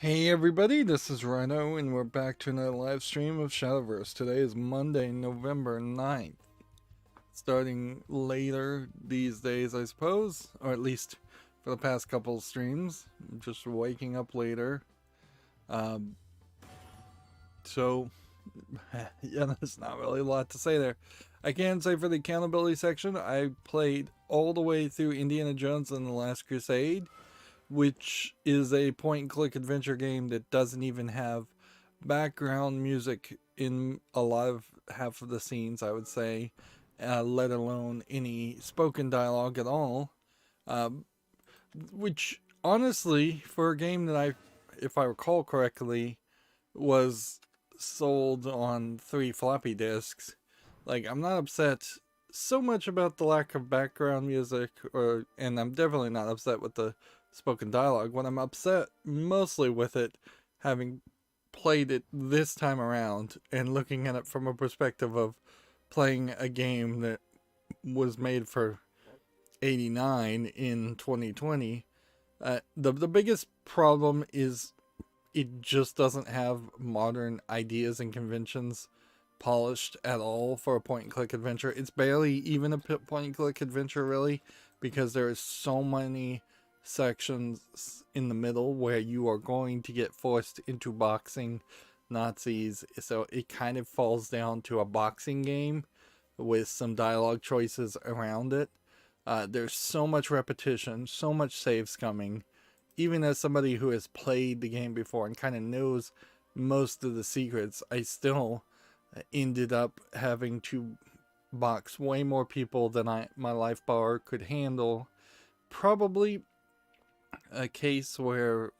Hey everybody, this is Rydo, and we're back to another live stream of Shadowverse. Today is Monday, November 9th. Starting later these days, I suppose, or at least for the past couple of streams. I'm just waking up later. Um, so, yeah, there's not really a lot to say there. I can say for the accountability section, I played all the way through Indiana Jones and the Last Crusade, which is a point and click adventure game that doesn't even have background music in a lot of half of the scenes, I would say, let alone any spoken dialogue at all. Um, which honestly, for a game that if I recall correctly, was sold on 3 floppy disks, like I'm not upset so much about the lack of background music, and I'm definitely not upset with the spoken dialogue. What I'm upset mostly with it, having played it this time around and looking at it from a perspective of playing a game that was made for 89 in 2020, the biggest problem is it just doesn't have modern ideas and conventions polished at all for a point and click adventure. It's barely even a point and click adventure, really, because there is so many sections in the middle where you are going to get forced into boxing Nazis. So it kind of falls down to a boxing game with some dialogue choices around it. There's so much repetition, so much save scumming. Even as somebody who has played the game before and kind of knows most of the secrets, I still ended up having to box way more people than my life bar could handle. Probably a case where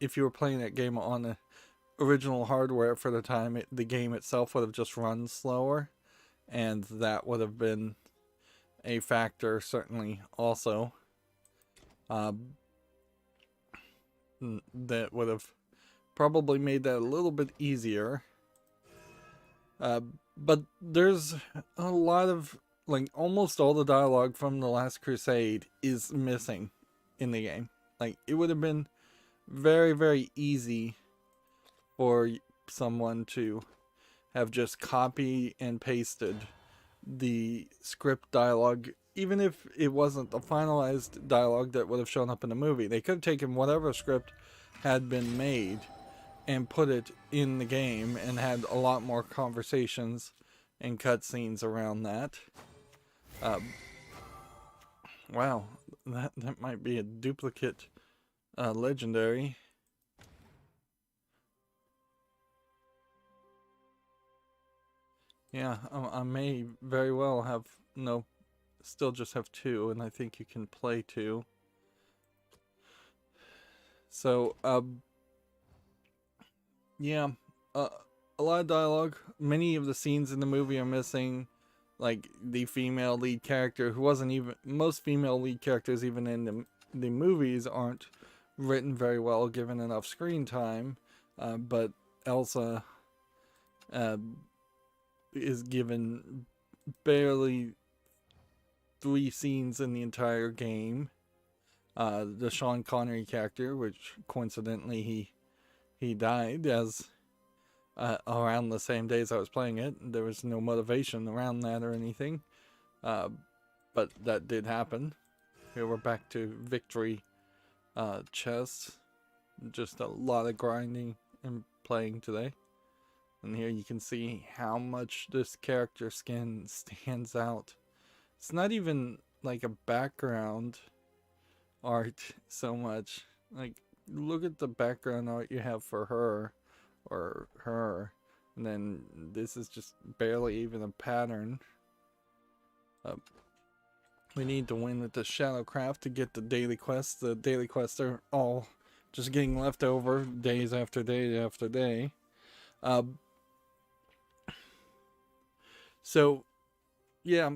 if you were playing that game on the original hardware for the time, the game itself would have just run slower, and that would have been a factor certainly also. That would have probably made that a little bit easier. But there's a lot of, like, almost all the dialogue from The Last Crusade is missing in the game. Like, it would have been very, very easy for someone to have just copy and pasted the script dialogue, even if it wasn't the finalized dialogue that would have shown up in the movie. They could have taken whatever script had been made and put it in the game and had a lot more conversations and cutscenes around that. Wow, that might be a duplicate legendary. Yeah, I may very well have still just have 2, and I think you can play 2. So, yeah, a lot of dialogue. Many of the scenes in the movie are missing. Like the female lead character, who wasn't even, most female lead characters, even in the movies, aren't written very well, given enough screen time. But Elsa is given barely 3 scenes in the entire game. The Sean Connery character, which coincidentally he died as around the same days I was playing it. There was no motivation around that or anything, but that did happen. Here we're back to victory chess. Just a lot of grinding and playing today. And here you can see how much this character skin stands out. It's not even like a background art so much. Like, look at the background art you have for her or her, and then this is just barely even a pattern. We need to win with the Shadowcraft to get the daily quests. The daily quests are all just getting left over days after day after day. So yeah,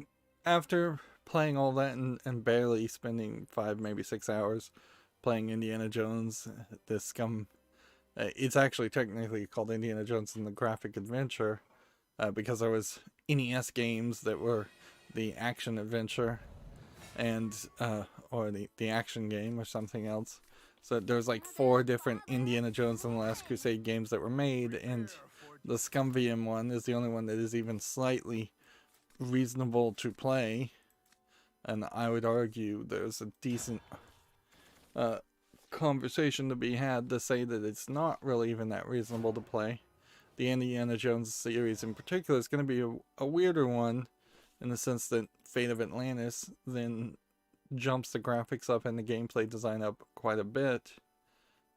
after playing all that and barely spending 5, maybe 6 hours playing Indiana Jones, this it's actually technically called Indiana Jones and the Graphic Adventure, because there was NES games that were the action adventure and or the action game or something else. So there's like 4 different Indiana Jones and the Last Crusade games that were made, and the ScumVM one is the only one that is even slightly reasonable to play. And I would argue there's a decent conversation to be had to say that it's not really even that reasonable to play. The Indiana Jones series in particular is going to be a weirder one, in the sense that Fate of Atlantis then jumps the graphics up and the gameplay design up quite a bit,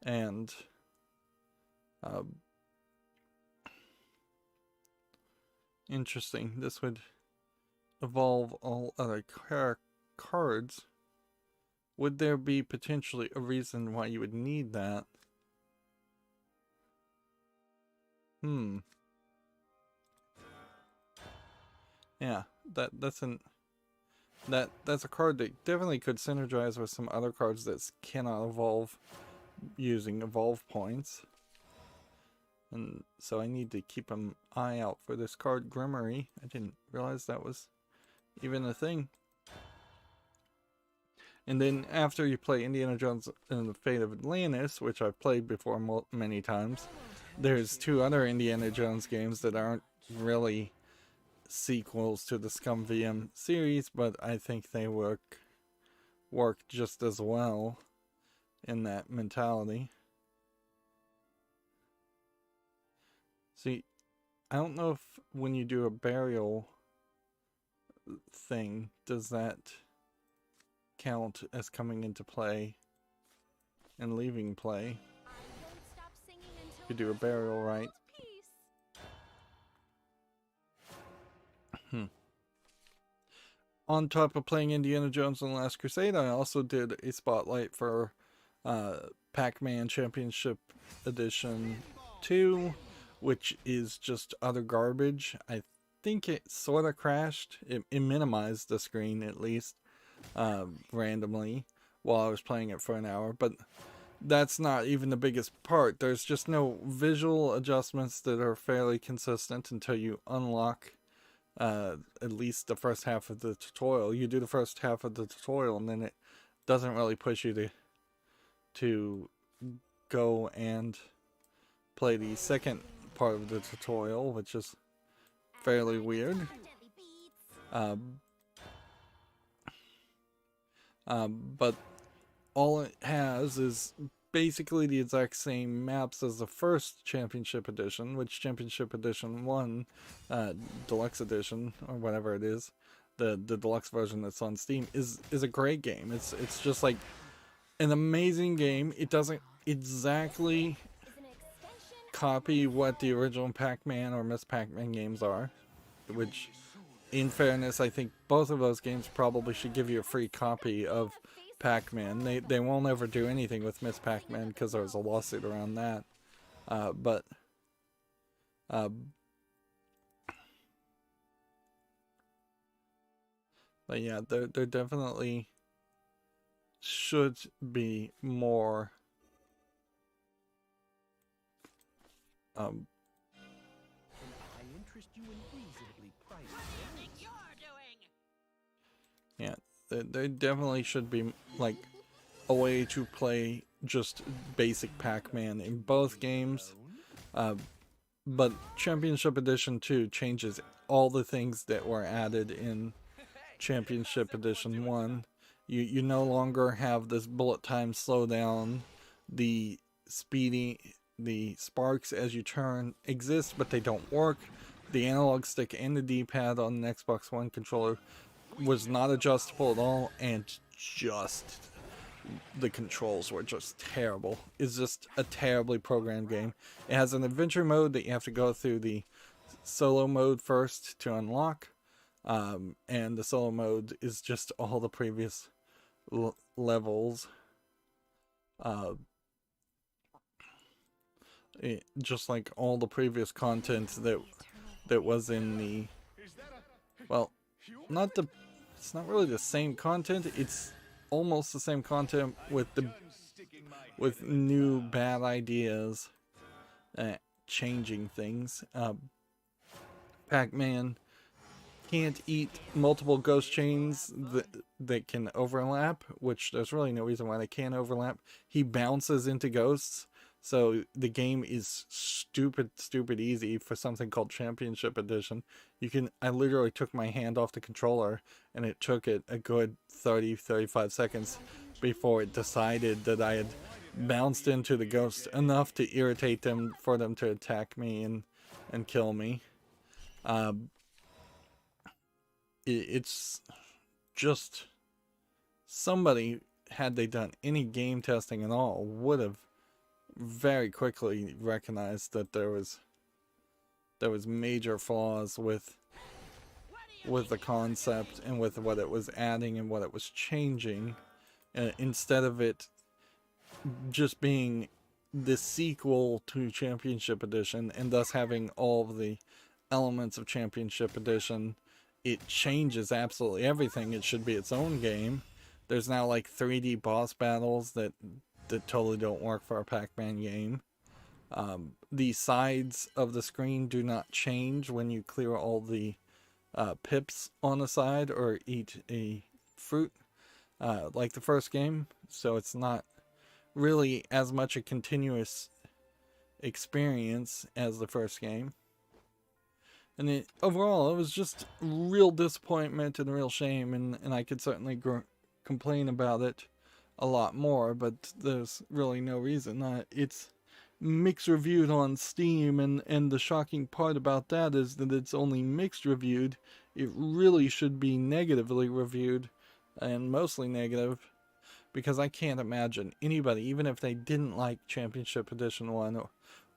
and interesting. This would evolve all other cards. Would there be potentially a reason why you would need that? Yeah, that's a card that definitely could synergize with some other cards that cannot evolve using evolve points. And so I need to keep an eye out for this card, Grimory. I didn't realize that was even a thing. And then after you play Indiana Jones and the Fate of Atlantis, which I've played before many times, there's 2 other Indiana Jones games that aren't really sequels to the ScumVM series, but I think they work just as well in that mentality. See, I don't know if when you do a burial thing, does that count as coming into play and leaving play? You do a burial, right? On top of playing Indiana Jones and the Last Crusade, I also did a spotlight for Pac-Man Championship Edition 2, which is just utter garbage. I think it sort of crashed. It minimized the screen, at least, randomly while I was playing it for an hour, but that's not even the biggest part. There's just no visual adjustments that are fairly consistent until you unlock at least the first half of the tutorial. You do the first half of the tutorial, and then it doesn't really push you to go and play the second part of the tutorial, which is fairly weird. But all it has is basically the exact same maps as the first Championship Edition, which Championship Edition 1, Deluxe Edition, or whatever it is, the deluxe version that's on Steam, is a great game. It's just like an amazing game. It doesn't exactly copy what the original Pac-Man or Miss Pac-Man games are, which, in fairness, I think both of those games probably should give you a free copy of Pac-Man. They won't ever do anything with Miss Pac-Man because there was a lawsuit around that. But yeah, there definitely should be more yeah, there definitely should be like a way to play just basic Pac-Man in both games. But Championship Edition 2 changes all the things that were added in Championship Edition 1. You no longer have this bullet time slowdown. The sparks as you turn exist, but they don't work. The analog stick and the D-pad on the Xbox One controller was not adjustable at all, and just the controls were just terrible. It's just a terribly programmed game. It has an adventure mode that you have to go through the solo mode first to unlock, and the solo mode is just all the previous levels, just like all the previous content that was in the, well, it's not really the same content. It's almost the same content with new bad ideas, changing things. Pac-Man can't eat multiple ghost chains that can overlap, which there's really no reason why they can't overlap. He bounces into ghosts, so the game is stupid easy for something called Championship Edition. I literally took my hand off the controller, and it took it a good 30-35 seconds before it decided that I had bounced into the ghost enough to irritate them for them to attack me and kill me. It's just, somebody, had they done any game testing at all, would have very quickly recognized that there was major flaws with the concept and with what it was adding and what it was changing, instead of it just being the sequel to Championship Edition and thus having all of the elements of Championship Edition. It changes absolutely everything. It should be its own game. There's now like 3D boss battles that totally don't work for a Pac-Man game. The sides of the screen do not change when you clear all the pips on the side or eat a fruit, like the first game. So it's not really as much a continuous experience as the first game. And overall, it was just real disappointment and real shame, and I could certainly complain about it a lot more, but there's really no reason. It's mixed reviewed on Steam, and the shocking part about that is that it's only mixed reviewed. It really should be negatively reviewed, and mostly negative, because I can't imagine anybody, even if they didn't like Championship Edition 1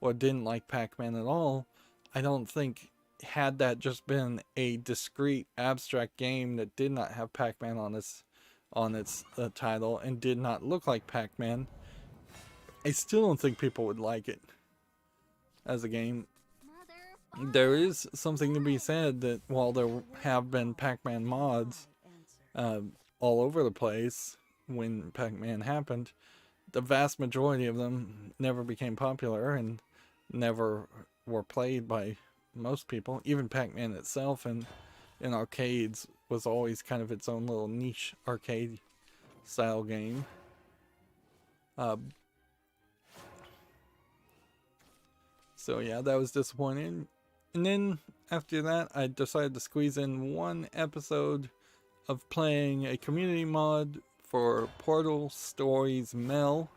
or didn't like Pac-Man at all, I don't think, had that just been a discrete abstract game that did not have Pac-Man on its title and did not look like Pac-Man, I still don't think people would like it as a game. There is something to be said that while there have been Pac-Man mods all over the place when Pac-Man happened, the vast majority of them never became popular and never were played by most people. Even Pac-Man itself in arcades was always kind of its own little niche arcade style game. So yeah, that was disappointing. And then after that, I decided to squeeze in one episode of playing a community mod for Portal Stories Mel,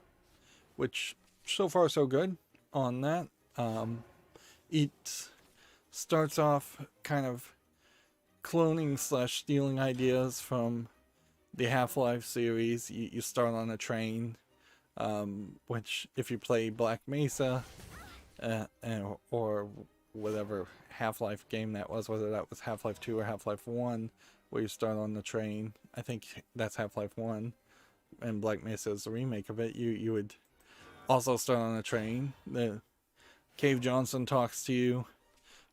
which so far so good on that. It starts off kind of cloning / stealing ideas from the Half-Life series. You start on a train, which if you play Black Mesa or whatever Half-Life game that was, whether that was Half-Life 2 or Half-Life 1, where you start on the train. I think that's Half-Life 1, and Black Mesa is the remake of it. You would also start on a train. The Cave Johnson talks to you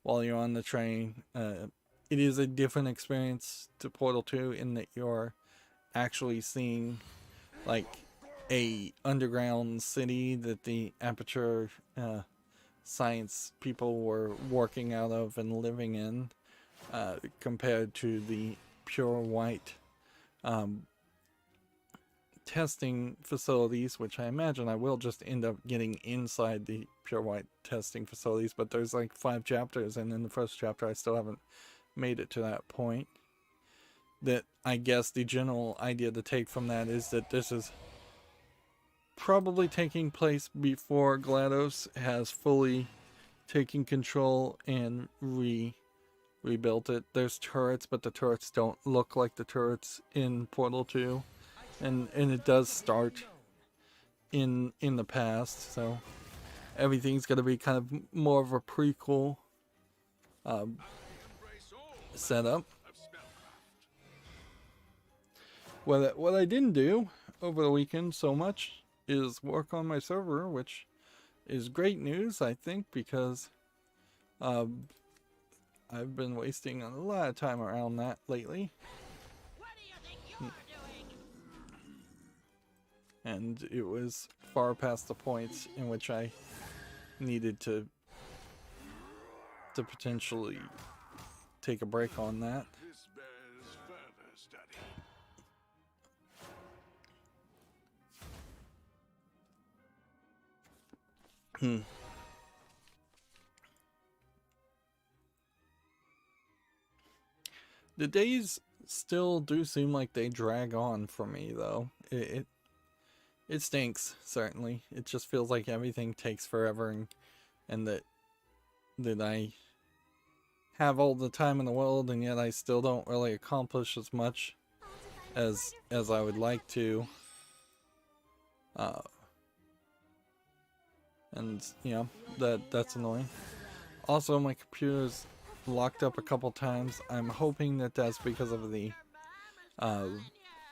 while you're on the train. It is a different experience to Portal 2 in that you're actually seeing like a underground city that the Aperture science people were working out of and living in, compared to the Pure White testing facilities, which I imagine I will just end up getting inside the Pure White testing facilities, but there's like 5 chapters, and in the first chapter I still haven't made it to that point. That I guess the general idea to take from that is that this is probably taking place before GLaDOS has fully taken control and rebuilt it. There's turrets, but the turrets don't look like the turrets in Portal 2. And it does start in the past, so everything's going to be kind of more of a prequel setup. What I didn't do over the weekend so much is work on my server, which is great news, I think, because I've been wasting a lot of time around that lately. What do you think you're doing? And it was far past the point in which I needed to potentially take a break on that. This bears further study. The days still do seem like they drag on for me, though. It stinks, certainly. It just feels like everything takes forever, and that I have all the time in the world, and yet I still don't really accomplish as much as I would like to. And yeah, that's annoying. Also, my computer's locked up a couple times. I'm hoping that that's because of the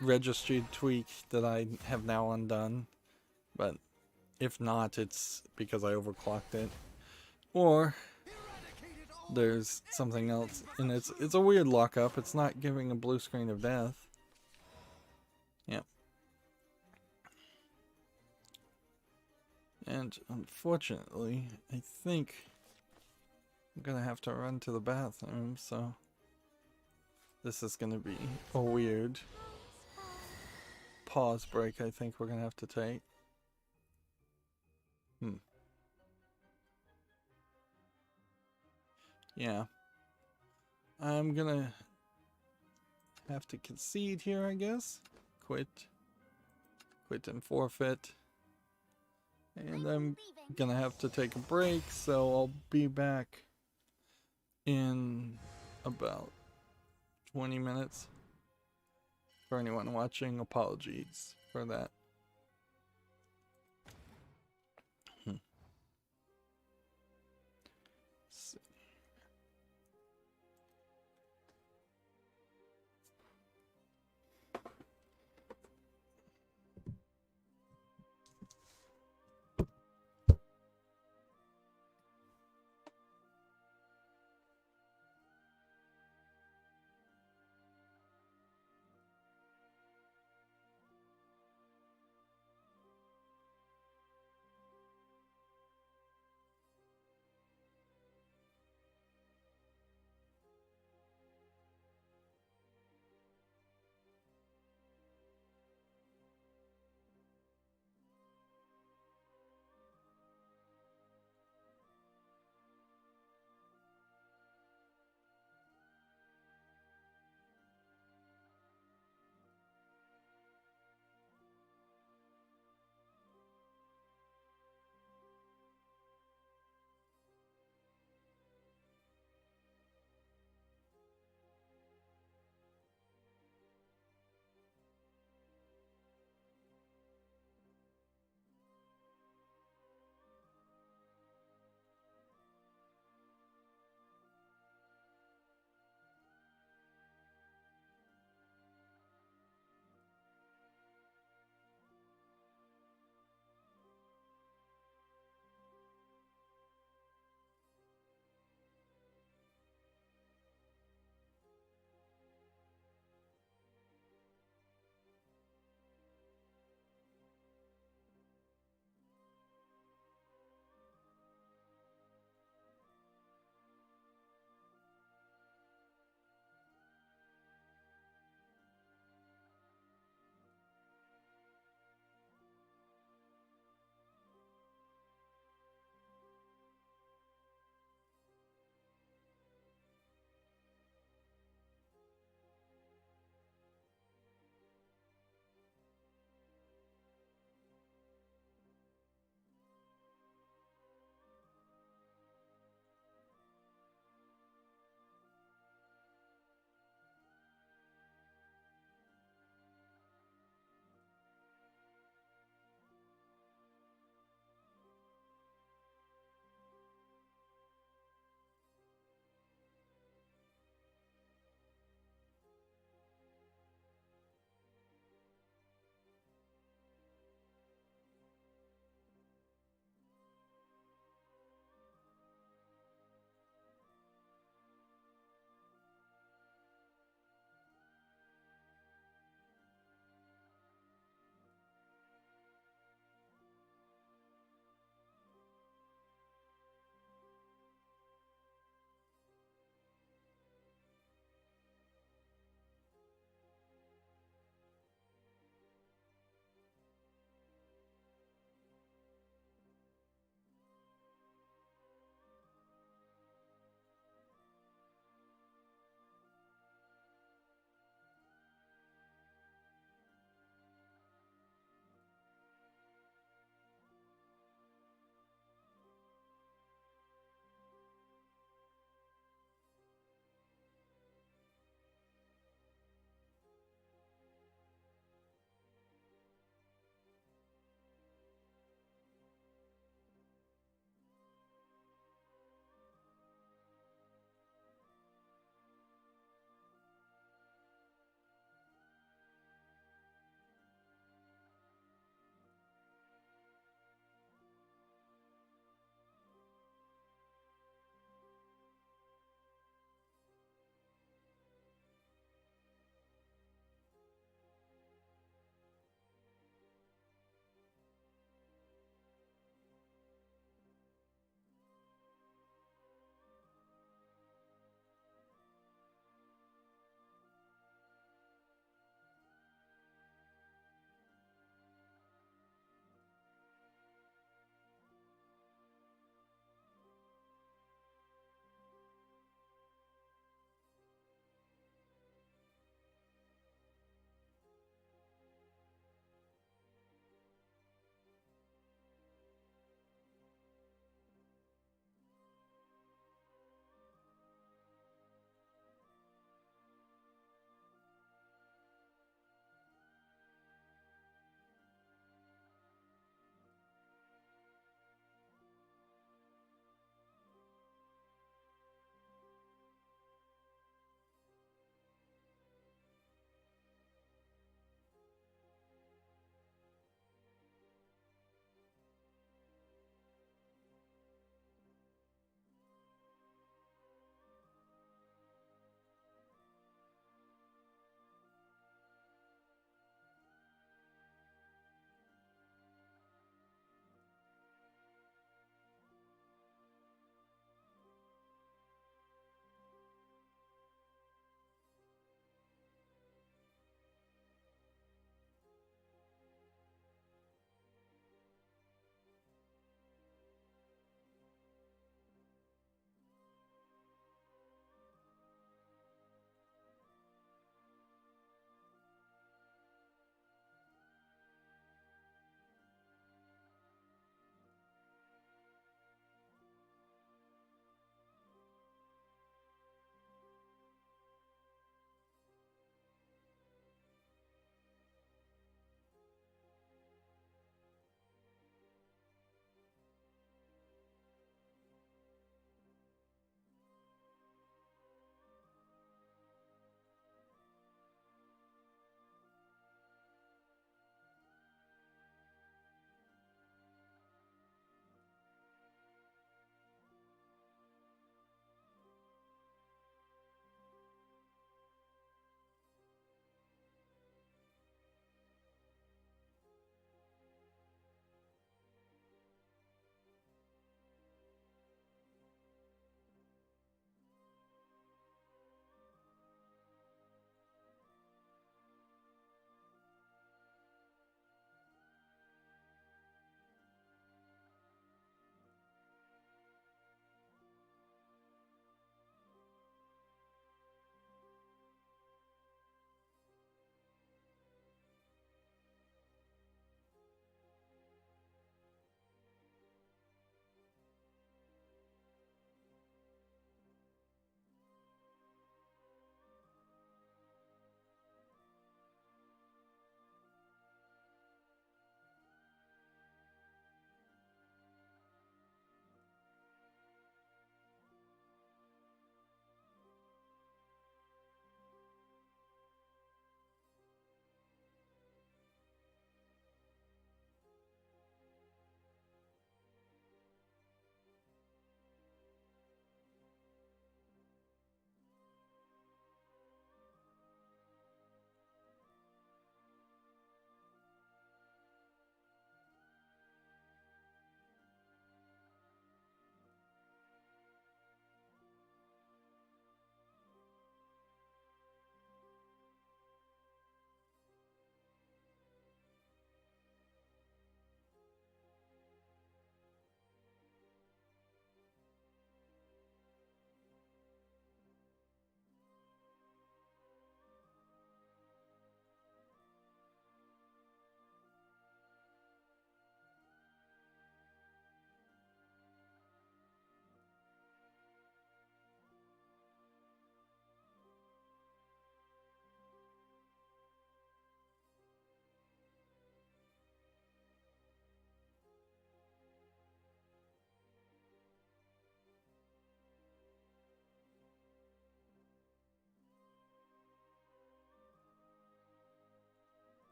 registry tweak that I have now undone, but if not, it's because I overclocked it, or there's something else. And it's a weird lockup. It's not giving a blue screen of death. Yep. And unfortunately, I think I'm gonna have to run to the bathroom, so this is gonna be a weird pause break I think we're gonna have to take. Yeah. I'm gonna have to concede here, I guess. Quit and forfeit. And I'm gonna have to take a break, so I'll be back in about 20 minutes. For anyone watching, apologies for that.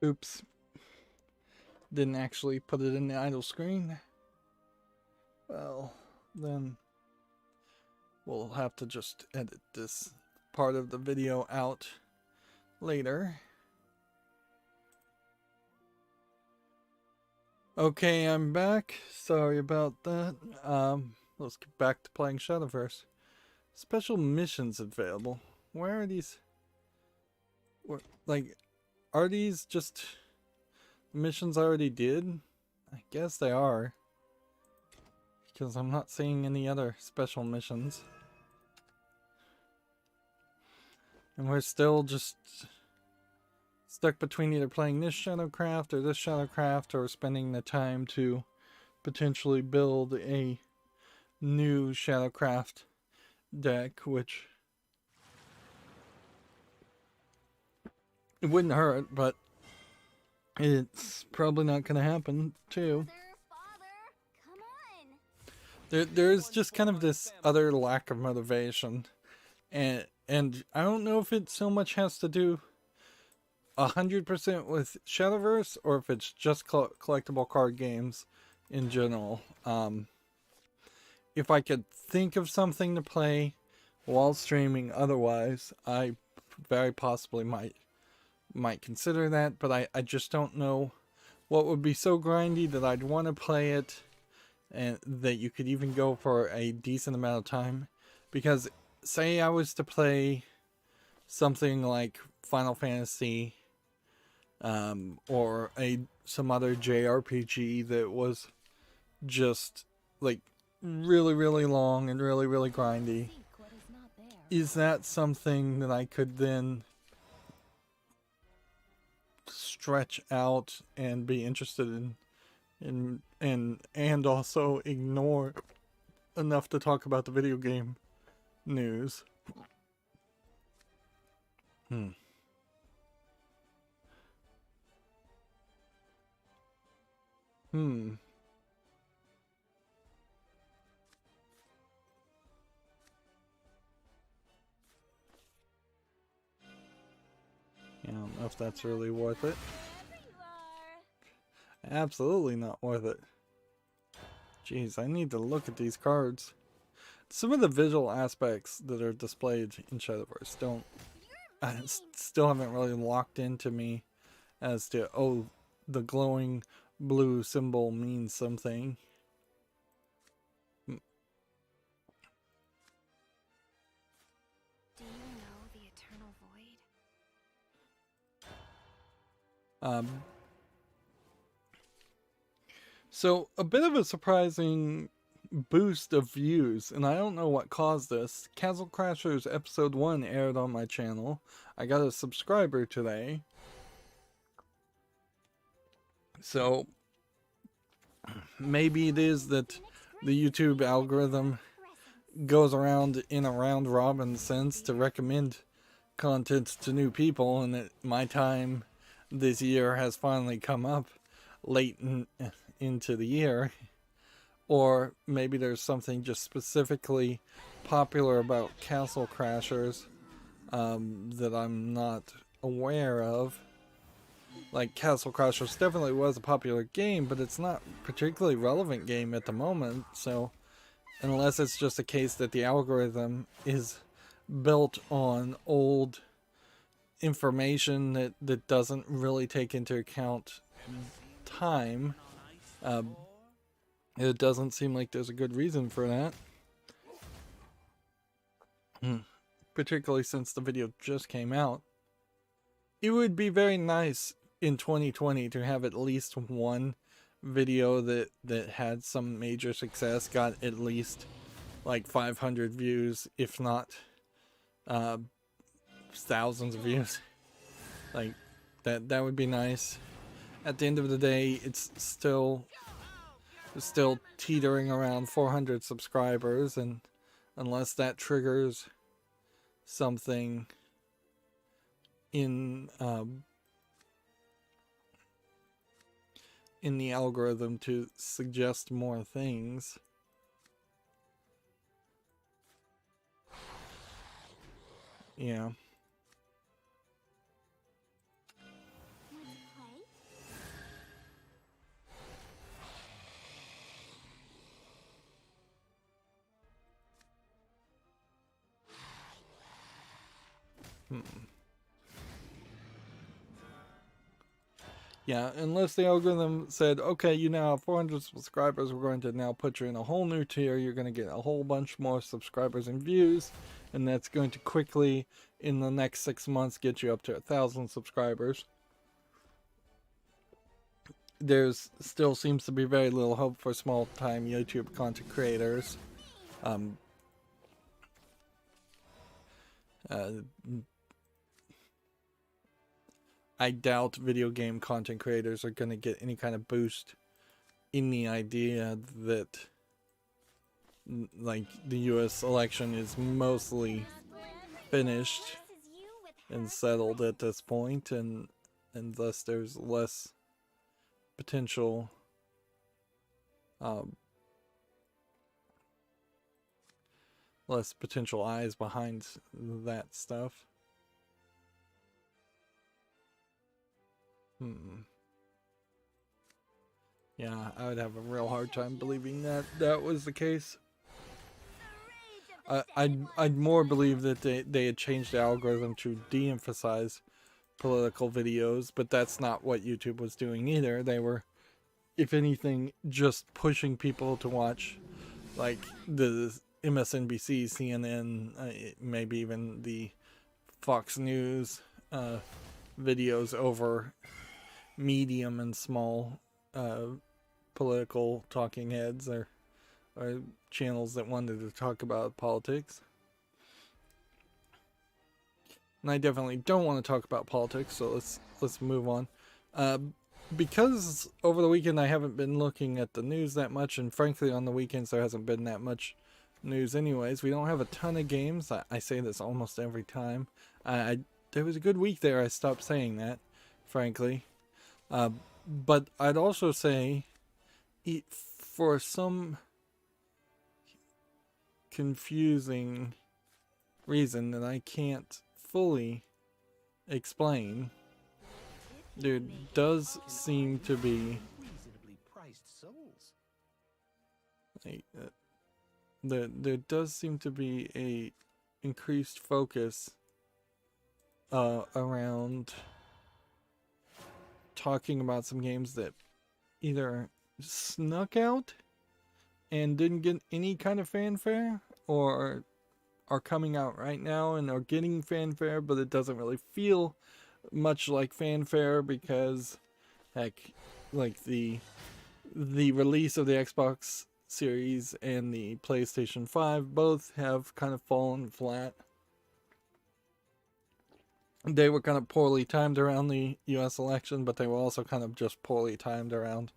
Oops. Didn't actually put it in the idle screen. Well, then we'll have to just edit this part of the video out later. Okay, I'm back. Sorry about that. Let's get back to playing Shadowverse. Special missions available. Where are these? Like, are these just missions I already did? I guess they are. Because I'm not seeing any other special missions. And we're still just stuck between either playing this Shadowcraft or this Shadowcraft, or spending the time to potentially build a new Shadowcraft deck, which it wouldn't hurt, but it's probably not going to happen too. There's just kind of this other lack of motivation, and I don't know if it so much has to do 100% with Shadowverse, or if it's just collectible card games in general. If I could think of something to play while streaming otherwise, I very possibly might consider that, but I just don't know what would be so grindy that I'd want to play it, and that you could even go for a decent amount of time. Because say I was to play something like Final Fantasy, or some other JRPG that was just like really, really long and really, really grindy, is that something that I could then stretch out and be interested in and also ignore enough to talk about the video game news? I don't know if that's really worth it. Absolutely not worth it. Jeez, I need to look at these cards. Some of the visual aspects that are displayed in Shadowverse still haven't really locked into me as to, oh, the glowing blue symbol means something. Do you know the eternal void? So a bit of a surprising boost of views, and I don't know what caused this. Castle Crashers episode 1 aired on my channel. I got a subscriber today. So maybe it is that the YouTube algorithm goes around in a round robin sense to recommend content to new people, and that my time this year has finally come up late into the year. Or maybe there's something just specifically popular about Castle Crashers that I'm not aware of. Like, Castle Crashers definitely was a popular game, but it's not a particularly relevant game at the moment. So unless it's just a case that the algorithm is built on old information that doesn't really take into account time, it doesn't seem like there's a good reason for that. Particularly since the video just came out. It would be very nice in 2020 to have at least one video that had some major success, got at least like 500 views, if not thousands of views. Like, that would be nice. At the end of the day, it's still teetering around 400 subscribers, and unless that triggers something in the algorithm to suggest more things. Yeah. Yeah, unless the algorithm said, okay, you now have 400 subscribers, we're going to now put you in a whole new tier, you're going to get a whole bunch more subscribers and views, and that's going to quickly, in the next 6 months, get you up to 1,000 subscribers. There's still seems to be very little hope for small-time YouTube content creators. I doubt video game content creators are going to get any kind of boost in the idea that like the US election is mostly finished and settled at this point, and thus there's less potential eyes behind that stuff. Yeah, I would have a real hard time believing that that was the case. I'd more believe that they had changed the algorithm to de-emphasize political videos, but that's not what YouTube was doing either. They were, if anything, just pushing people to watch like the MSNBC, CNN, maybe even the Fox News videos over medium and small political talking heads or channels that wanted to talk about politics. And I definitely don't want to talk about politics, so let's move on. Because over the weekend I haven't been looking at the news that much, and frankly on the weekends there hasn't been that much news anyways. We don't have a ton of games. I say this almost every time. There was a good week there. I stopped saying that, frankly. But I'd also say, for some confusing reason that I can't fully explain, there does seem to be there does seem to be a increased focus around talking about some games that either snuck out and didn't get any kind of fanfare, or are coming out right now and are getting fanfare, but it doesn't really feel much like fanfare because, heck, like the release of the Xbox Series and the PlayStation 5 both have kind of fallen flat. They were kind of poorly timed around the US election, but they were also kind of just poorly timed around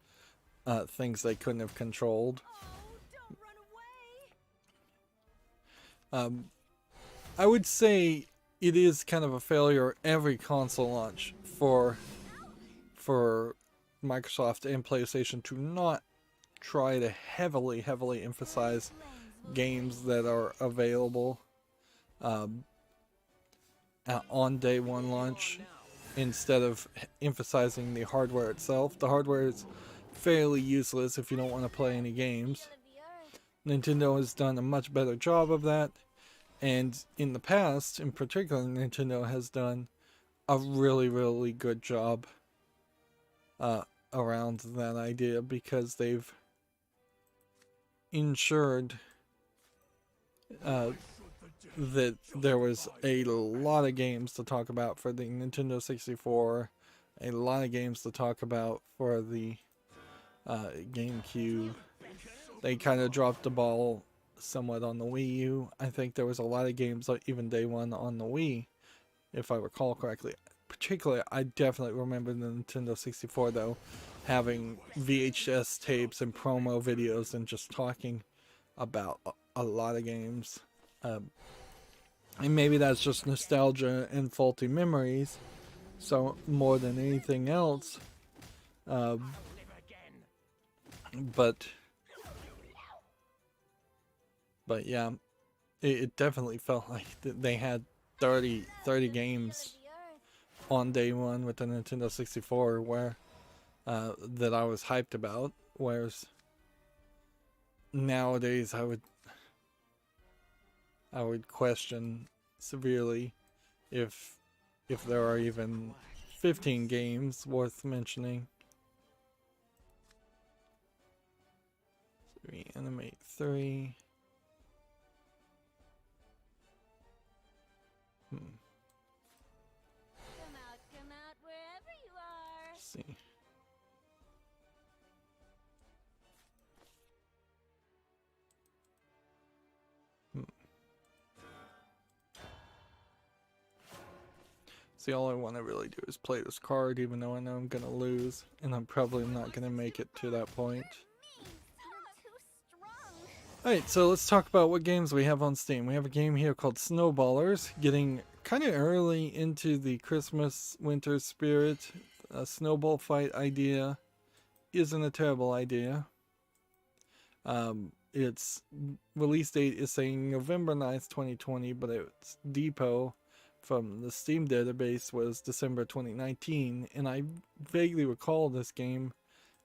things they couldn't have controlled. I would say it is kind of a failure every console launch for Microsoft and PlayStation to not try to heavily emphasize games that are available on day one launch, instead of emphasizing the hardware itself. The hardware is fairly useless if you don't want to play any games. Nintendo has done a much better job of that, and in the past, in particular, Nintendo has done a really good job around that idea, because they've ensured that there was a lot of games to talk about for the Nintendo 64, a lot of games to talk about for the GameCube. They kind of dropped the ball somewhat on the Wii U. I think there was a lot of games, like even day one on the Wii, if I recall correctly. Particularly, I definitely remember the Nintendo 64 though, having VHS tapes and promo videos and just talking about a lot of games. And maybe that's just nostalgia and faulty memories, so more than anything else. But yeah, it definitely felt like they had 30 games on day one with the Nintendo 64 where that I was hyped about, whereas nowadays I would question severely if there are even 15 games worth mentioning. Reanimate 3. Come out wherever you are. Let's see. See, all I want to really do is play this card, even though I know I'm gonna lose, and I'm probably not gonna make it to that point. Alright, so let's talk about what games we have on Steam. We have a game here called Snowballers, getting kind of early into the Christmas winter spirit. A snowball fight idea isn't a terrible idea. Its release date is saying November 9th, 2020, but its depot from the Steam database was December 2019, and I vaguely recall this game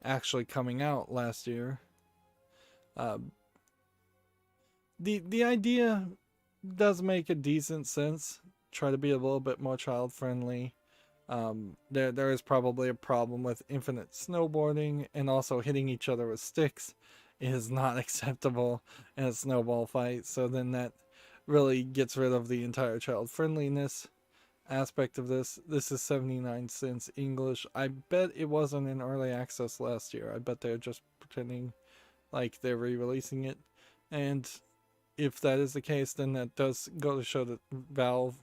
actually coming out last year. The idea does make a decent sense. Try to be a little bit more child friendly. There is probably a problem with infinite snowboarding, and also hitting each other with sticks is not acceptable in a snowball fight. So then that really gets rid of the entire child friendliness aspect of this. This is 79 cents English. I bet it wasn't in early access last year. I bet they're just pretending like they're re-releasing it. And if that is the case, then that does go to show that Valve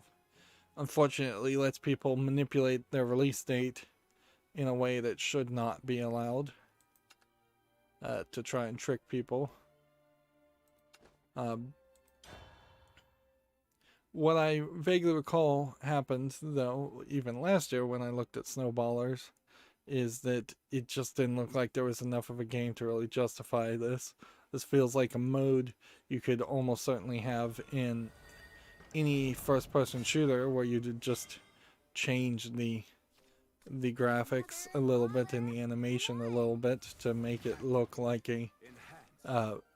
unfortunately lets people manipulate their release date in a way that should not be allowed, to try and trick people. What I vaguely recall happened, though, even last year when I looked at Snowballers, is that it just didn't look like there was enough of a game to really justify this. This feels like a mode you could almost certainly have in any first-person shooter, where you just change the graphics a little bit and the animation a little bit to make it look like a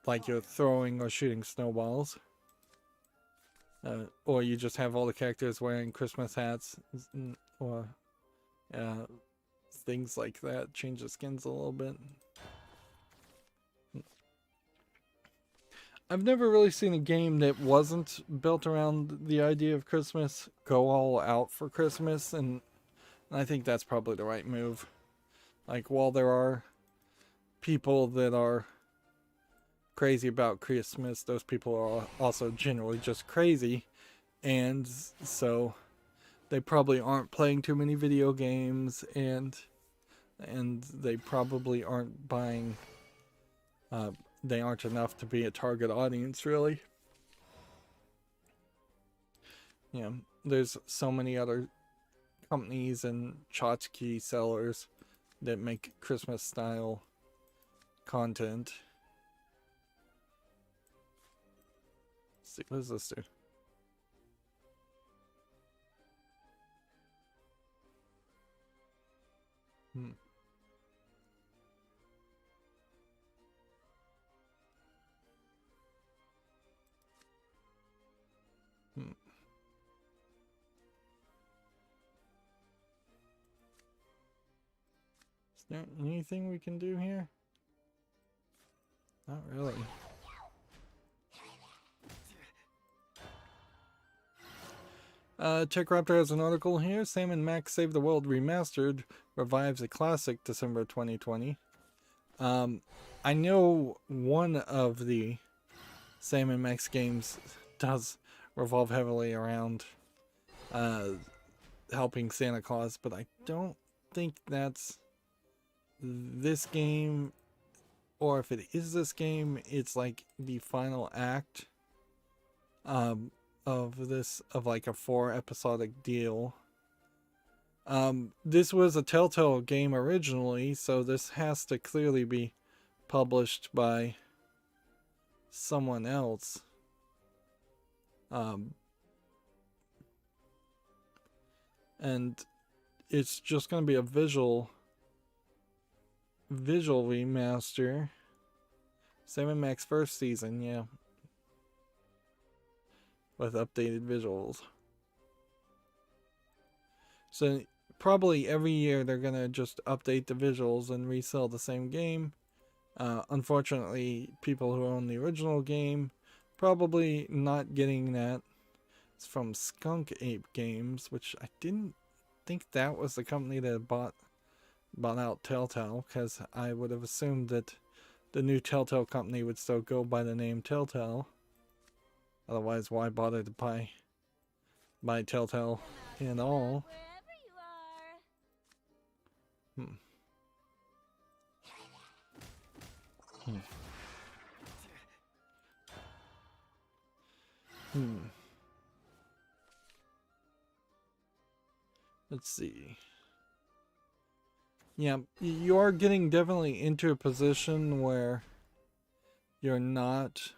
like you're throwing or shooting snowballs. Or you just have all the characters wearing Christmas hats, or things like that. Change the skins a little bit. I've never really seen a game that wasn't built around the idea of Christmas go all out for Christmas, and I think that's probably the right move. Like, while there are people that are crazy about Christmas, those people are also generally just crazy, and so they probably aren't playing too many video games, and they probably aren't buying, they aren't enough to be a target audience, really. Yeah, there's so many other companies and tchotchke sellers that make Christmas style content. Let's see, what does this do? Is there anything we can do here? Not really. CheckRaptor has an article here. Sam and Max Save the World Remastered revives a classic December 2020. I know one of the Sam and Max games does revolve heavily around helping Santa Claus, but I don't think that's this game, or if it is this game, it's like the final act of like a 4 episodic deal. This was a Telltale game originally, so this has to clearly be published by someone else. And it's just going to be a visual remaster. Sam & Max first season, yeah. With updated visuals. So probably every year they're gonna just update the visuals and resell the same game. Unfortunately, people who own the original game probably not getting that. It's from Skunk Ape Games, which I didn't think that was the company that bought out Telltale, because I would have assumed that the new Telltale company would still go by the name Telltale. Otherwise, why bother to buy Telltale and all? Wherever you are. Let's see. Yeah, you are getting definitely into a position where you're not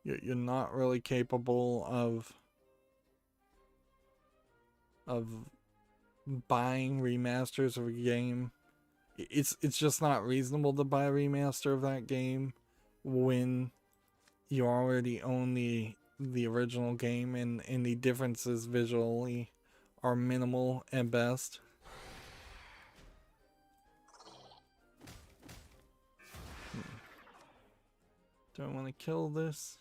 you're not really capable of buying remasters of a game. It's just not reasonable to buy a remaster of that game when you already own the original game, and the differences visually are minimal at best. Do I want to kill this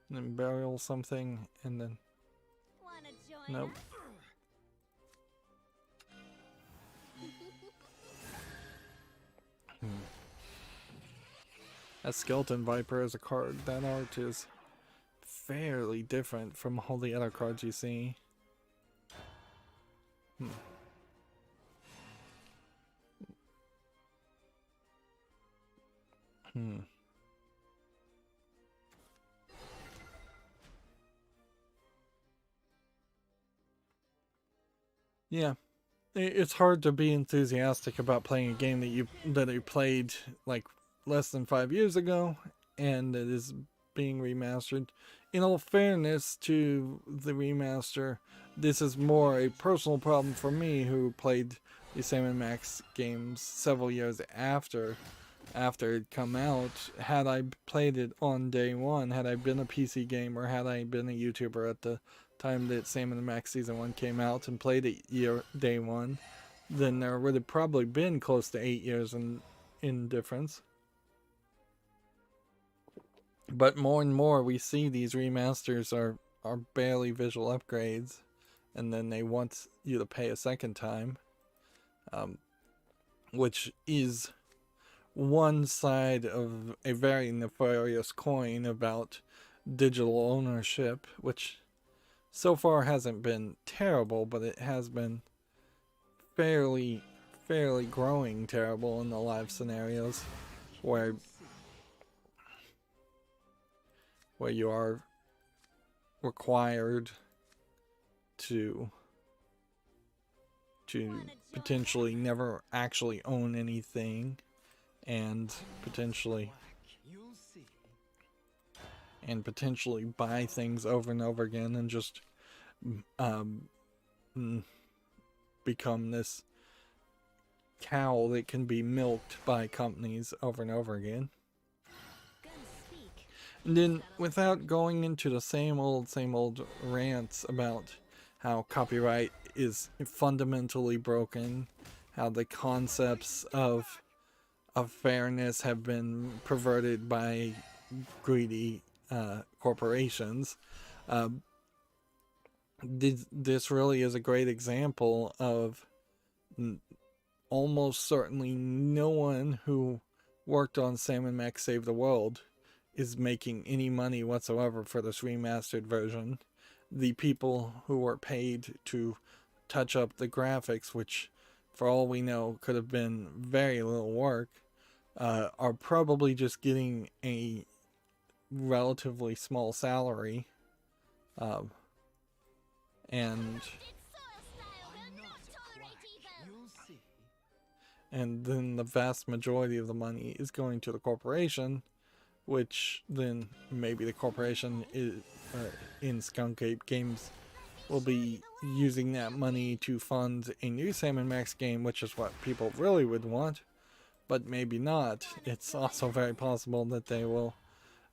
and then burial something and then Wanna join nope. us? That Skeleton Viper as a card, that art is fairly different from all the other cards you see. Yeah, it's hard to be enthusiastic about playing a game that you played like less than 5 years ago, and it is being remastered. In all fairness to the remaster, this is more a personal problem for me, who played the Sam & Max games several years after it come out. Had I played it on day one, had I been a PC gamer, had I been a YouTuber at the time that Sam & Max Season 1 came out and played it day one, then there would have probably been close to 8 years in difference. But more and more we see these remasters are barely visual upgrades, and then they want you to pay a second time, which is one side of a very nefarious coin about digital ownership, which so far hasn't been terrible, but it has been fairly growing terrible in the live scenarios where you are required to potentially never actually own anything, and potentially buy things over and over again, and just become this cow that can be milked by companies over and over again. And then, without going into the same old rants about how copyright is fundamentally broken, how the concepts of fairness have been perverted by greedy corporations, this really is a great example of almost certainly no one who worked on Sam & Max Save the World is making any money whatsoever for this remastered version. The people who were paid to touch up the graphics, which for all we know could have been very little work, are probably just getting a relatively small salary, and then the vast majority of the money is going to the corporation, which then maybe the corporation is, in Skunk Ape Games, will be using that money to fund a new Sam & Max game, which is what people really would want, but maybe not. It's also very possible that they will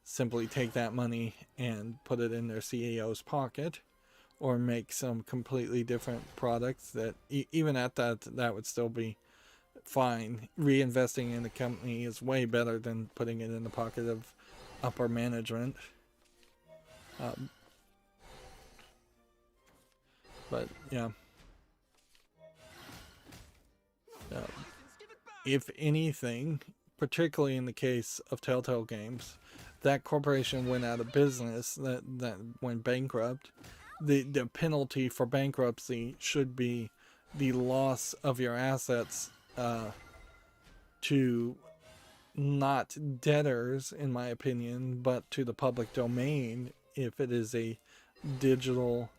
simply take that money and put it in their CEO's pocket, or make some completely different products that even at that would still be fine. Reinvesting in the company is way better than putting it in the pocket of upper management. But yeah, if anything, particularly in the case of Telltale Games, that corporation went out of business, that went bankrupt. The penalty for bankruptcy should be the loss of your assets to not debtors, in my opinion, but to the public domain if it is a digital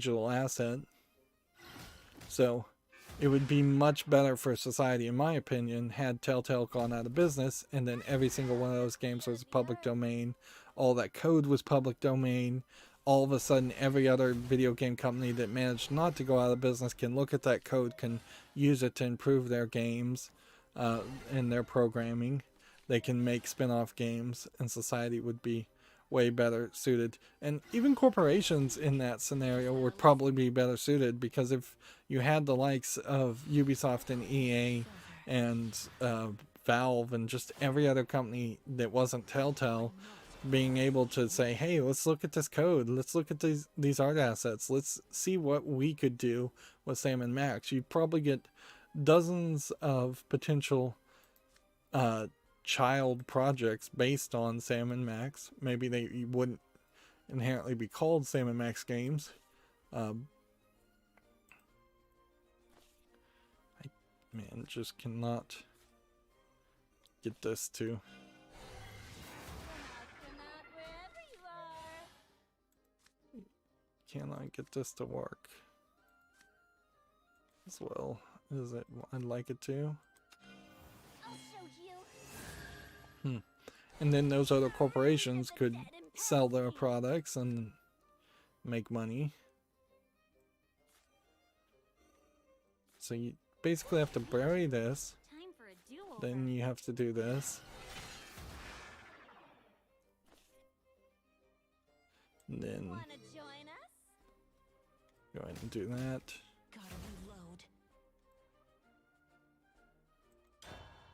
asset. So it would be much better for society, in my opinion, had Telltale gone out of business and then every single one of those games was public domain. All that code was public domain. All of a sudden, every other video game company that managed not to go out of business can look at that code, can use it to improve their games and their programming. They can make spin-off games, and society would be way better suited. And even corporations in that scenario would probably be better suited, because if you had the likes of Ubisoft and EA and Valve and just every other company that wasn't Telltale being able to say, hey, let's look at this code, let's look at these art assets, let's see what we could do with Sam and Max, you'd probably get dozens of potential child projects based on Sam and Max. Maybe they wouldn't inherently be called Sam and Max games. I just cannot get this to work as well as I'd like it to. And then those other corporations could sell their products and make money. So you basically have to bury this. Then you have to do this. And then go ahead and do that.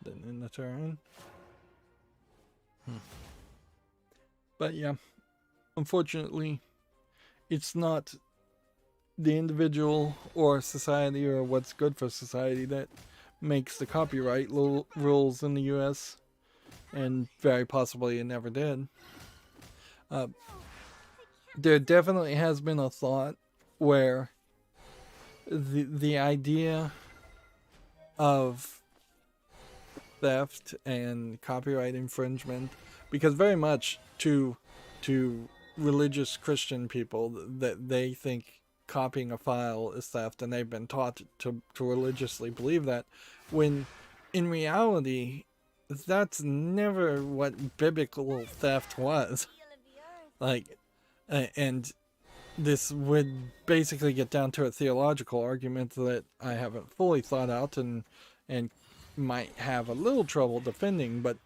Then in the turn. But yeah, unfortunately, it's not the individual or society or what's good for society that makes the copyright rules in the US, and very possibly it never did. There definitely has been a thought where the idea of theft and copyright infringement, because very much to religious Christian people, that they think copying a file is theft, and they've been taught to religiously believe that, when in reality that's never what biblical theft was. Like, and this would basically get down to a theological argument that I haven't fully thought out and might have a little trouble defending, but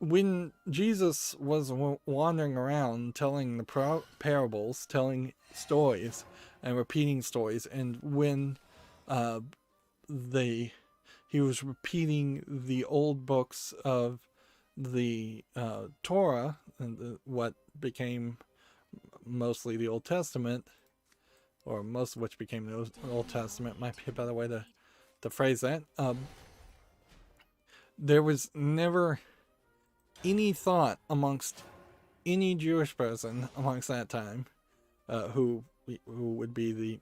when Jesus was wandering around telling the parables, telling stories and repeating stories, and when he was repeating the old books of the Torah, and what became mostly the Old Testament, or most of which became the Old Testament, might be a better way to phrase that. There was never any thought amongst any Jewish person amongst that time, who would be the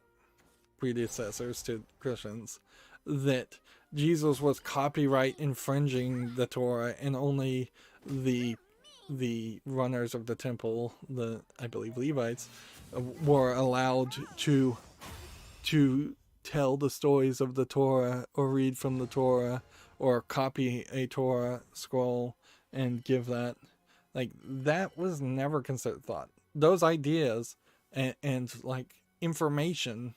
predecessors to Christians, that Jesus was copyright infringing the Torah, and only the runners of the temple, I believe Levites, were allowed to tell the stories of the Torah, or read from the Torah, or copy a Torah scroll and give that. Like, that was never considered thought. Those ideas and like information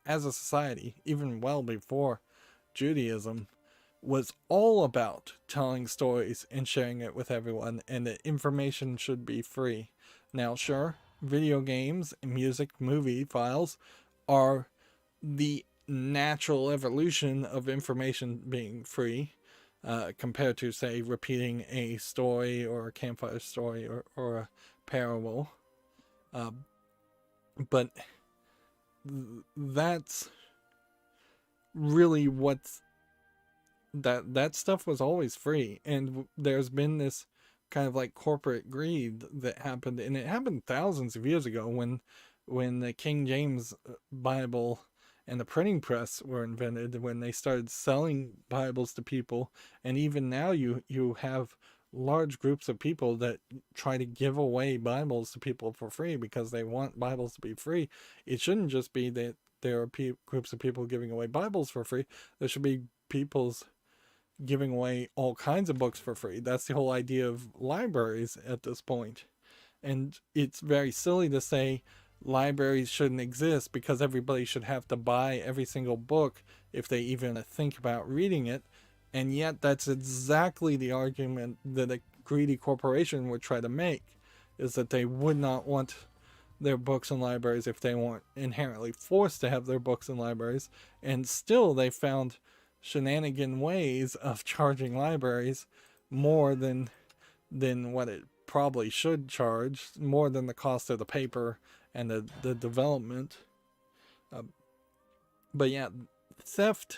as a society, even well before Judaism, was all about telling stories and sharing it with everyone, and that information should be free. Now, sure, video games, music, movie files are the natural evolution of information being free, compared to, say, repeating a story or a campfire story or a parable. But that's really what's that stuff was always free, and there's been this kind of like corporate greed that happened, and it happened thousands of years ago when the King James Bible and the printing press were invented, when they started selling Bibles to people. And even now you have large groups of people that try to give away Bibles to people for free because they want Bibles to be free. It shouldn't just be that there are groups of people giving away Bibles for free. There should be people's giving away all kinds of books for free. That's the whole idea of libraries at this point. And it's very silly to say libraries shouldn't exist because everybody should have to buy every single book if they even think about reading it. And yet that's exactly the argument that a greedy corporation would try to make, is that they would not want their books in libraries if they weren't inherently forced to have their books in libraries. And still they found shenanigan ways of charging libraries more than what it probably should charge, more than the cost of the paper and the development. But yeah, theft,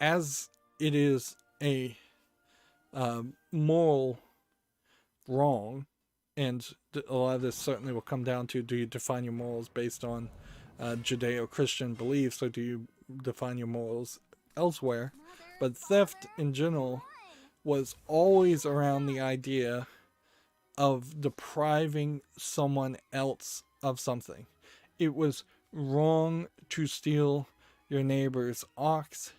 as it is a moral wrong, and a lot of this certainly will come down to, do you define your morals based on Judeo-Christian beliefs, or do you define your morals elsewhere? But theft in general was always around the idea of depriving someone else of something. It was wrong to steal your neighbor's ox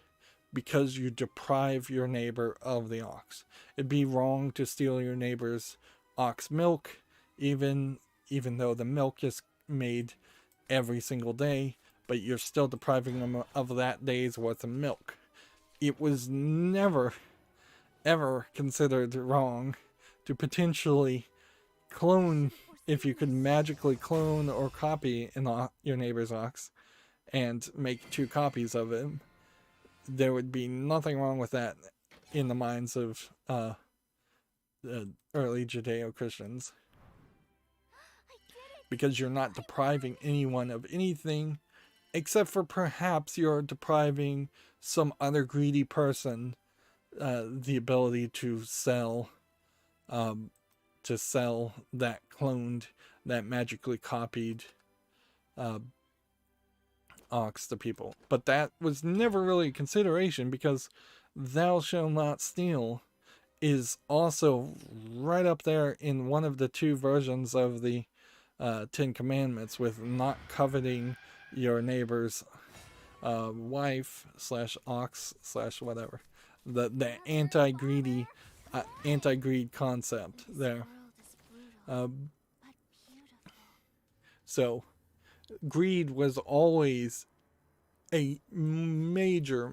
because you deprive your neighbor of the ox. It'd be wrong to steal your neighbor's ox milk, even though the milk is made every single day, but you're still depriving them of that day's worth of milk. It was never, ever considered wrong to potentially clone, if you could magically clone or copy your neighbor's ox and make 2 copies of it. There would be nothing wrong with that in the minds of the early Judeo-Christians, because you're not depriving anyone of anything, except for perhaps you're depriving some other greedy person the ability to sell that cloned, that magically copied ox to people. But that was never really a consideration, because thou shalt not steal is also right up there in one of the 2 versions of the 10 Commandments, with not coveting your neighbor's wife / ox / whatever. The anti-greed concept there. So greed was always a major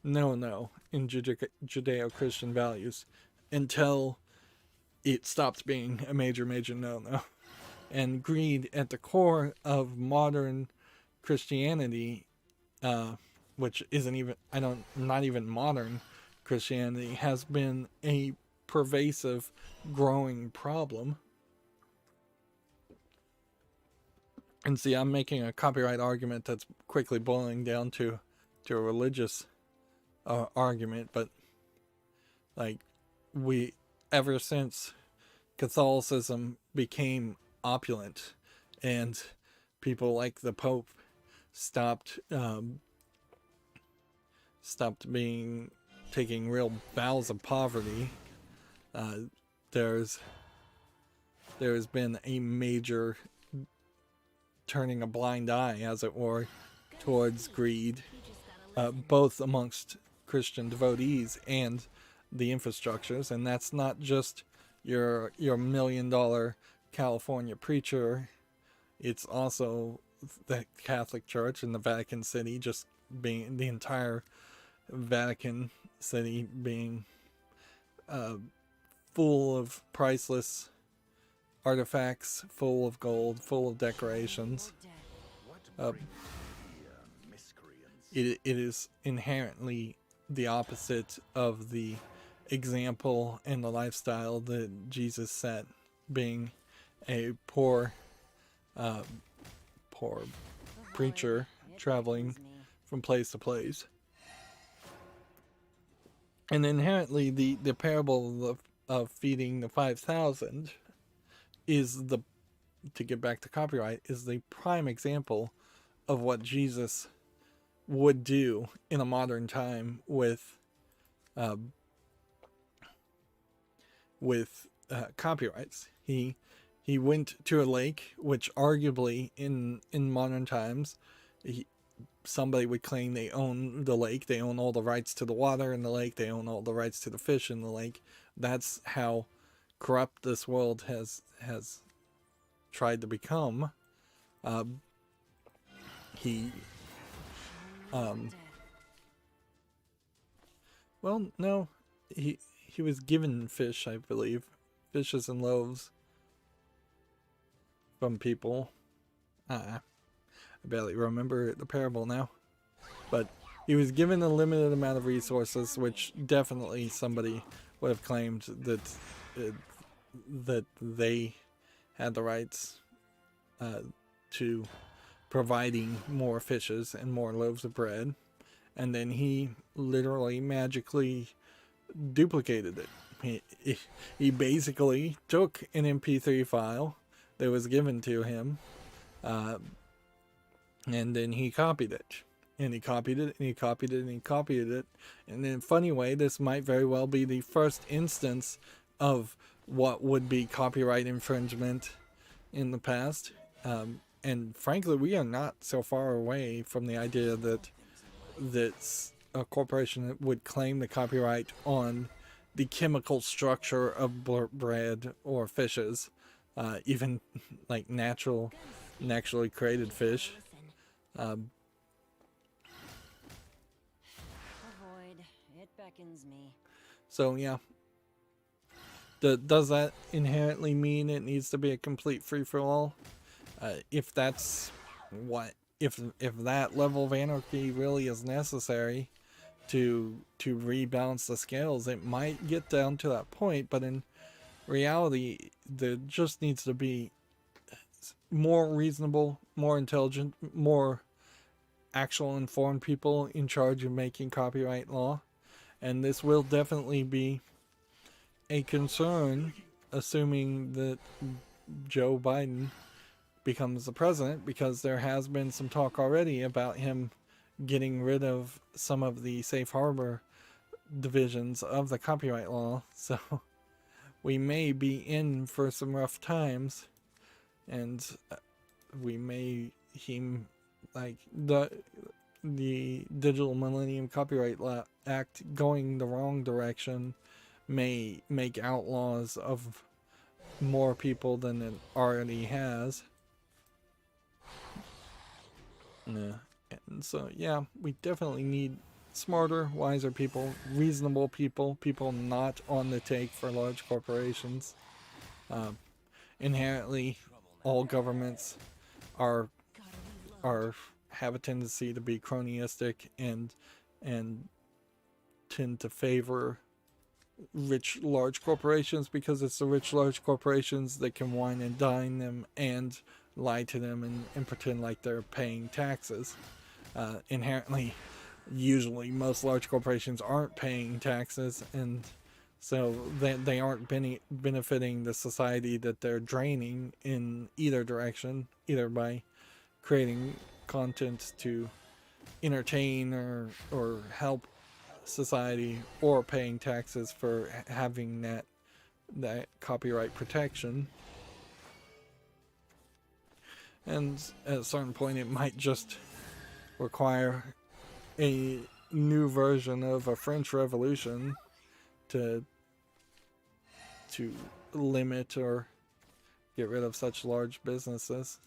no in Judeo-Christian values, until it stopped being a major no. And greed at the core of modern Christianity, which not even modern Christianity, has been a pervasive, growing problem. And see, I'm making a copyright argument that's quickly boiling down to a religious argument, but like, ever since Catholicism became opulent and people like the Pope stopped taking real vows of poverty, there's been a major turning a blind eye, as it were, towards greed, both amongst Christian devotees and the infrastructures. And that's not just your $1 million California preacher. It's also the Catholic Church and the Vatican City, just being the entire Vatican City being full of priceless artifacts, full of gold, full of decorations. It is inherently the opposite of the example and the lifestyle that Jesus set, being a poor preacher traveling from place to place. And inherently the parable of feeding the 5,000 is to get back to copyright, is the prime example of what Jesus would do in a modern time with copyrights. He went to a lake, which arguably in modern times, somebody would claim they own the lake, they own all the rights to the water in the lake, they own all the rights to the fish in the lake. That's how corrupt this world has tried to become. Well, no, he was given fish, I believe, fishes and loaves from people. I barely remember the parable now, but he was given a limited amount of resources, which definitely somebody would have claimed that they had the rights to providing more fishes and more loaves of bread, and then he literally magically duplicated it. He basically took an MP3 file that was given to him, and then he copied it. And he copied it, and he copied it, and he copied it. And in a funny way, this might very well be the first instance of what would be copyright infringement in the past. And frankly, we are not so far away from the idea that a corporation would claim the copyright on the chemical structure of bread or fishes, even like naturally created fish. Avoid. It beckons me. So yeah, does that inherently mean it needs to be a complete free-for-all? If that's if that level of anarchy really is necessary to rebalance the scales, it might get down to that point. But in reality, there just needs to be more reasonable, more intelligent, more actual informed people in charge of making copyright law. And this will definitely be a concern, assuming that Joe Biden becomes the president, because there has been some talk already about him getting rid of some of the safe harbor divisions of the copyright law. So we may be in for some rough times, and we may like the Digital Millennium Copyright Act going the wrong direction may make outlaws of more people than it already has. Yeah. And so, yeah, we definitely need smarter, wiser people, reasonable people, people not on the take for large corporations. Inherently, all governments are have a tendency to be cronyistic and tend to favor rich large corporations, because it's the rich large corporations that can wine and dine them and lie to them and pretend like they're paying taxes. Inherently, usually most large corporations aren't paying taxes, and so they aren't benefiting the society that they're draining in either direction, either by creating content to entertain or help society, or paying taxes for having that copyright protection. And at a certain point, it might just require a new version of a French Revolution to limit or get rid of such large businesses.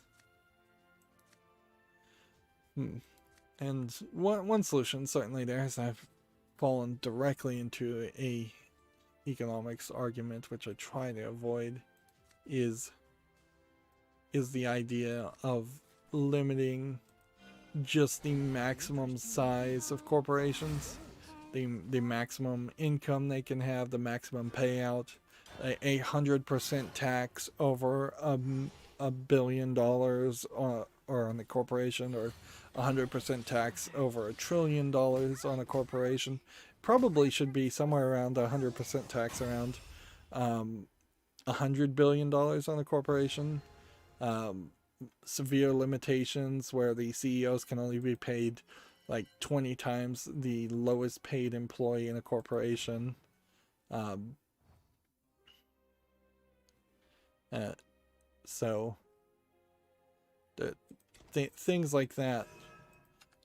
And one solution certainly there, as I've fallen directly into a economics argument, which I try to avoid, is the idea of limiting just the maximum size of corporations, the maximum income they can have, the maximum payout, a 100% tax over $1 billion or on the corporation, or 100% tax over $1 trillion on a corporation. Probably should be somewhere around 100% tax around $100 billion on a corporation. Severe limitations where the CEOs can only be paid like 20 times the lowest paid employee in a corporation. So things like that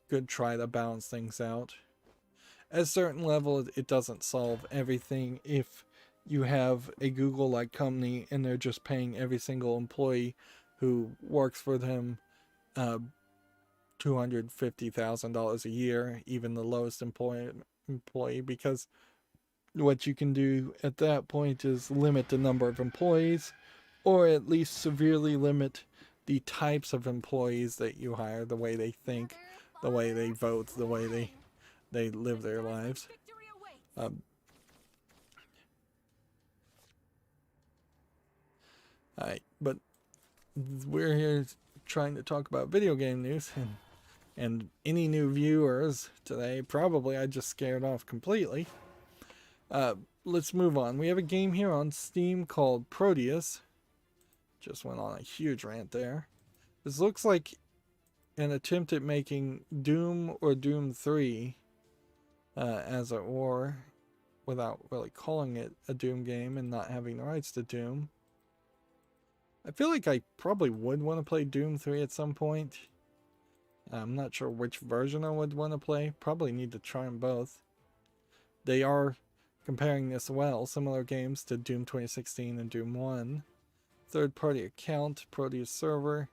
could try to balance things out. At a certain level, it doesn't solve everything. If you have a Google-like company and they're just paying every single employee who works for them $250,000 a year, even the lowest employee, because what you can do at that point is limit the number of employees, or at least severely limit the types of employees that you hire, the way they think, the way they vote, the way they live their lives. But we're here trying to talk about video game news, and any new viewers today, probably I just scared off completely. Let's move on. We have a game here on Steam called Proteus. Just went on a huge rant there. This looks like an attempt at making Doom or Doom 3, as it were, without really calling it a Doom game and not having the rights to Doom. I feel like I probably would want to play Doom 3 at some point. I'm not sure which version I would want to play. Probably need to try them both. They are comparing this well, similar games to Doom 2016 and Doom 1. Third-party account, Proteus server,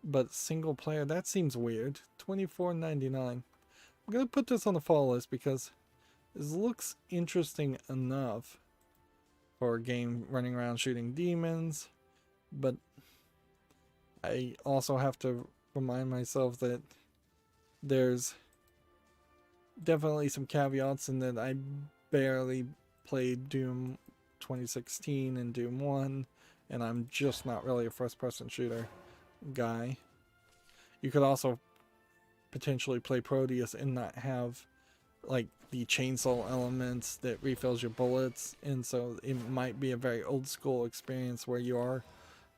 but single player, that seems weird. $24.99. I'm going to put this on the follow list because this looks interesting enough for a game running around shooting demons. But I also have to remind myself that there's definitely some caveats in that I barely played Doom 2016 and Doom 1, and I'm just not really a first-person shooter guy. You could also potentially play Proteus and not have like the chainsaw elements that refills your bullets, and so it might be a very old school experience where you are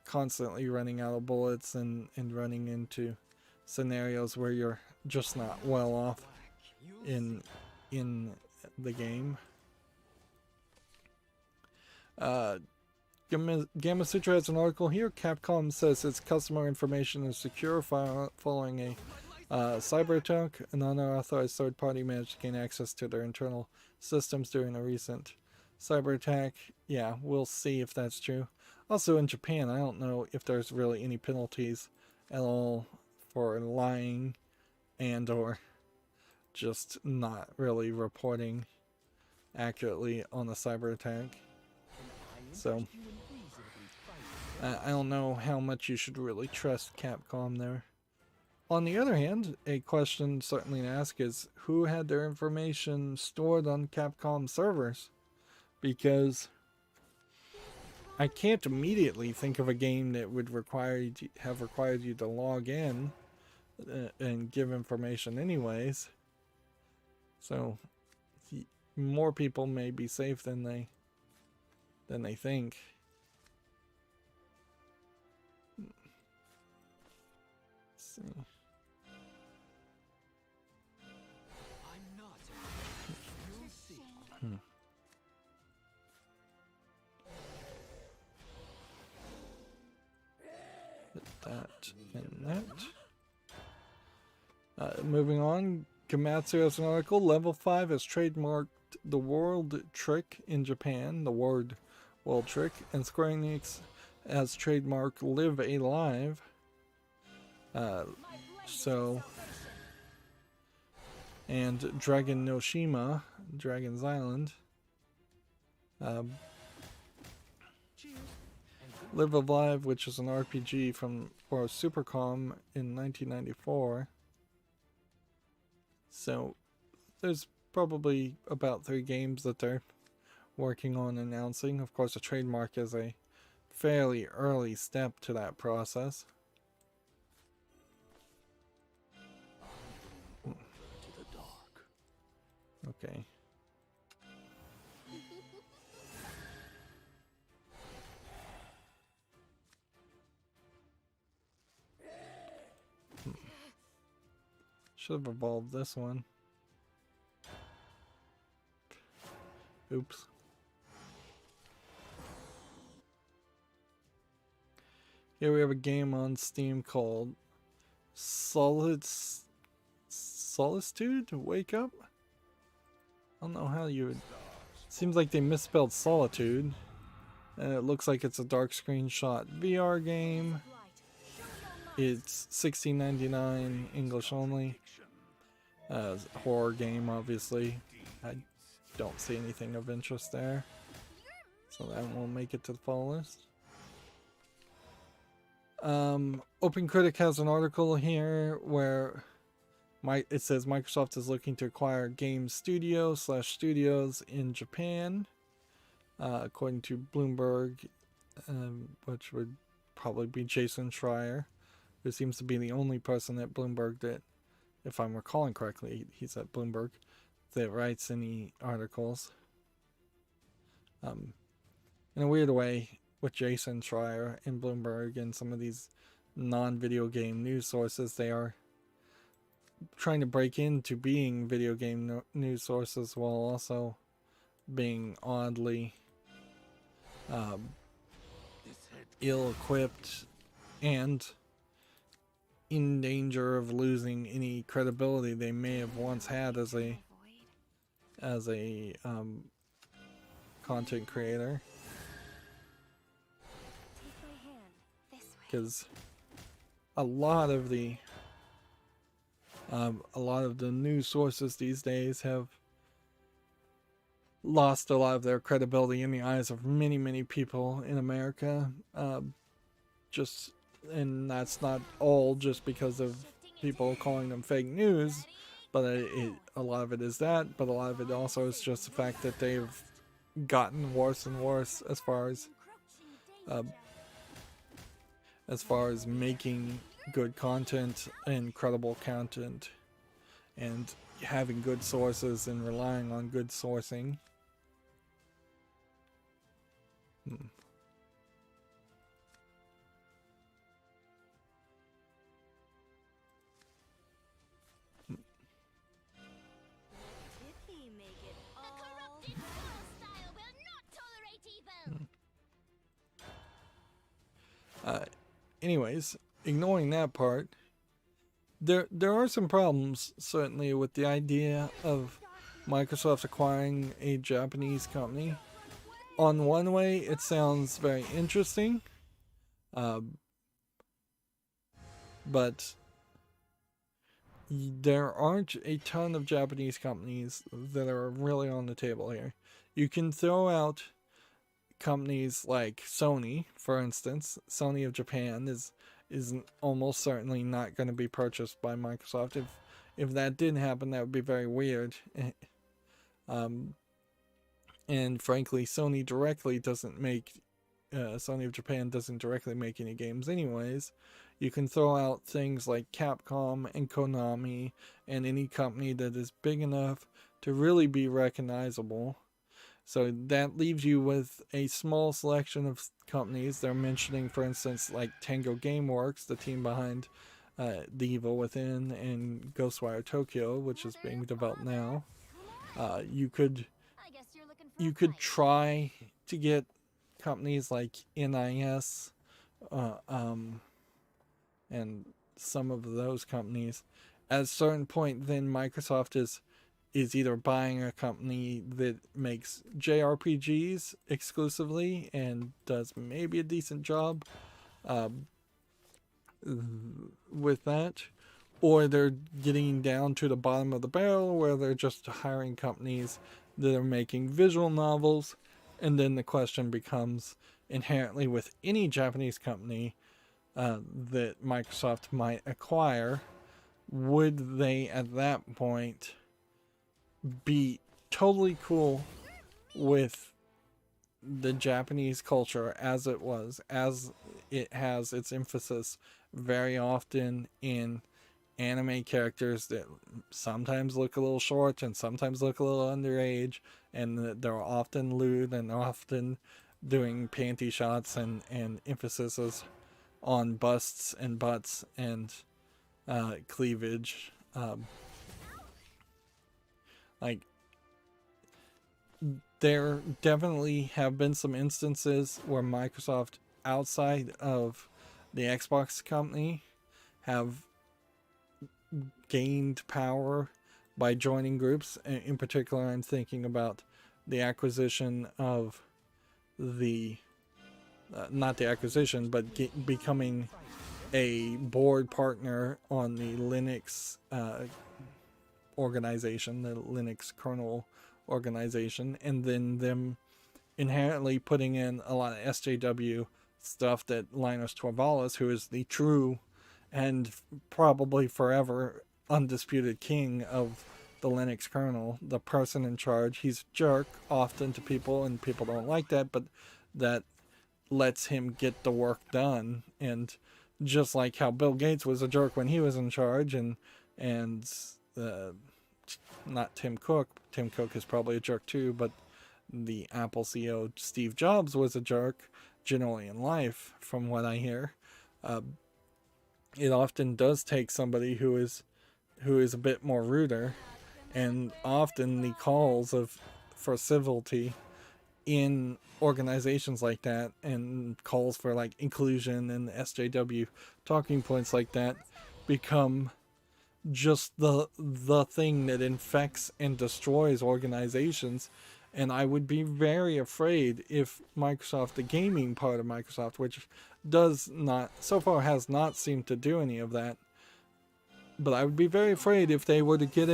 constantly running out of bullets and running into scenarios where you're just not well off in the game. Gamma Sutra has an article here. Capcom says its customer information is secure following a cyber attack. An unauthorized third party managed to gain access to their internal systems during a recent cyber attack. Yeah, we'll see if that's true. Also in Japan, I don't know if there's really any penalties at all for lying and or just not really reporting accurately on a cyber attack. So I don't know how much you should really trust Capcom there. On the other hand, a question certainly to ask is who had their information stored on Capcom servers? Because I can't immediately think of a game that would have required you to log in and give information anyways. So more people may be safe than they think. Let's see. That and that. Moving on, Gamatsu has an article. Level 5 has trademarked the World Trick in Japan, the World Trick, and Square Enix has trademarked Live Alive. So and Dragon no Shima, Dragon's Island. Live Alive, which is an RPG for Supercom in 1994. So there's probably about 3 games that they're working on announcing. Of course, a trademark is a fairly early step to that process. To the dark. Okay. Should have evolved this one. Oops. Here we have a game on Steam called Solitude? Wake Up? I don't know how you would... Seems like they misspelled Solitude. And it looks like it's a dark screenshot VR game. It's $16.99 English only. Horror game, obviously. I don't see anything of interest there. So that won't make it to the fall list. OpenCritic has an article here where it says Microsoft is looking to acquire game studios in Japan, according to Bloomberg, which would probably be Jason Schreier, who seems to be the only person at Bloomberg that, if I'm recalling correctly, he's at Bloomberg, that writes any articles. In a weird way, with Jason Schreier and Bloomberg and some of these non-video game news sources, they are trying to break into being video game news sources while also being oddly ill-equipped and in danger of losing any credibility they may have once had as a content creator. Because a lot of the news sources these days have lost a lot of their credibility in the eyes of many people in America. And that's not all just because of people calling them fake news, but a lot of it is that, but a lot of it also is just the fact that they've gotten worse and worse as far as making good content and credible content and having good sources and relying on good sourcing. Anyways, ignoring that part, there are some problems certainly with the idea of Microsoft acquiring a Japanese company. On one way, it sounds very interesting, but there aren't a ton of Japanese companies that are really on the table here. You can throw out companies like Sony, for instance. Sony of Japan is almost certainly not going to be purchased by Microsoft. If that did happen, that would be very weird. And frankly, Sony of Japan doesn't directly make any games anyways. You can throw out things like Capcom and Konami and any company that is big enough to really be recognizable. So that leaves you with a small selection of companies. They're mentioning, for instance, like Tango Gameworks, the team behind The Evil Within and Ghostwire Tokyo, which is being developed now. You could try to get companies like NIS and some of those companies. At a certain point, then Microsoft is either buying a company that makes JRPGs exclusively and does maybe a decent job with that, or they're getting down to the bottom of the barrel where they're just hiring companies that are making visual novels. And then the question becomes inherently with any Japanese company that Microsoft might acquire, would they at that point be totally cool with the Japanese culture as it was, as it has its emphasis very often in anime characters that sometimes look a little short and sometimes look a little underage, and that they're often lewd and often doing panty shots and emphasis on busts and butts and cleavage. Like, there definitely have been some instances where Microsoft outside of the Xbox company have gained power by joining groups. In particular, I'm thinking about the acquisition of the not the acquisition, but becoming a board partner on the Linux organization, the Linux kernel organization, and then them inherently putting in a lot of SJW stuff that Linus Torvalds, who is the true and probably forever undisputed king of the Linux kernel, the person in charge. He's a jerk often to people, and people don't like that, but that lets him get the work done. And just like how Bill Gates was a jerk when he was in charge, and not Tim Cook. Tim Cook is probably a jerk too, but the Apple CEO Steve Jobs was a jerk generally in life, from what I hear. It often does take somebody who is a bit more ruder, and often the calls for civility in organizations like that, and calls for like inclusion and SJW talking points like that, become just the thing that infects and destroys organizations. And I would be very afraid if Microsoft, the gaming part of Microsoft, which does not, so far has not seemed to do any of that, but I would be very afraid if they were to get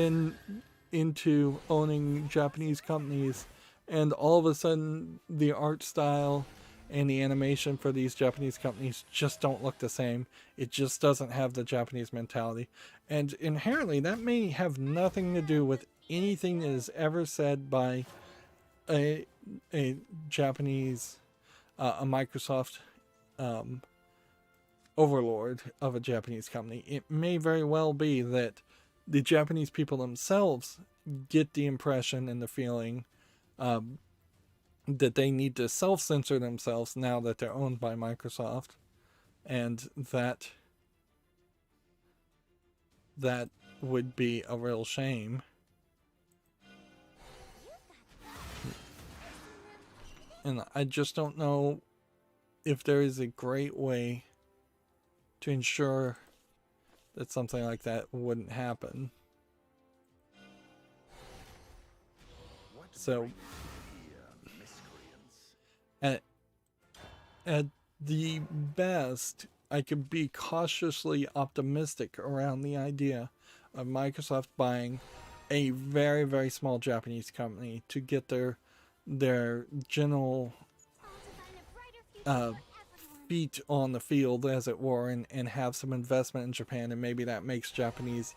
into owning Japanese companies, and all of a sudden the art style and the animation for these Japanese companies just don't look the same. It just doesn't have the Japanese mentality. And inherently, that may have nothing to do with anything that is ever said by a Japanese, a Microsoft overlord of a Japanese company. It may very well be that the Japanese people themselves get the impression and the feeling that they need to self-censor themselves now that they're owned by Microsoft, and that would be a real shame. And I just don't know if there is a great way to ensure that something like that wouldn't happen. So at the best, I could be cautiously optimistic around the idea of Microsoft buying a very, very small Japanese company to get their general feet on the field, as it were, and have some investment in Japan, and maybe that makes Japanese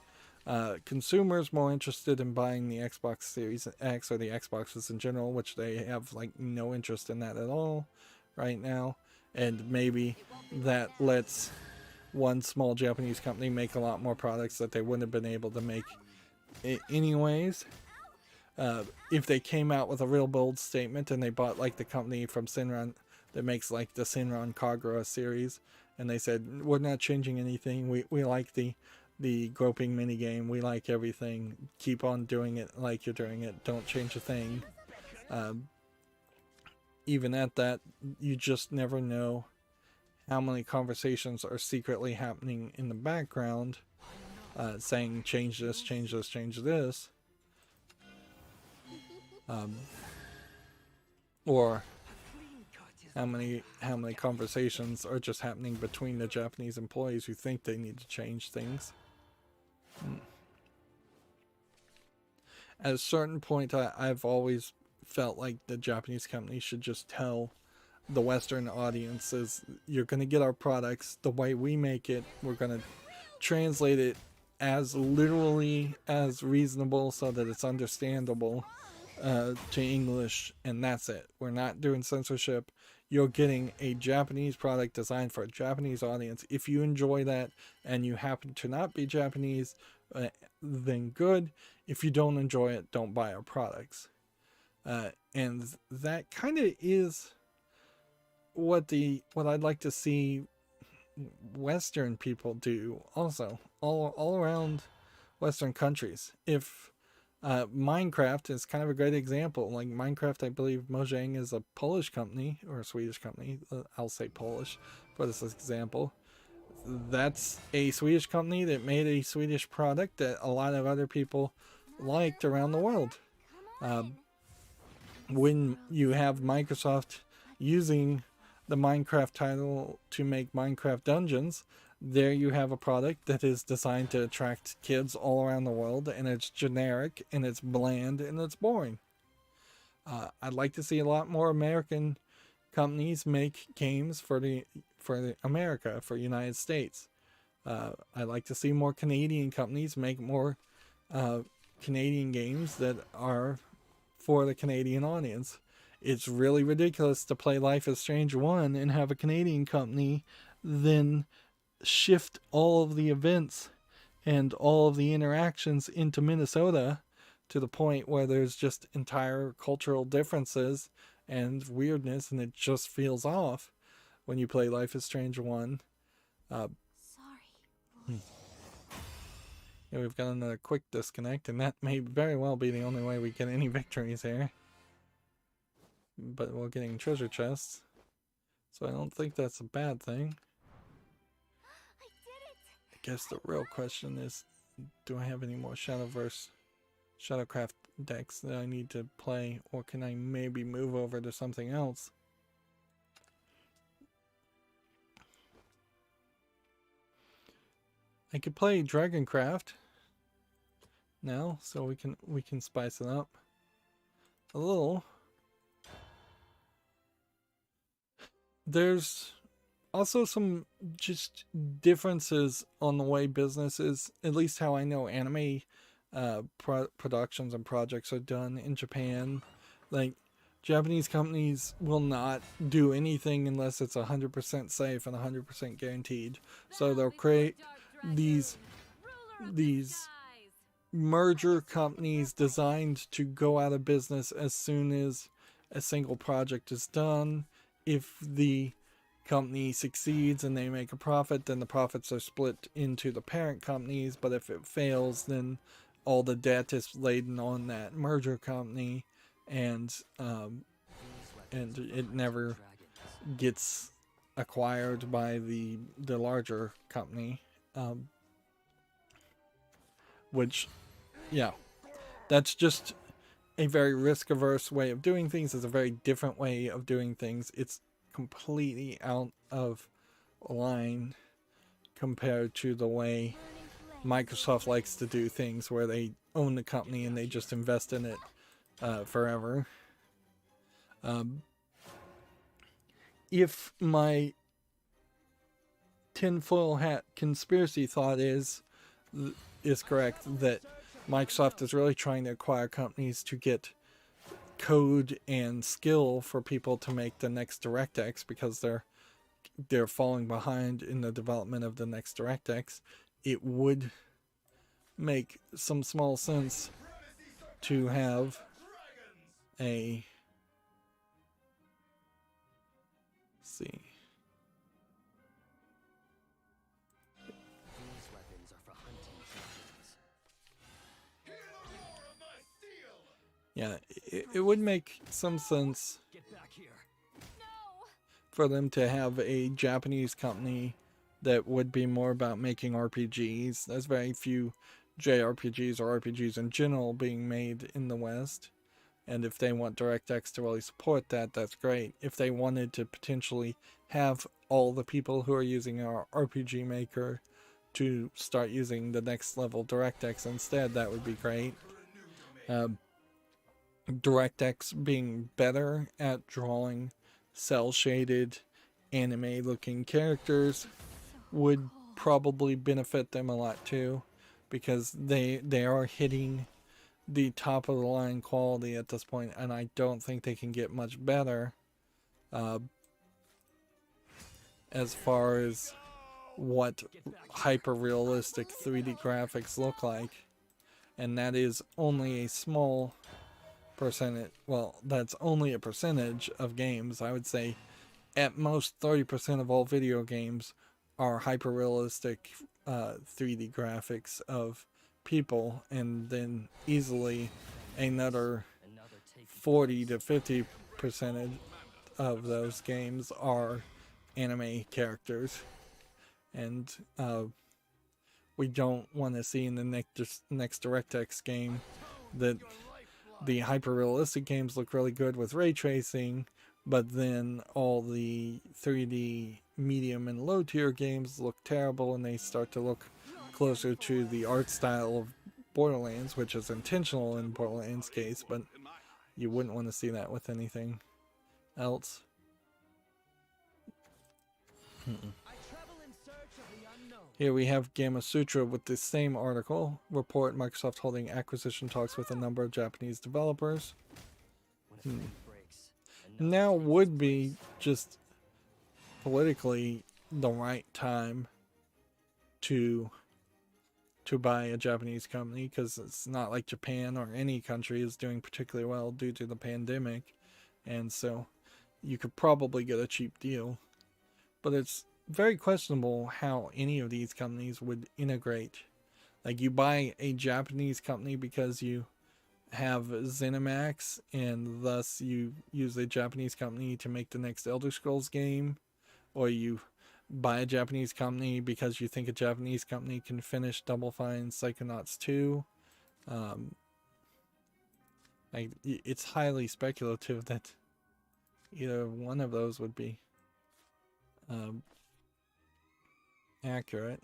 consumers more interested in buying the Xbox Series X or the Xboxes in general, which they have like no interest in that at all right now. And maybe that lets one small Japanese company make a lot more products that they wouldn't have been able to make anyways. If they came out with a real bold statement and they bought like the company from Sinran that makes like the Sinran Kagura series, and they said, we're not changing anything, we like the groping minigame, we like everything, keep on doing it like you're doing it, don't change a thing. Even at that, you just never know how many conversations are secretly happening in the background, saying change this, change this, change this. Or how many conversations are just happening between the Japanese employees who think they need to change things. At a certain point, I've always felt like the Japanese company should just tell the Western audiences, you're going to get our products the way we make it. We're going to translate it as literally as reasonable so that it's understandable to English, and that's it. We're not doing censorship. You're getting a Japanese product designed for a Japanese audience. If you enjoy that and you happen to not be Japanese, then good. If you don't enjoy it, don't buy our products. And that kind of is what I'd like to see Western people do also, all around Western countries. If Minecraft is kind of a great example. Like Minecraft, I believe Mojang is a Polish company or a Swedish company. I'll say Polish for this example. That's a Swedish company that made a Swedish product that a lot of other people liked around the world. When you have Microsoft using the Minecraft title to make Minecraft Dungeons, there you have a product that is designed to attract kids all around the world, and it's generic, and it's bland, and it's boring. I'd like to see a lot more American companies make games for America, for United States. I'd like to see more Canadian companies make more Canadian games that are for the Canadian audience. It's really ridiculous to play Life is Strange 1 and have a Canadian company then shift all of the events and all of the interactions into Minnesota to the point where there's just entire cultural differences and weirdness, and it just feels off when you play Life is Strange 1. Sorry. Yeah, we've got another quick disconnect, and that may very well be the only way we get any victories here. But we're getting treasure chests, so I don't think that's a bad thing. I did it. I guess the real question is, do I have any more Shadowverse, Shadowcraft decks that I need to play, or can I maybe move over to something else? I could play Dragoncraft now, so we can spice it up a little. There's also some just differences on the way businesses, at least how I know anime productions and projects are done in Japan. Like, Japanese companies will not do anything unless it's 100% safe and 100% guaranteed. So they'll create these merger companies designed to go out of business as soon as a single project is done. If the company succeeds and they make a profit, then the profits are split into the parent companies. But if it fails, then all the debt is laden on that merger company, and it never gets acquired by the larger company. Which, yeah, that's just a very risk-averse way of doing things. It's a very different way of doing things. It's completely out of line compared to the way Microsoft likes to do things, where they own the company and they just invest in it forever. If my tinfoil hat conspiracy thought is correct, that Microsoft is really trying to acquire companies to get code and skill for people to make the next DirectX, because they're falling behind in the development of the next DirectX, it would make some small sense to have a, let's see. Yeah, it would make some sense for them to have a Japanese company that would be more about making RPGs. There's very few JRPGs or RPGs in general being made in the West. And if they want DirectX to really support that, that's great. If they wanted to potentially have all the people who are using our RPG Maker to start using the next level DirectX instead, that would be great. DirectX being better at drawing cel-shaded anime looking characters would probably benefit them a lot too, because they are hitting the top of the line quality at this point, and I don't think they can get much better as far as what hyper realistic 3D graphics look like. And that is only a small percentage. Well, that's only a percentage of games. I would say at most 30% of all video games are hyper realistic 3D graphics of people, and then easily another 40 to 50% of those games are anime characters. And we don't want to see in the next DirectX game that the hyper realistic games look really good with ray tracing, but then all the 3D medium and low tier games look terrible, and they start to look closer to the art style of Borderlands, which is intentional in Borderlands' case, but you wouldn't want to see that with anything else. Here we have Gamma Sutra with the same article. Report Microsoft holding acquisition talks with a number of Japanese developers. Now would be just politically the right time to buy a Japanese company, because it's not like Japan or any country is doing particularly well due to the pandemic, and so you could probably get a cheap deal. But it's very questionable how any of these companies would integrate. Like, you buy a Japanese company because you have ZeniMax, and thus you use a Japanese company to make the next Elder Scrolls game, or you buy a Japanese company because you think a Japanese company can finish Double Fine Psychonauts 2. It's highly speculative that either one of those would be accurate.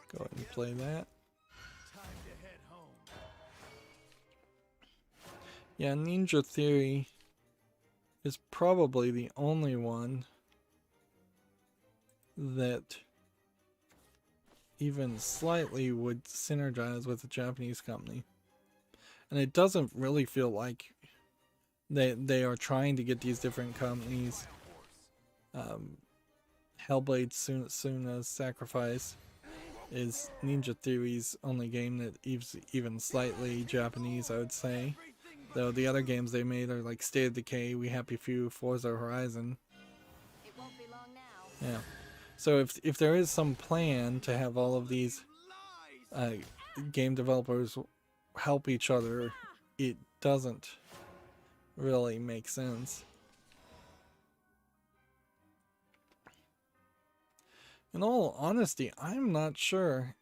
Go ahead and play that. Yeah, Ninja Theory is probably the only one that even slightly would synergize with a Japanese company. And it doesn't really feel like they are trying to get these different companies. Hellblade Suna's Sacrifice is Ninja Theory's only game that is even slightly Japanese, I would say. Though the other games they made are like State of Decay, We Happy Few, Forza Horizon. It won't be long now. Yeah. So if there is some plan to have all of these game developers help each other, it doesn't really make sense. In all honesty, I'm not sure.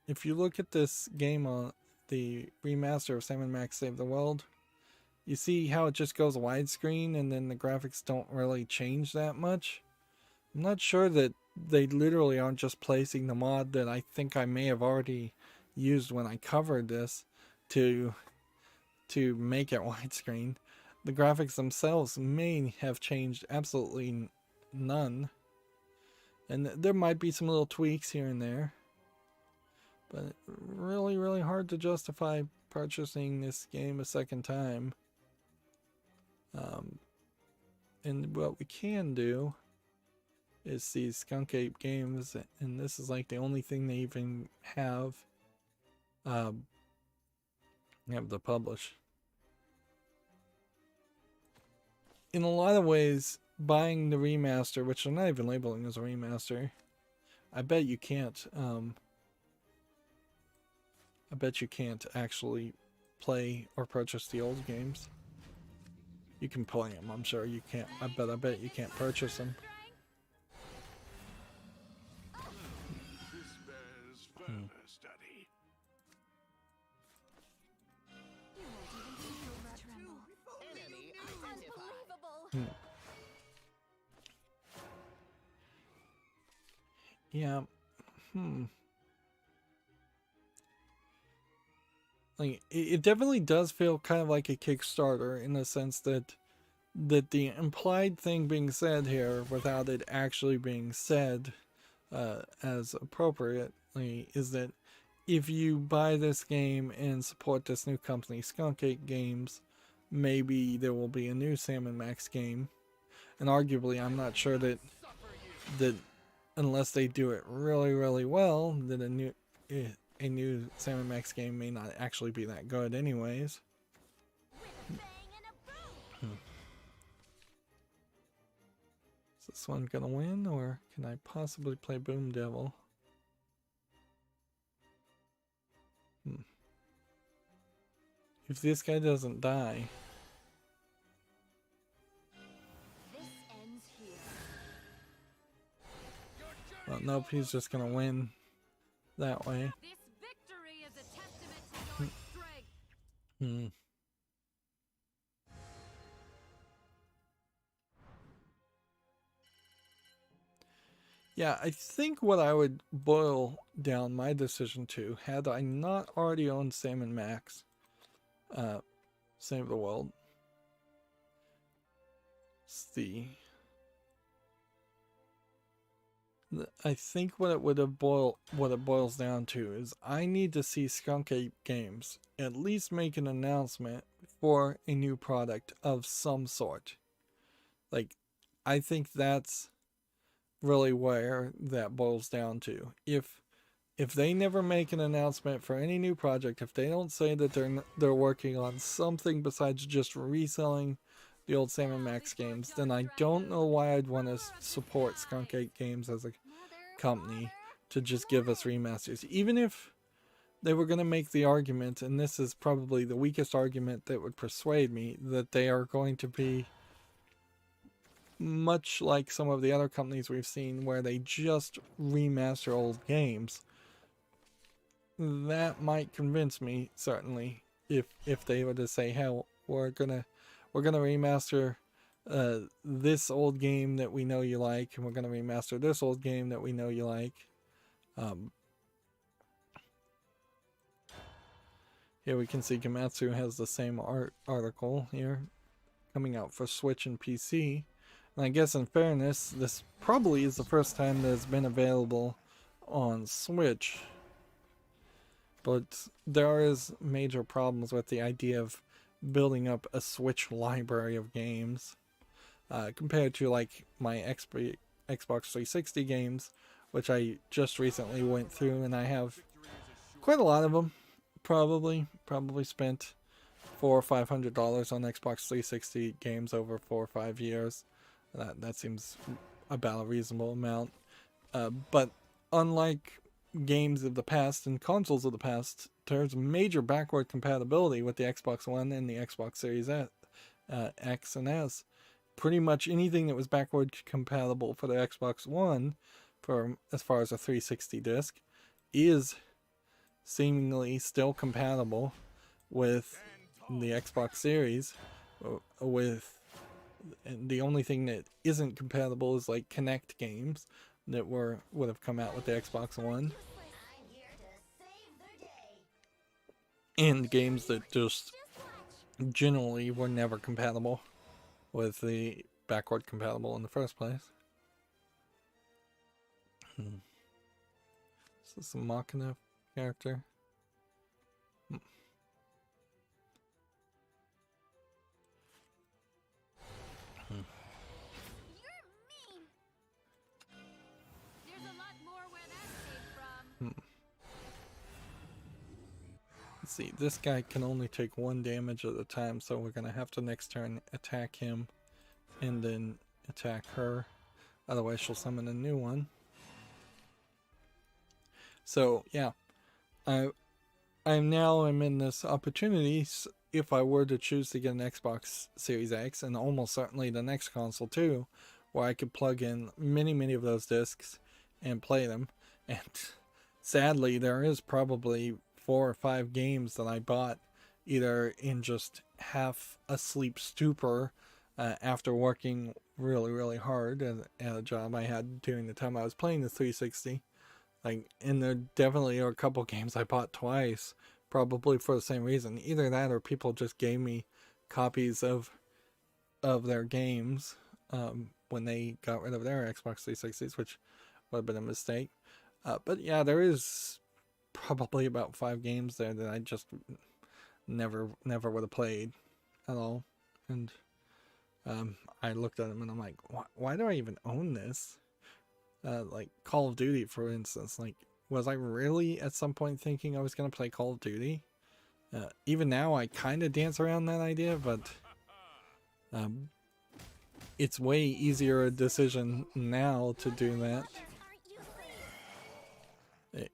If you look at this game on the remaster of Sam & Max Save the World, you see how it just goes widescreen and then the graphics don't really change that much. I'm not sure that they literally aren't just placing the mod that I think I may have already used when I covered this to make it widescreen. The graphics themselves may have changed absolutely none. And there might be some little tweaks here and there. But really, really hard to justify purchasing this game a second time. And what we can do is see Skunk Ape Games, and this is like the only thing they even have to publish. In a lot of ways, buying the remaster, which they're not even labeling as a remaster, I bet you can't actually play or purchase the old games. You can play them, I'm sure. You can't. I bet you can't purchase them. This bears further study. You won't even feel that tremble. Enemy identified. Unbelievable! Yeah. Like, it definitely does feel kind of like a Kickstarter in the sense that the implied thing being said here, without it actually being said as appropriately, is that if you buy this game and support this new company, Skunk Ape Games, maybe there will be a new Sam & Max game. And arguably, I'm not sure that unless they do it really, really well, that a new Sam & Max game may not actually be that good anyways. With a bang and a boom! Is this one gonna win, or can I possibly play Boom Devil? If this guy doesn't die... This ends here. Well, nope, he's just gonna win that way. This victory is a testament to your strength. Yeah, I think what I would boil down my decision to, had I not already owned Sam & Max, Save the World, I think what it boils down to is I need to see Skunk Ape Games at least make an announcement for a new product of some sort. Like, I think that's really where that boils down to. If they never make an announcement for any new project, if they don't say that they're working on something besides just reselling the old Sam & Max games, then I don't know why I'd want to support Skunk Ape Games as a company to just give us remasters. Even if they were going to make the argument, and this is probably the weakest argument that would persuade me, that they are going to be much like some of the other companies we've seen where they just remaster old games, that might convince me, certainly, if they were to say, hell, we're gonna remaster this old game that we know you like, and we're gonna remaster this old game that we know you like. Here we can see Gamatsu has the same article here coming out for Switch and PC. And I guess in fairness, this probably is the first time that it's been available on Switch. But there is major problems with the idea of building up a Switch library of games compared to like my Xbox 360 games, which I just recently went through, and I have quite a lot of them. Probably spent $400 or $500 on Xbox 360 games over 4 or 5 years. That seems about a reasonable amount. But unlike games of the past and consoles of the past, there's major backward compatibility with the Xbox One and the Xbox Series X and S. Pretty much anything that was backward compatible for the Xbox One, for as far as a 360 disc, is seemingly still compatible with the Xbox Series, and the only thing that isn't compatible is like Kinect games that would have come out with the Xbox One, and games that just generally were never compatible with the backward compatible in the first place. Is this a Machina character? Let's see, this guy can only take 1 damage at a time, so we're gonna have to next turn attack him and then attack her. Otherwise she'll summon a new one. So yeah, I'm in this opportunity, if I were to choose to get an Xbox Series X, and almost certainly the next console too, where I could plug in many of those discs and play them. And sadly, there is probably 4 or 5 games that I bought either in just half asleep stupor after working really hard at a job I had during the time I was playing the 360. Like, and there definitely are a couple games I bought twice, probably for the same reason. Either that, or people just gave me copies of their games when they got rid of their Xbox 360s, which would have been a mistake. But yeah, there is probably about 5 games there that I just never would have played at all. And I looked at them and I'm like, why do I even own this? Like Call of Duty, for instance. Like, was I really at some point thinking I was going to play Call of Duty? Even now, I kind of dance around that idea, but it's way easier a decision now to do that.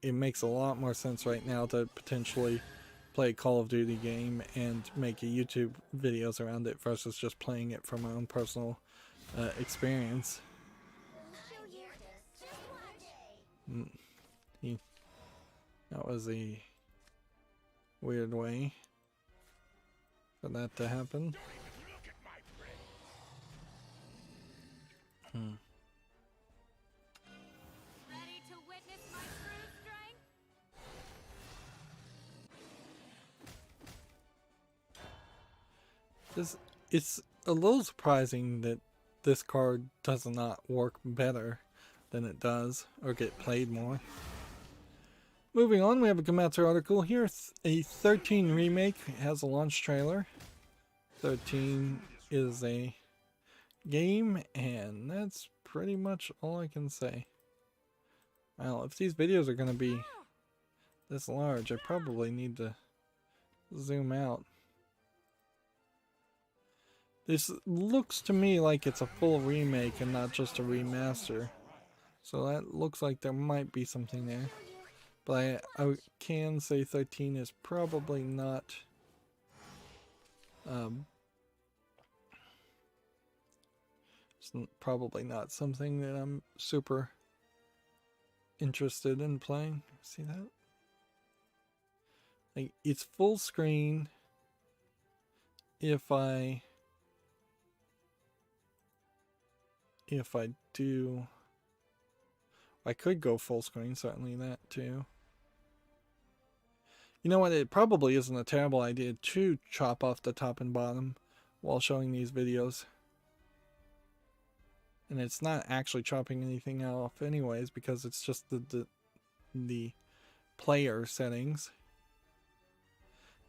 It makes a lot more sense right now to potentially play a Call of Duty game and make YouTube videos around it versus just playing it for my own personal experience. That was a weird way for that to happen. Ready to witness my true strength? It's a little surprising that this card does not work better than it does, or get played more. Moving on, we have a Gematsu article here. A 13 remake has a launch trailer. 13 is a game, and that's pretty much all I can say. Well, if these videos are going to be this large, I probably need to zoom out. This looks to me like it's a full remake and not just a remaster. So that looks like there might be something there. But I can say 13 is probably not it's probably not something that I'm super interested in playing. See that? Like, it's full screen. If I do, I could go full screen, certainly that too. You know what, it probably isn't a terrible idea to chop off the top and bottom while showing these videos. And it's not actually chopping anything off anyways, because it's just the player settings.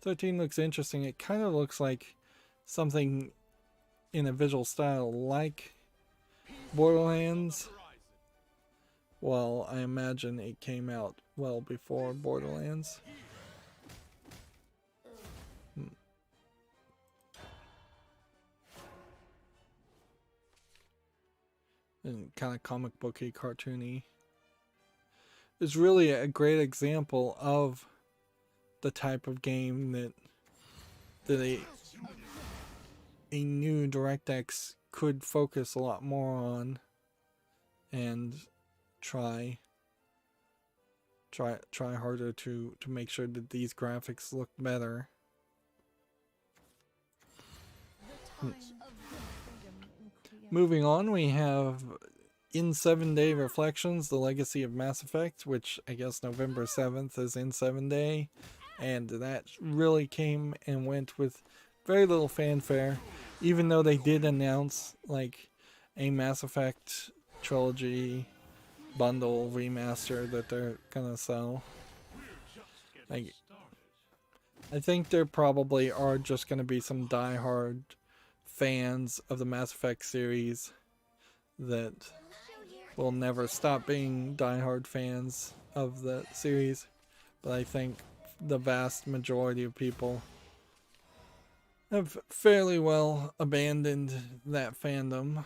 13 looks interesting. It kind of looks like something in a visual style like Borderlands. Well, I imagine it came out well before Borderlands. And kind of comic booky, cartoony. It's really a great example of the type of game that a new DirectX could focus a lot more on and try harder to make sure that these graphics look better. Moving on, we have In 7 Day Reflections, The Legacy of Mass Effect, which I guess November 7th is In 7 Day, and that really came and went with very little fanfare, even though they did announce like a Mass Effect trilogy bundle remaster that they're gonna sell. Like, I think there probably are just gonna be some diehard fans of the Mass Effect series that will never stop being diehard fans of the series, but I think the vast majority of people have fairly well abandoned that fandom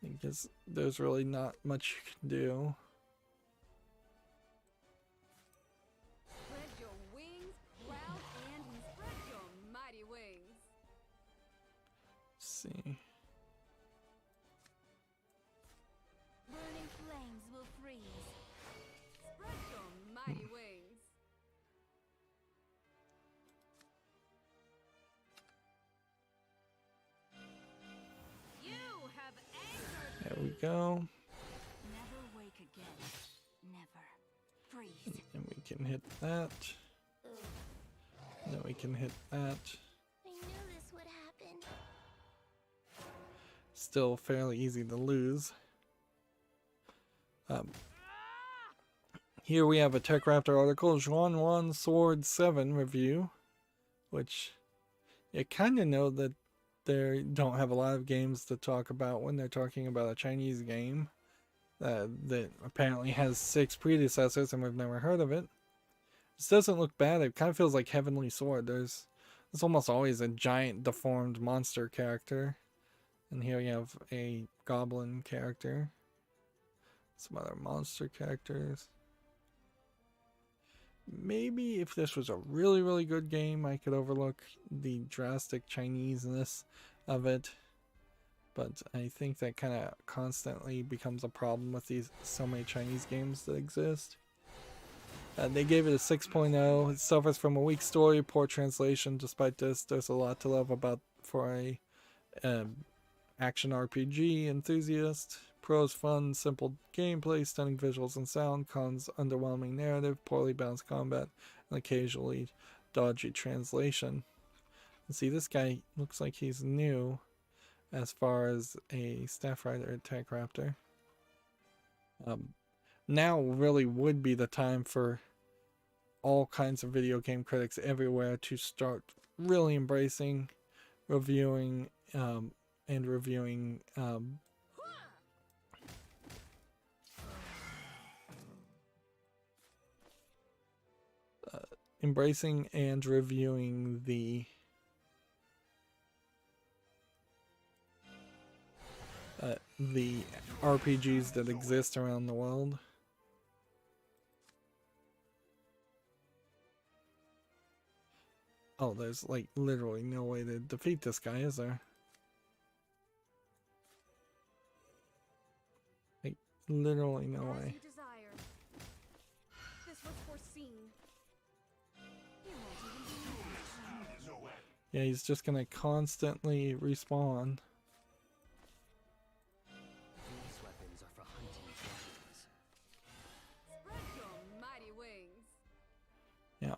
because there's really not much you can do. go. Never wake again. Never. Freeze. And we can hit that. Then we can hit that. I knew this would happen. Still fairly easy to lose. Here we have a Tech Raptor article, Zhuan Sword 7 review, which you kind of know that they don't have a lot of games to talk about when they're talking about a Chinese game that apparently has 6 predecessors and we've never heard of it. This doesn't look bad. It kind of feels like Heavenly Sword. There's almost always a giant deformed monster character. And here you have a goblin character. Some other monster characters. Maybe if this was a really, really good game, I could overlook the drastic Chineseness of it. But I think that kind of constantly becomes a problem with so many Chinese games that exist. They gave it a 6.0. It suffers from a weak story, poor translation. Despite this, there's a lot to love for a action RPG enthusiast. Pros fun, simple gameplay, stunning visuals and sound. Cons underwhelming narrative, poorly balanced combat, and occasionally dodgy translation. And see, this guy looks like he's new as far as a staff writer at Tech Raptor. Now really would be the time for all kinds of video game critics everywhere to start really embracing, reviewing, embracing and reviewing the RPGs that exist around the world. Oh, there's like literally no way to defeat this guy, is there? Like literally no As way. you desire. This was foreseen. You won't even be noticed. Yeah, he's just gonna constantly respawn. These weapons are for hunting dragons. Spread your mighty wings. Yeah.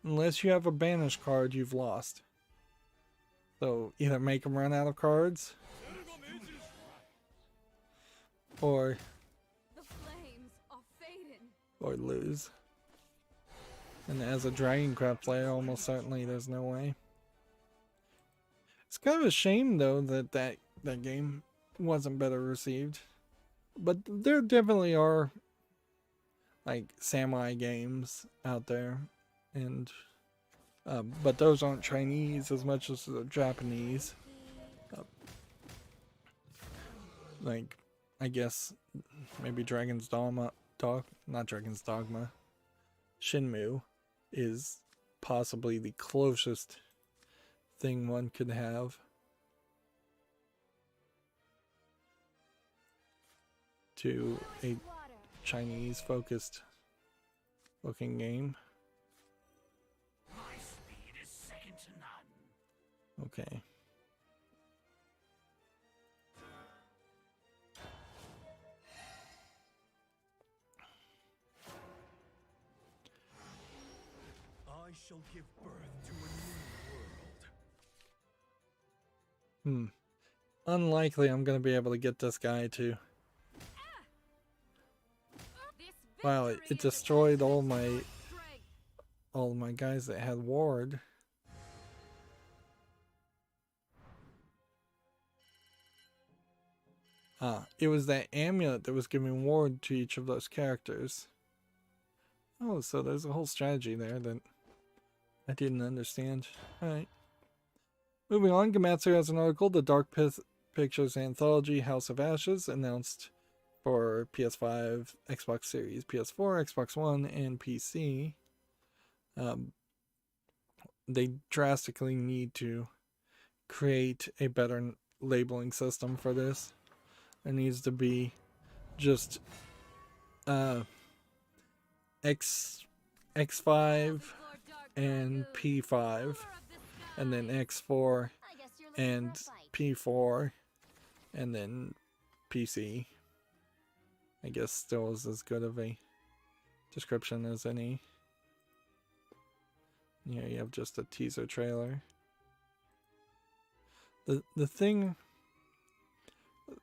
Unless you have a banish card, you've lost. So either make him run out of cards, or The flames are fading. lose. And as a Dragoncraft player, almost certainly there's no way. It's kind of a shame though that game wasn't better received. But there definitely are like samurai games out there, and but those aren't Chinese as much as they're Japanese. Like I guess maybe Dragon's Dogma, not Dragon's Dogma. Shinmu is possibly the closest thing one could have to a Chinese focused looking game. My speed is second to none. Okay. I shall give birth to a new world. Unlikely I'm gonna be able to get this guy to. This Wow, victory it is a destroyed all testament to my strength. my guys that had ward. It was that amulet that was giving ward to each of those characters. Oh, so there's a whole strategy there that I didn't understand. Alright. Moving on, Gamatsu has an article, The Dark Pictures Anthology House of Ashes, announced for PS5, Xbox Series, PS4, Xbox One, and PC. They drastically need to create a better labeling system for this. There needs to be just X5 and P5, and then X4 I guess you're looking and for a fight. P4, and then PC. I guess still is as good of a description as any. Yeah, you have just a teaser trailer. The thing,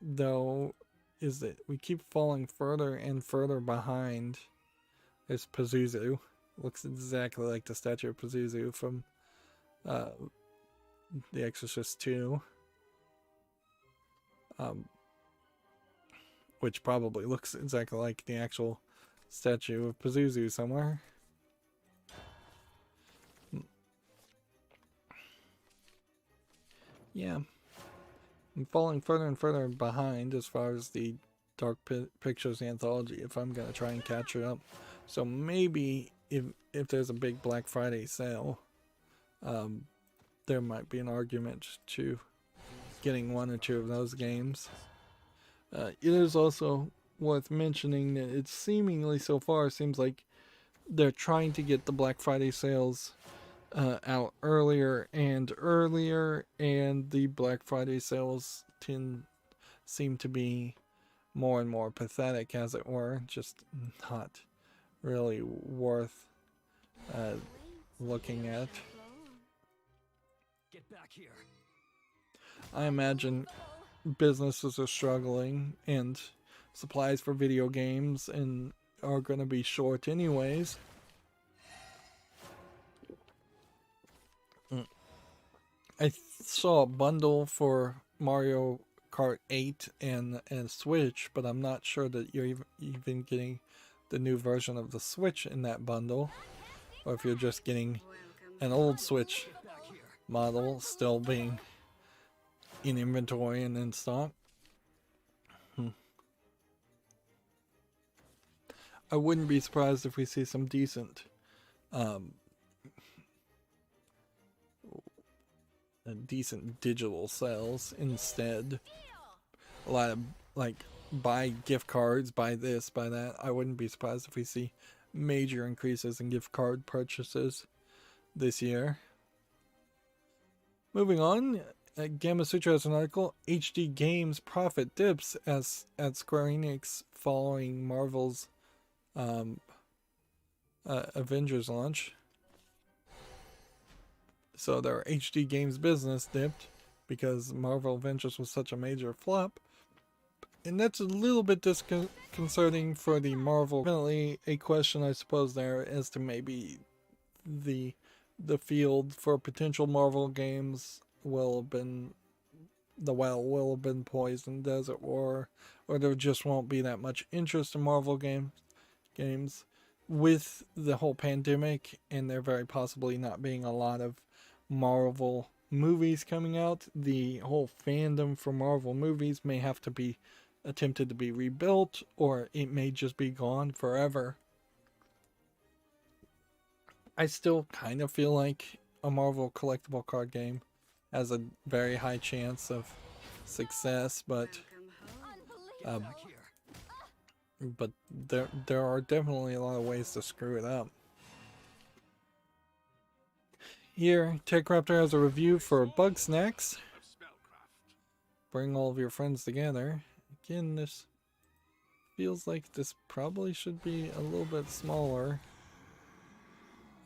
though, is that we keep falling further and further behind. There's Pazuzu. Looks exactly like the statue of Pazuzu from The Exorcist 2. Which probably looks exactly like the actual statue of Pazuzu somewhere. Yeah. I'm falling further and further behind as far as the Dark Pictures anthology if I'm going to try and catch it up. So maybe if there's a big Black Friday sale, there might be an argument to getting one or two of those games. It is also worth mentioning that it seemingly so far seems like they're trying to get the Black Friday sales out earlier and earlier, and the Black Friday sales seem to be more and more pathetic, as it were, just not really worth looking at. Get back here. I imagine businesses are struggling and supplies for video games and are going to be short anyways. I saw a bundle for Mario Kart 8 and Switch, but I'm not sure that you're even getting the new version of the Switch in that bundle, or if you're just getting an old Switch model still being in inventory and in stock. I wouldn't be surprised if we see some decent digital sales instead. A lot of like buy gift cards, buy this, buy that. I wouldn't be surprised if we see major increases in gift card purchases this year. Moving on, Gamma Sutra has an article, HD Games profit dips at Square Enix following Marvel's Avengers launch. So their HD Games business dipped because Marvel Avengers was such a major flop. And that's a little bit disconcerting for the Marvel. Definitely a question, I suppose, there as to maybe the field for potential Marvel games will have been, the well will have been poisoned, as it were, or there just won't be that much interest in Marvel games with the whole pandemic, and there very possibly not being a lot of Marvel movies coming out. The whole fandom for Marvel movies may have to be attempted to be rebuilt, or it may just be gone forever. I still kind of feel like a Marvel collectible card game has a very high chance of success, but there are definitely a lot of ways to screw it up. Here, TechRaptor has a review for Bug Snacks. Bring all of your friends together. Again, this feels like this probably should be a little bit smaller.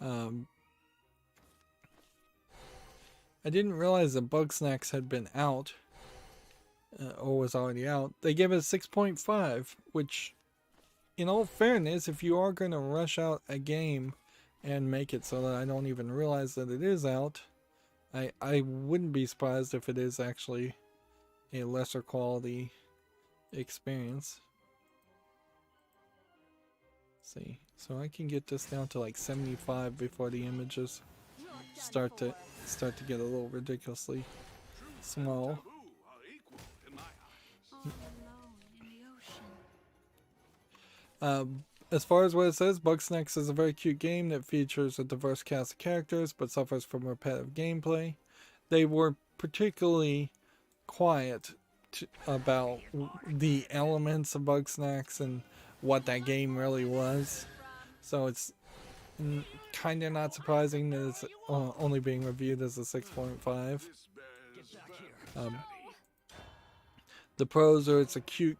I didn't realize that Bug Snacks had been out, or was already out. They gave it a 6.5, which, in all fairness, if you are going to rush out a game and make it so that I don't even realize that it is out, I wouldn't be surprised if it is actually a lesser quality experience. Let's see, so I can get this down to like 75 before the images start to get a little ridiculously small. As far as what it says, Bugsnax is a very cute game that features a diverse cast of characters but suffers from repetitive gameplay. They were particularly quiet about the elements of Bugsnax and what that game really was. So it's kind of not surprising that it's only being reviewed as a 6.5. The pros are it's a cute,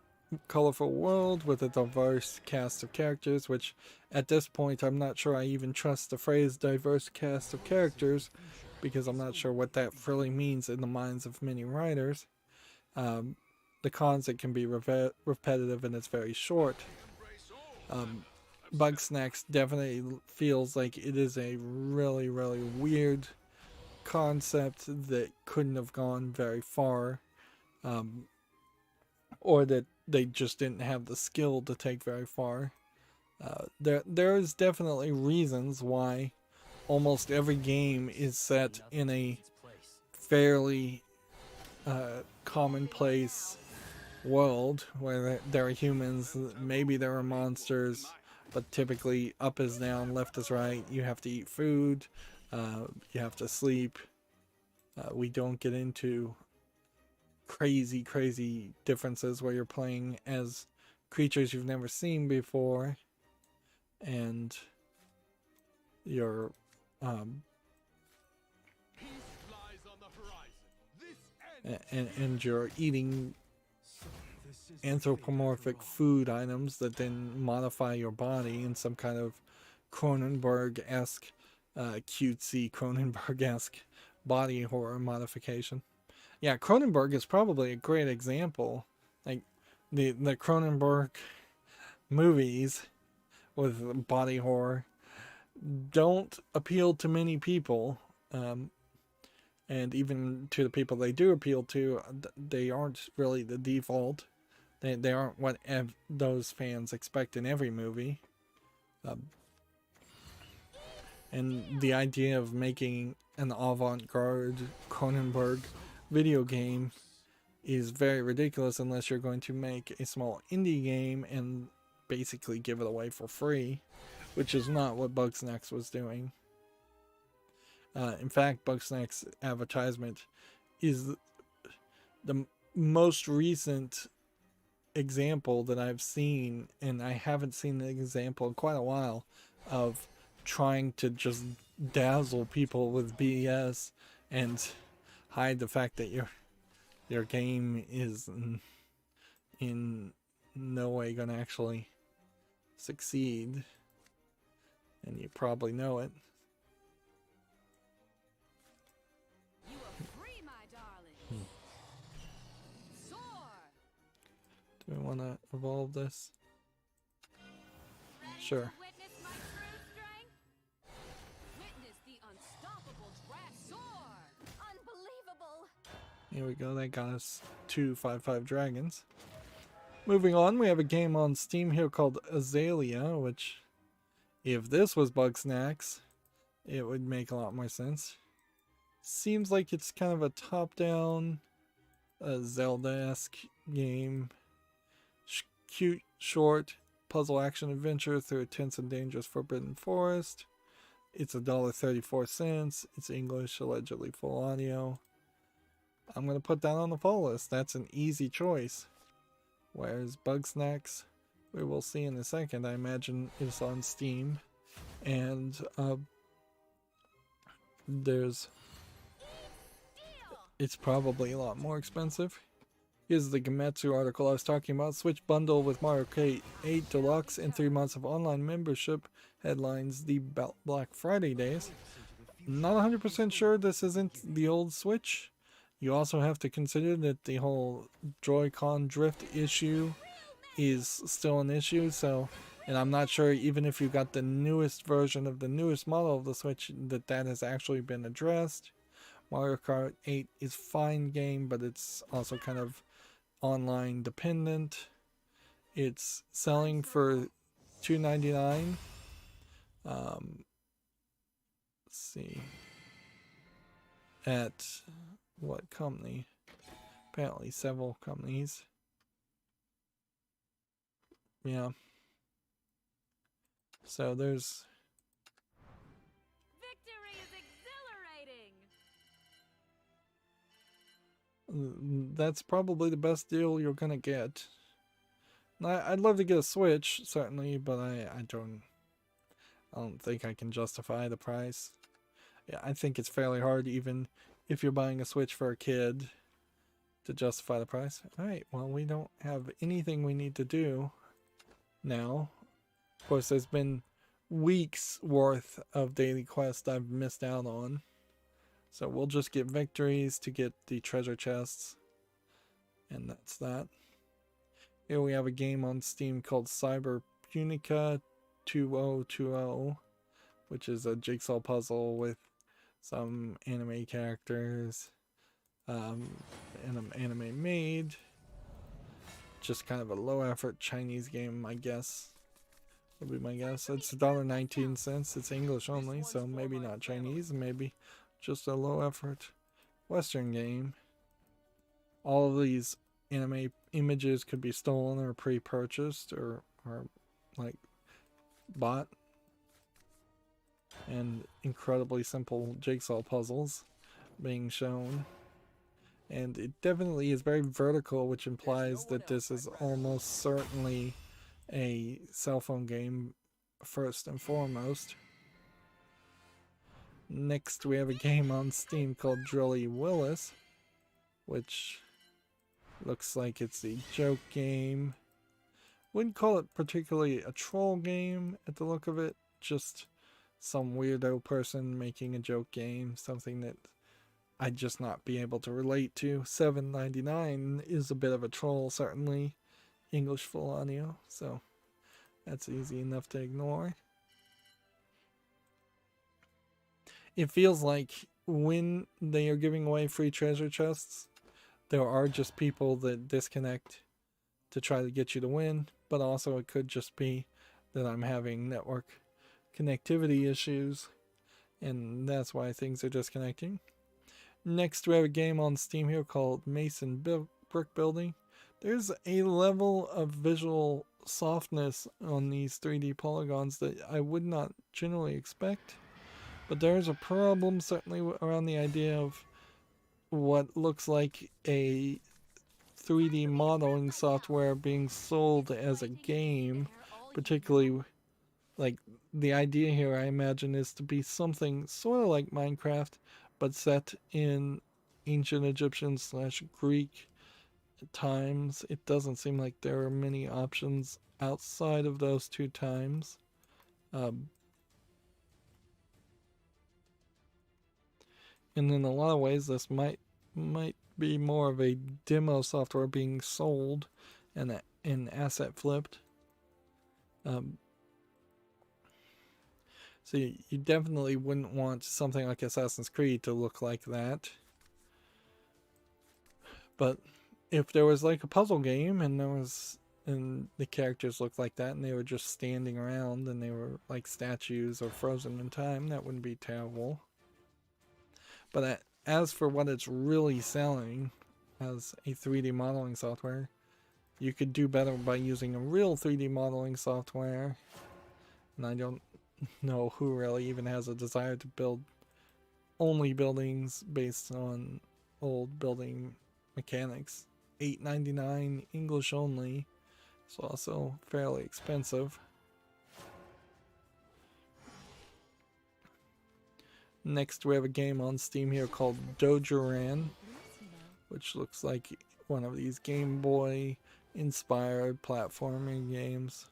colorful world with a diverse cast of characters, which at this point I'm not sure I even trust the phrase diverse cast of characters because I'm not sure what that really means in the minds of many writers. The cons, it can be repetitive and it's very short. Bugsnax definitely feels like it is a really, really weird concept that couldn't have gone very far, or that they just didn't have the skill to take very far. There is definitely reasons why almost every game is set in a fairly commonplace world where there are humans, maybe there are monsters, but typically up is down, left is right. You have to eat food, you have to sleep. We don't get into crazy differences where you're playing as creatures you've never seen before, and you're and you're eating anthropomorphic food items that then modify your body in some kind of Cronenberg-esque, cutesy Cronenberg-esque body horror modification. Yeah, Cronenberg is probably a great example. Like the Cronenberg movies with body horror don't appeal to many people, and even to the people they do appeal to, they aren't really the default. They aren't what those fans expect in every movie. And the idea of making an avant-garde Cronenberg video game is very ridiculous unless you're going to make a small indie game and basically give it away for free, which is not what Bugsnax was doing. In fact, Bugsnax advertisement is the most recent example that I've seen, and I haven't seen an example in quite a while, of trying to just dazzle people with BS and hide the fact that your game is in no way going to actually succeed, and you probably know it. You are free, my darling. Soar. Do we want to evolve this? Ready Sure. to witness my true strength? Witness the unstoppable soar. Unbelievable! Here we go, that got us 2 5/5 dragons. Moving on, we have a game on Steam here called Azalea, which, if this was Bugsnax, it would make a lot more sense. Seems like it's kind of a top-down, Zelda-esque game. Cute, short, puzzle action adventure through a tense and dangerous forbidden forest. It's $1.34. It's English, allegedly full audio. I'm going to put that on the fall list. That's an easy choice. Whereas Bugsnax, we will see in a second, I imagine is on Steam. And it's probably a lot more expensive. Here's the Gametsu article I was talking about. Switch bundle with Mario Kart 8 Deluxe and 3 months of online membership headlines the Black Friday days. Not 100% sure this isn't the old Switch. You also have to consider that the whole Joy-Con drift issue is still an issue, so, and I'm not sure even if you got the newest version of the newest model of the Switch that has actually been addressed. Mario Kart 8 is a fine game, but it's also kind of online dependent. It's selling for $2.99. Let's see. At what company? Apparently several companies. Yeah. So there's... Victory is exhilarating. That's probably the best deal you're gonna get. I'd love to get a Switch, certainly, but I don't think I can justify the price. Yeah, I think it's fairly hard, even if you're buying a Switch for a kid, to justify the price. Alright, well, we don't have anything we need to do now. Of course, there's been weeks worth of daily quests I've missed out on. So we'll just get victories to get the treasure chests. And that's that. Here we have a game on Steam called Cyberpunica 2020, which is a jigsaw puzzle with some anime characters, and an anime maid. Just kind of a low effort Chinese game, I guess. Would be my guess. It's $1.19. It's English only, so maybe not Chinese, maybe just a low effort Western game. All of these anime images could be stolen or pre-purchased or like bought. And incredibly simple jigsaw puzzles being shown. And it definitely is very vertical, which implies that this is almost certainly a cell phone game first and foremost. Next we have a game on Steam called Drilly Willis, which looks like it's a joke game. Wouldn't call it particularly a troll game at the look of it, just some weirdo person making a joke game, something that I'd just not be able to relate to. $7.99 is a bit of a troll, certainly. English full audio, so that's easy enough to ignore. It feels like when they are giving away free treasure chests, there are just people that disconnect to try to get you to win, but also it could just be that I'm having network connectivity issues, and that's why things are disconnecting. Next, we have a game on Steam here called Mason Brick Building. There's a level of visual softness on these 3D polygons that I would not generally expect, but there's a problem certainly around the idea of what looks like a 3D modeling software being sold as a game, particularly like the idea here, I imagine, is to be something sort of like Minecraft, but set in ancient Egyptian / Greek times. It doesn't seem like there are many options outside of those two times. And in a lot of ways, this might be more of a demo software being sold and an asset flipped. So you definitely wouldn't want something like Assassin's Creed to look like that. But if there was like a puzzle game and the characters looked like that and they were just standing around and they were like statues or frozen in time, that wouldn't be terrible. But as for what it's really selling as a 3D modeling software, you could do better by using a real 3D modeling software. And I don't know who really even has a desire to build only buildings based on old building mechanics. $8.99 English only. It's also fairly expensive. Next we have a game on Steam here called Dojoran, which looks like one of these Game Boy inspired platforming games.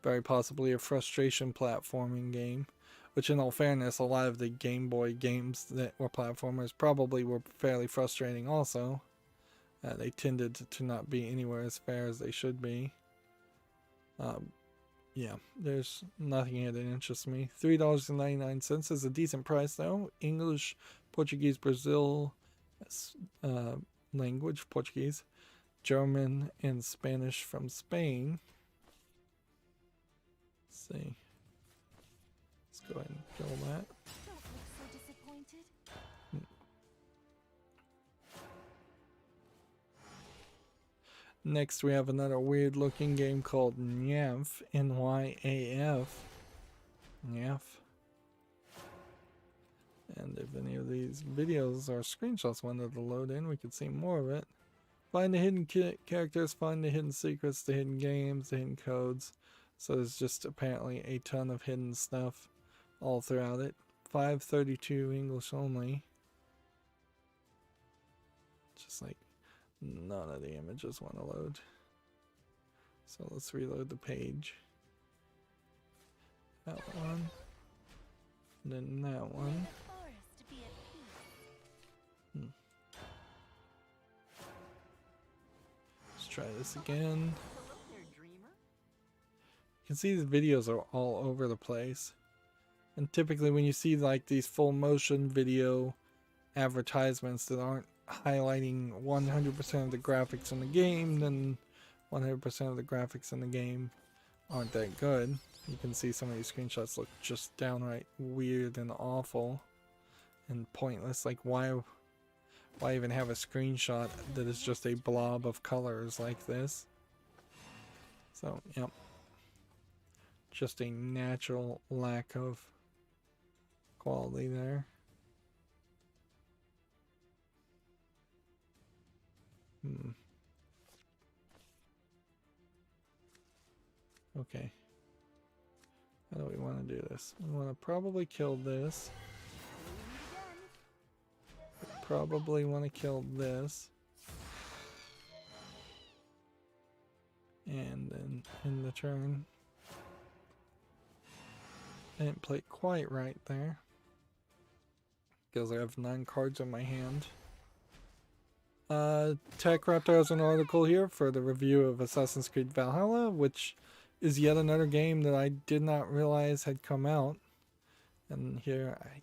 Very possibly a frustration platforming game, which in all fairness, a lot of the Game Boy games that were platformers probably were fairly frustrating also. They tended to not be anywhere as fair as they should be. Yeah, there's nothing here that interests me. $3.99 is a decent price though. English, Portuguese, Brazil, language, Portuguese, German, and Spanish from Spain. Let's see. Let's go ahead and kill that. Don't look so disappointed. Next we have another weird looking game called Nyaf, N-Y-A-F. Nyaf. And if any of these videos or screenshots wanted to load in, we could see more of it. Find the hidden characters, find the hidden secrets, the hidden games, the hidden codes. So there's just apparently a ton of hidden stuff all throughout it. $5.32 English only. Just like None of the images want to load. So let's reload the page. That one. And then that one. Forest be at peace. Let's try this again. Hello there, dreamer. You can see these videos are all over the place. And typically when you see like these full motion video advertisements that aren't highlighting 100% of the graphics in the game, then 100% of the graphics in the game aren't that good. You can see some of these screenshots look just downright weird and awful and pointless. Like why even have a screenshot that is just a blob of colors like this? So, yep. Just a natural lack of quality there. Okay. How do we want to do this? We want to probably kill this. Probably want to kill this. And then end the turn. Didn't play quite right there. Because I have 9 cards in my hand. Tech Raptor has an article here for the review of Assassin's Creed Valhalla, which is yet another game that I did not realize had come out. And here, I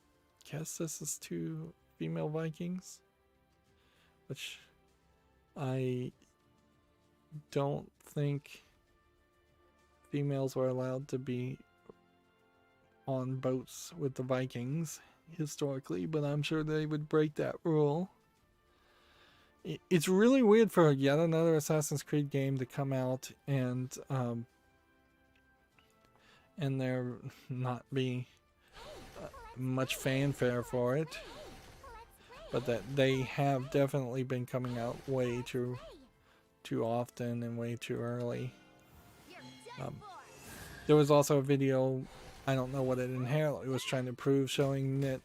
guess this is 2 female Vikings, which I don't think females were allowed to be on boats with the Vikings historically, but I'm sure they would break that rule. It's really weird for yet another Assassin's Creed game to come out and there not be much fanfare for it, but that they have definitely been coming out way too often and way too early. There was also a video, I don't know what it inherently was trying to prove, showing that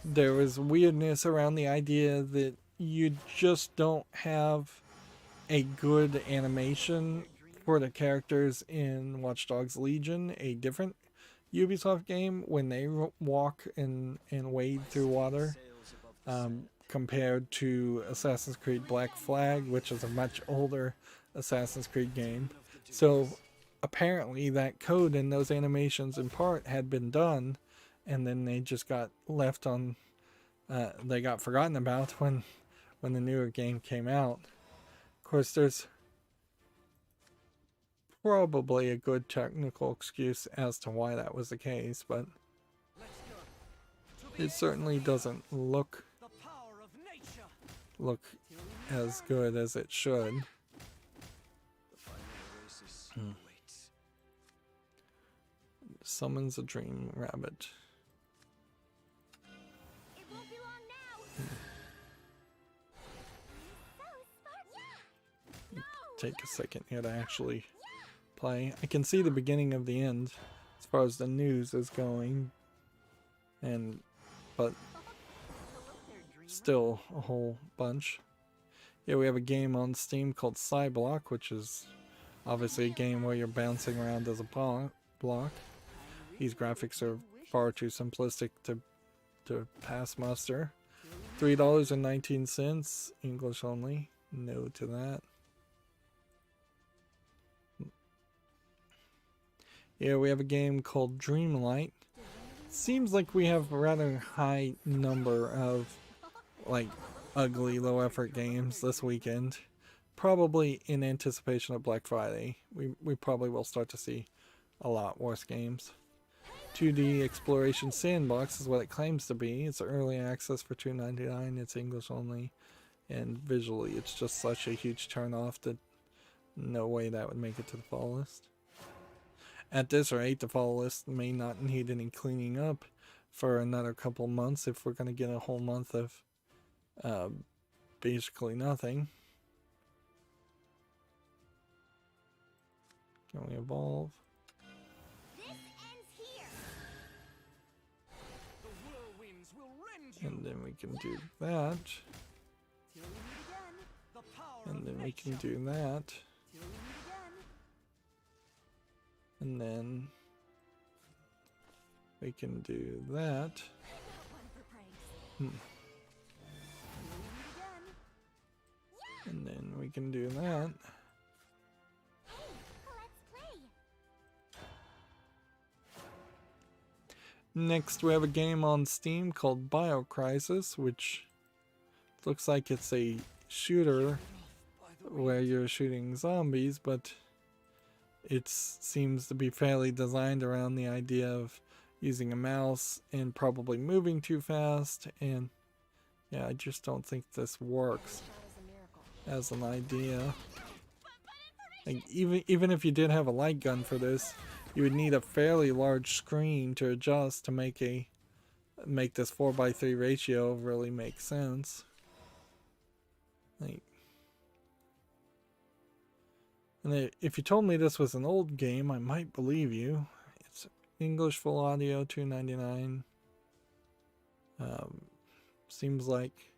there was weirdness around the idea that you just don't have a good animation for the characters in Watch Dogs Legion, a different Ubisoft game, when they walk and wade through water, compared to Assassin's Creed Black Flag, which is a much older Assassin's Creed game. So apparently that code in those animations in part had been done, and then they just got left on, they got forgotten about when the newer game came out. Of course, there's probably a good technical excuse as to why that was the case, but it certainly doesn't look as good as it should. Summons a dream rabbit. It won't be long now. Take a second here to actually play. I can see the beginning of the end as far as the news is going, but still a whole bunch. Yeah, we have a game on Steam called Cyblock, which is obviously a game where you're bouncing around as a block. These graphics are far too simplistic to pass muster. $3.19, English only. No to that. Yeah, we have a game called Dreamlight. Seems like we have a rather high number of like ugly low effort games this weekend. Probably in anticipation of Black Friday. We probably will start to see a lot worse games. 2D Exploration Sandbox is what it claims to be. It's early access for $2.99. It's English only. And visually it's just such a huge turn-off that no way that would make it to the fall list. At this rate, the fall list may not need any cleaning up for another couple months if we're going to get a whole month of basically nothing. Can we evolve? This ends here. The whirlwinds will rend you. And then we can do that. Till we meet again, the And then we can do that. Till we meet again. And then we can do that. Not one for praise. Hmm. Till we meet again. And then we can do that. Let's play. Next, we have a game on Steam called Biocrisis, which looks like it's a shooter where you're shooting zombies, but it seems to be fairly designed around the idea of using a mouse and probably moving too fast. And yeah, I just don't think this works as an idea. Like even if you did have a light gun for this, you would need a fairly large screen to adjust to make this 4:3 ratio really make sense. Like, and if you told me this was an old game, I might believe you. It's English full audio, $2.99. Seems like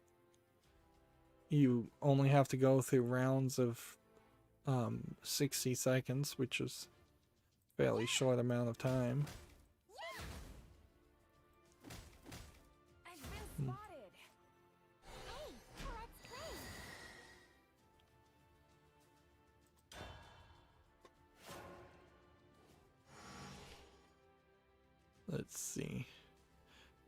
you only have to go through rounds of 60 seconds, which is a fairly short amount of time. I've been spotted. Hey, let's play. Let's see.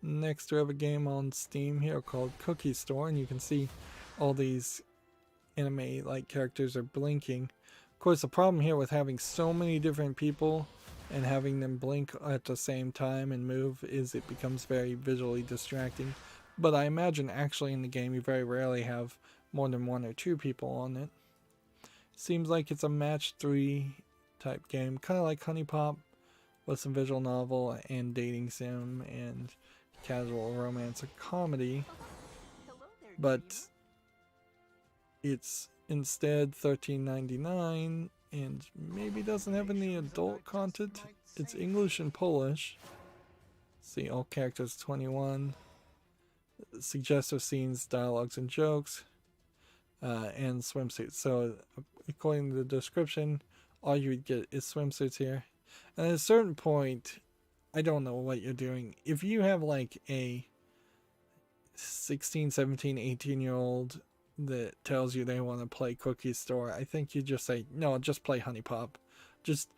Next, we have a game on Steam here called Cookie Store, and you can see all these anime-like characters are blinking. Of course, the problem here with having so many different people and having them blink at the same time and move is it becomes very visually distracting. But I imagine actually in the game you very rarely have more than 1 or 2 people on it. Seems like it's a match 3 type game, kind of like Honey Pop, with some visual novel and dating sim and casual romance or comedy, but it's instead $13.99 and maybe doesn't have any adult content. It's English and Polish. See, all characters 21. Suggestive scenes, dialogues, and jokes, and swimsuits. So, according to the description, all you would get is swimsuits here. And at a certain point, I don't know what you're doing. If you have like a 16, 17, 18-year-old that tells you they want to play Cookie Store, I think you just say, no, just play Honey Pop. Just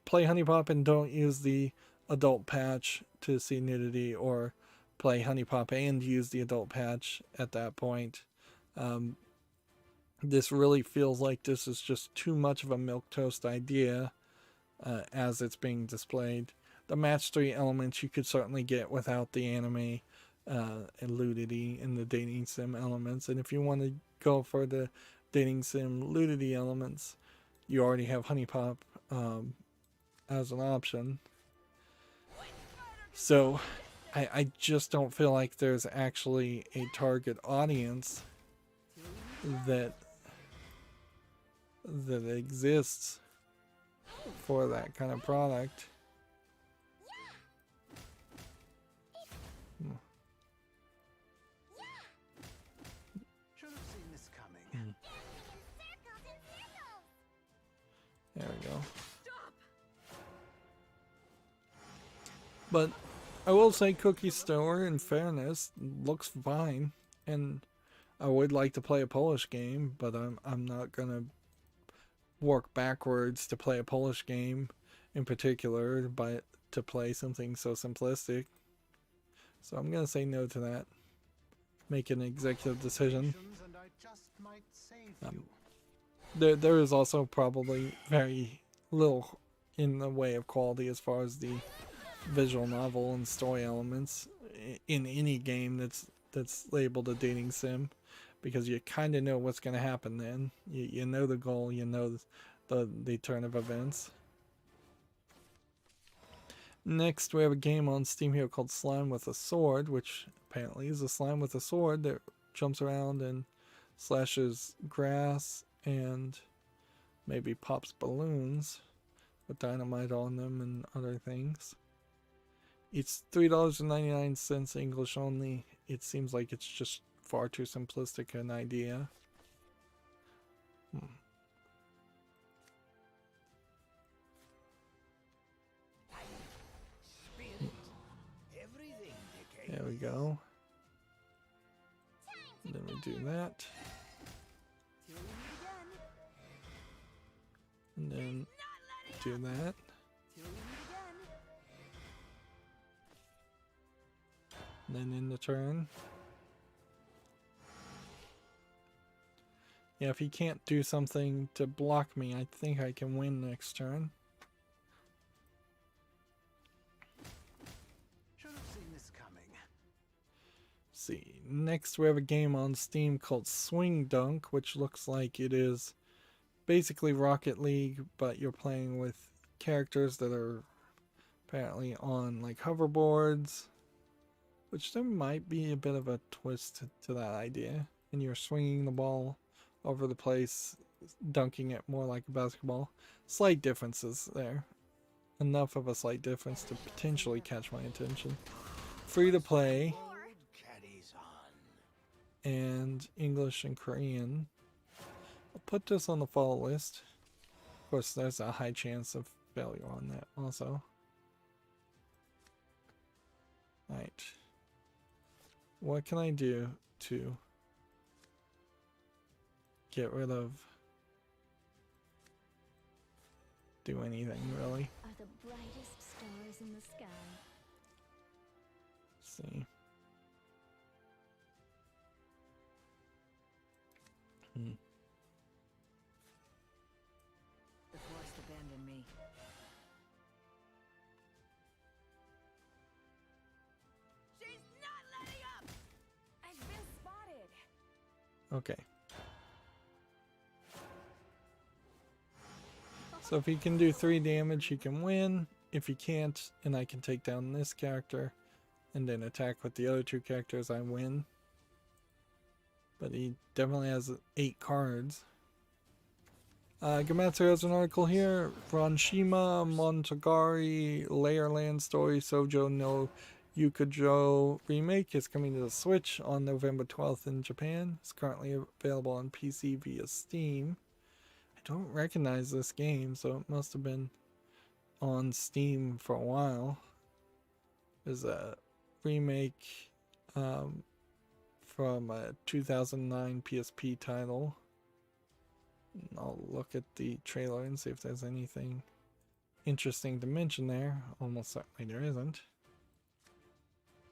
play Honey Pop and don't use the adult patch to see nudity, or play Honey Pop and use the adult patch at that point. This really feels like this is just too much of a milquetoast idea as it's being displayed. The match 3 elements you could certainly get without the anime and nudity and the dating sim elements. And if you want to go for the dating sim nudity elements, you already have Honey Pop as an option. So I just don't feel like there's actually a target audience that exists for that kind of product. Should have seen this coming. There we go. But I will say Cookie Store, in fairness, looks fine, and I would like to play a Polish game, but I'm not gonna work backwards to play a Polish game in particular, but to play something so simplistic. So I'm gonna say no to that. Make an executive decision. And I just might save you. There is also probably very little in the way of quality as far as the visual novel and story elements in any game that's labeled a dating sim, because you kind of know what's going to happen then. You know the goal, you know the turn of events. Next, we have a game on Steam here called Slime with a Sword, which apparently is a slime with a sword that jumps around and slashes grass and maybe pops balloons with dynamite on them and other things. It's $3.99 English only. It seems like it's just far too simplistic an idea. go. And then we do that. And then do that. And then in the turn. Yeah, if he can't do something to block me, I think I can win next turn. Should have seen this coming. See, next we have a game on Steam called Swing Dunk, which looks like it is basically Rocket League, but you're playing with characters that are apparently on like hoverboards, which there might be a bit of a twist to that idea. And you're swinging the ball over the place, dunking it more like a basketball. Slight differences there. Enough of a slight difference to potentially catch my attention. Free to play. And English and Korean. I'll put this on the fall list. Of course, there's a high chance of failure on that also. Right. What can I do to get rid of do anything really? Are the brightest stars in the sky. Let's see. The forest abandoned me. She's not letting up! I've been spotted. Okay. So if he can do 3 damage, he can win. If he can't, and I can take down this character and then attack with the other 2 characters, I win. But he definitely has 8 cards. Gamatsu has an article here. Ranshima Montagari Layerland Story Sojo no Yukujo remake is coming to the Switch on November 12th in Japan. It's currently available on PC via Steam. I don't recognize this game, so it must have been on Steam for a while. There's a remake from a 2009 PSP title. I'll look at the trailer and see if there's anything interesting to mention there. Almost certainly there isn't.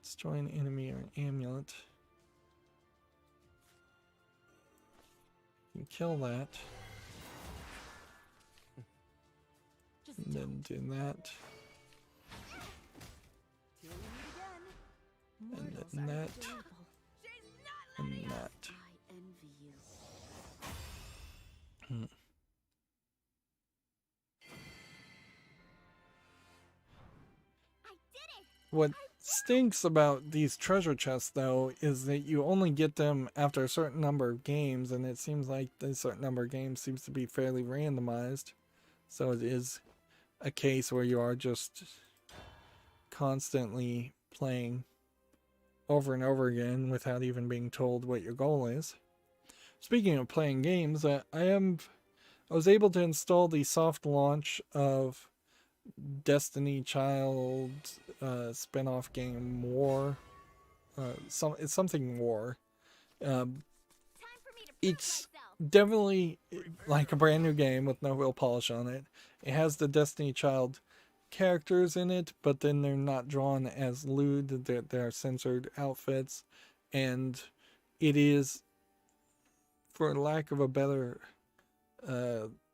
Destroy an enemy or an amulet. You can kill that. And then do that. And then that. And that. I envy you. I did it! What stinks about these treasure chests, though, is that you only get them after a certain number of games, and it seems like the certain number of games seems to be fairly randomized. So it is a case where you are just constantly playing over and over again without even being told what your goal is. Speaking of playing games, I was able to install the soft launch of Destiny Child spin-off game War. It's something War. Time for me to prove It's myself. definitely like a brand new game with no real polish on it. It has the Destiny Child characters in it, but then they're not drawn as lewd. They're censored outfits, and it is, for lack of a better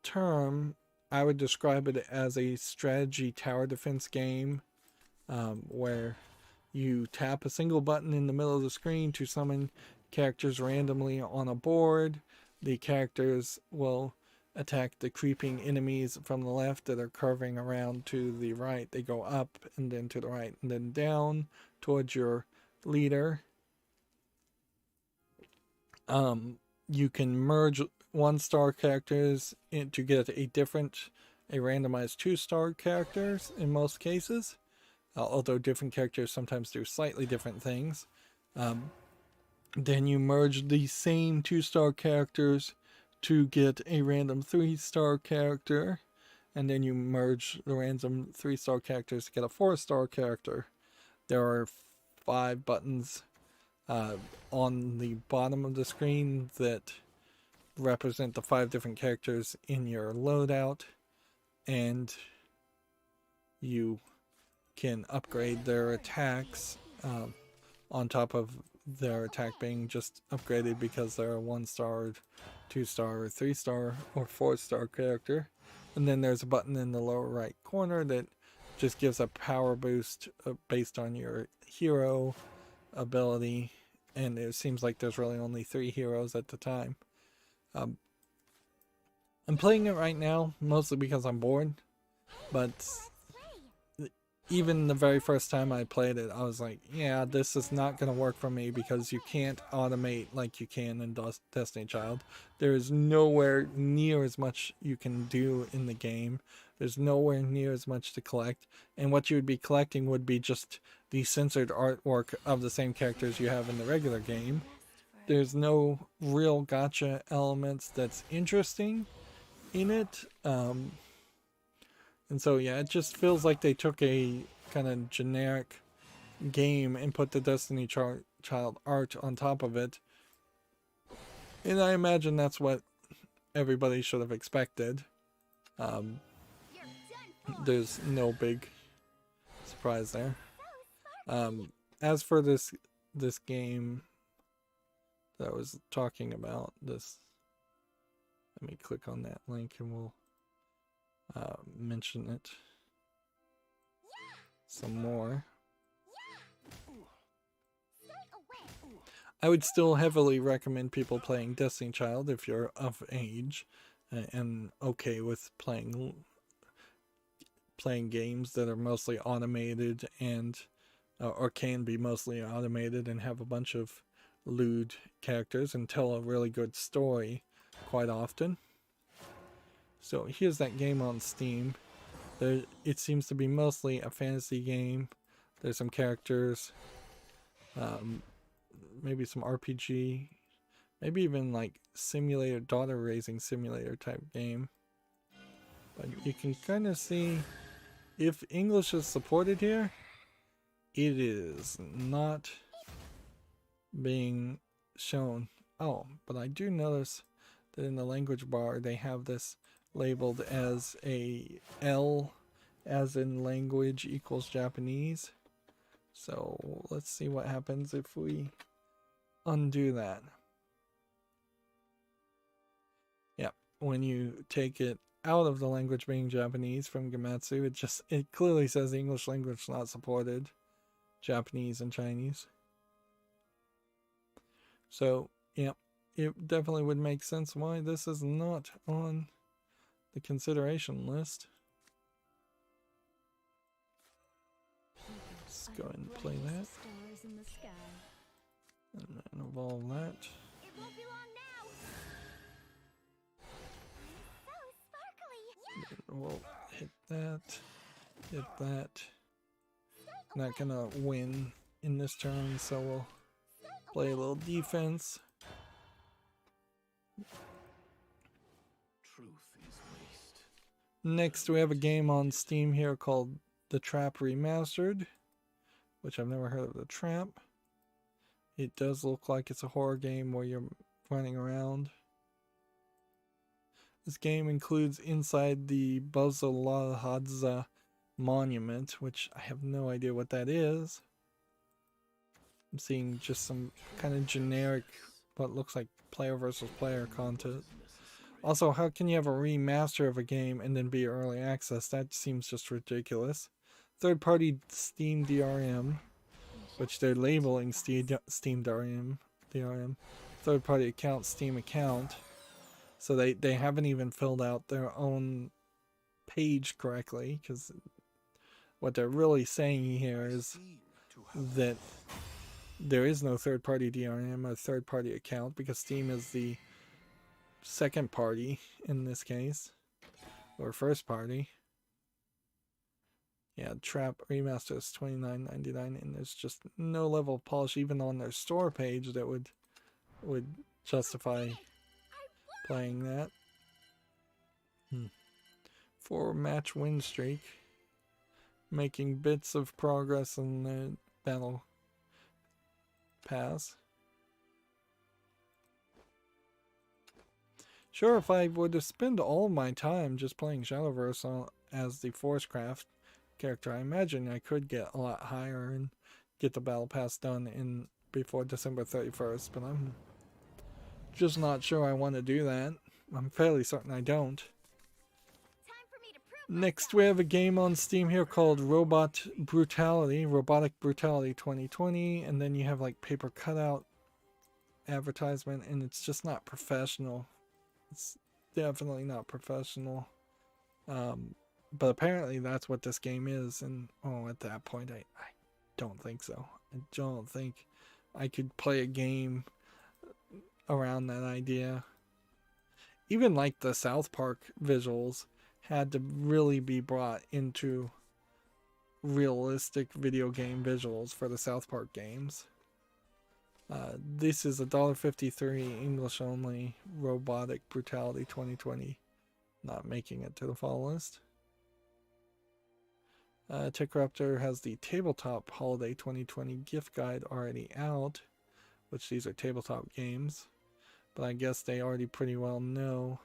term, I would describe it as a strategy tower defense game, where you tap a single button in the middle of the screen to summon characters randomly on a board. The characters will attack the creeping enemies from the left that are curving around to the right. They go up and then to the right and then down towards your leader. You can merge 1-star characters to get a randomized 2-star characters in most cases, although different characters sometimes do slightly different things. Then you merge the same 2-star characters to get a random 3-star character, and then you merge the random 3-star characters to get a 4-star character. There are 5 buttons on the bottom of the screen that represent the 5 different characters in your loadout, and you can upgrade their attacks on top of their attack being just upgraded because they're a 1-star, 2-star, or 3-star, or 4-star character. And then there's a button in the lower right corner that just gives a power boost based on your hero ability, and it seems like there's really only 3 heroes at the time. I'm playing it right now mostly because I'm bored, but even the very first time I played it, I was like, yeah, this is not going to work for me because you can't automate like you can in Destiny Child. There is nowhere near as much you can do in the game. There's nowhere near as much to collect. And what you would be collecting would be just the censored artwork of the same characters you have in the regular game. There's no real gacha elements that's interesting in it. And so, yeah, it just feels like they took a kind of generic game and put the Destiny Child art on top of it. And I imagine that's what everybody should have expected. There's no big surprise there. As for this game that I was talking about, let me click on that link and we'll mention it some more. I would still heavily recommend people playing Destiny Child if you're of age and okay with playing games that are mostly automated and or can be mostly automated and have a bunch of lewd characters and tell a really good story quite often. So here's that game on Steam. It seems to be mostly a fantasy game. There's some characters, maybe some RPG, maybe even like simulator, daughter raising simulator type game. But you can kind of see if English is supported here, it is not being shown. Oh, but I do notice that in the language bar they have this labeled as a L as in language equals Japanese. So let's see what happens if we undo that. Yeah, when you take it out of the language being Japanese from Gematsu, it clearly says the English language not supported, Japanese and Chinese. So yeah, it definitely would make sense why this is not on the consideration list. Let's go ahead and play that. And then evolve that. It won't be long now. So sparkly. We'll hit that. Not gonna win in this turn, so we'll play a little defense. Next, we have a game on Steam here called The Trap Remastered, which I've never heard of. The Trap. It does look like it's a horror game where you're running around. This game includes inside the Buzalahadza monument, which I have no idea what that is. I'm seeing just some kind of generic, what looks like player versus player content. Also, how can you have a remaster of a game and then be early access? That seems just ridiculous. Third-party Steam DRM, which they're labeling Steam DRM. Third-party account, Steam account. So they haven't even filled out their own page correctly, because what they're really saying here is that there is no third-party DRM or third-party account because Steam is the second party in this case, or first party. Yeah, Trap Remaster is $29.99, and there's just no level of polish even on their store page that would justify playing that. 4-match win streak, making bits of progress in the battle pass. Sure, if I were to spend all my time just playing Shadowverse as the Forcecraft character, I imagine I could get a lot higher and get the battle pass done in before December 31st, but I'm just not sure I want to do that. I'm fairly certain I don't. Time for me to prove Next, we have a game on Steam here called Robotic Brutality 2020, and then you have like paper cutout advertisement, and it's just not professional. It's definitely not professional. But apparently that's what this game is, and at that point I don't think so. I don't think I could play a game around that idea. Even like the South Park visuals had to really be brought into realistic video game visuals for the South Park games. This is $1.53 English only, Robotic Brutality 2020, not making it to the fall list. TechRaptor has the Tabletop Holiday 2020 gift guide already out, which these are tabletop games, but I guess they already pretty well know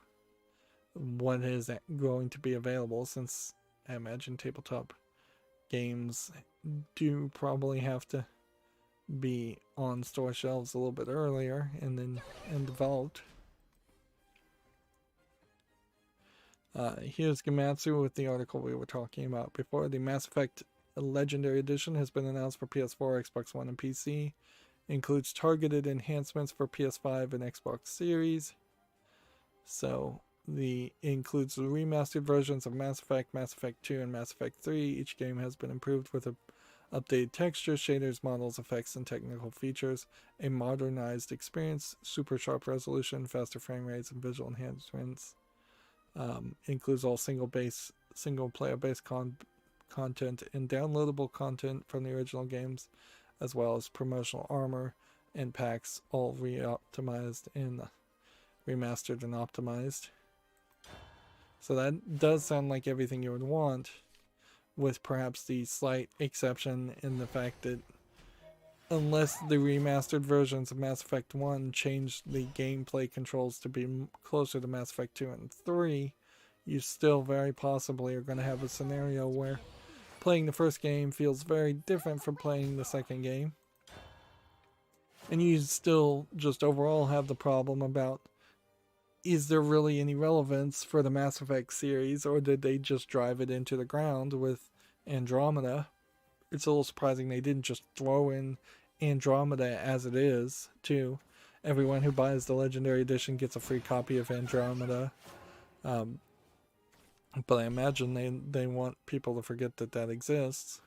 what is going to be available, since I imagine tabletop games do probably have to be on store shelves a little bit earlier and developed. Here's Gamatsu with the article we were talking about before. The Mass Effect Legendary Edition has been announced for PS4, Xbox One, and PC. Includes targeted enhancements for PS5 and Xbox Series. So includes the remastered versions of Mass Effect 2, and Mass Effect 3. Each game has been improved with updated textures, shaders, models, effects, and technical features. A modernized experience, super sharp resolution, faster frame rates, and visual enhancements. Includes all single player based content and downloadable content from the original games, as well as promotional armor and packs, all re-optimized and remastered and optimized. So that does sound like everything you would want, with perhaps the slight exception in the fact that unless the remastered versions of Mass Effect 1 change the gameplay controls to be closer to Mass Effect 2 and 3, you still very possibly are going to have a scenario where playing the first game feels very different from playing the second game. And you still just overall have the problem about, is there really any relevance for the Mass Effect series, or did they just drive it into the ground with Andromeda? It's a little surprising they didn't just throw in Andromeda as it is, too. Everyone who buys the Legendary Edition gets a free copy of Andromeda. But I imagine they want people to forget that exists.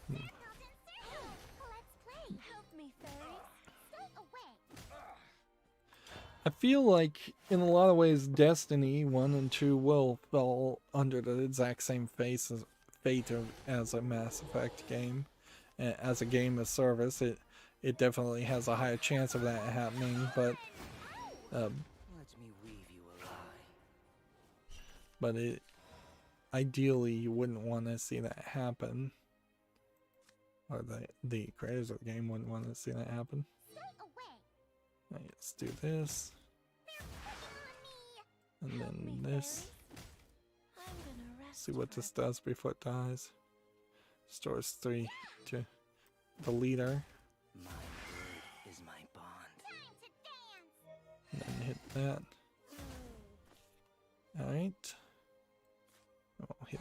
Let's play. Help me, fairies. Stay away. I feel like in a lot of ways Destiny 1 and 2 will fall under the exact same fate as a Mass Effect game. As a game of service, it definitely has a higher chance of that happening, but Let me weave you a lie. but ideally you wouldn't want to see that happen, or the creators of the game wouldn't want to see that happen. Stay away. Alright, let's do this, and then this. I'm gonna rest. See what this does before it dies. Stores 3 to the leader, My word is my bond. Time to dance. and then hit that. Alright. I'll hit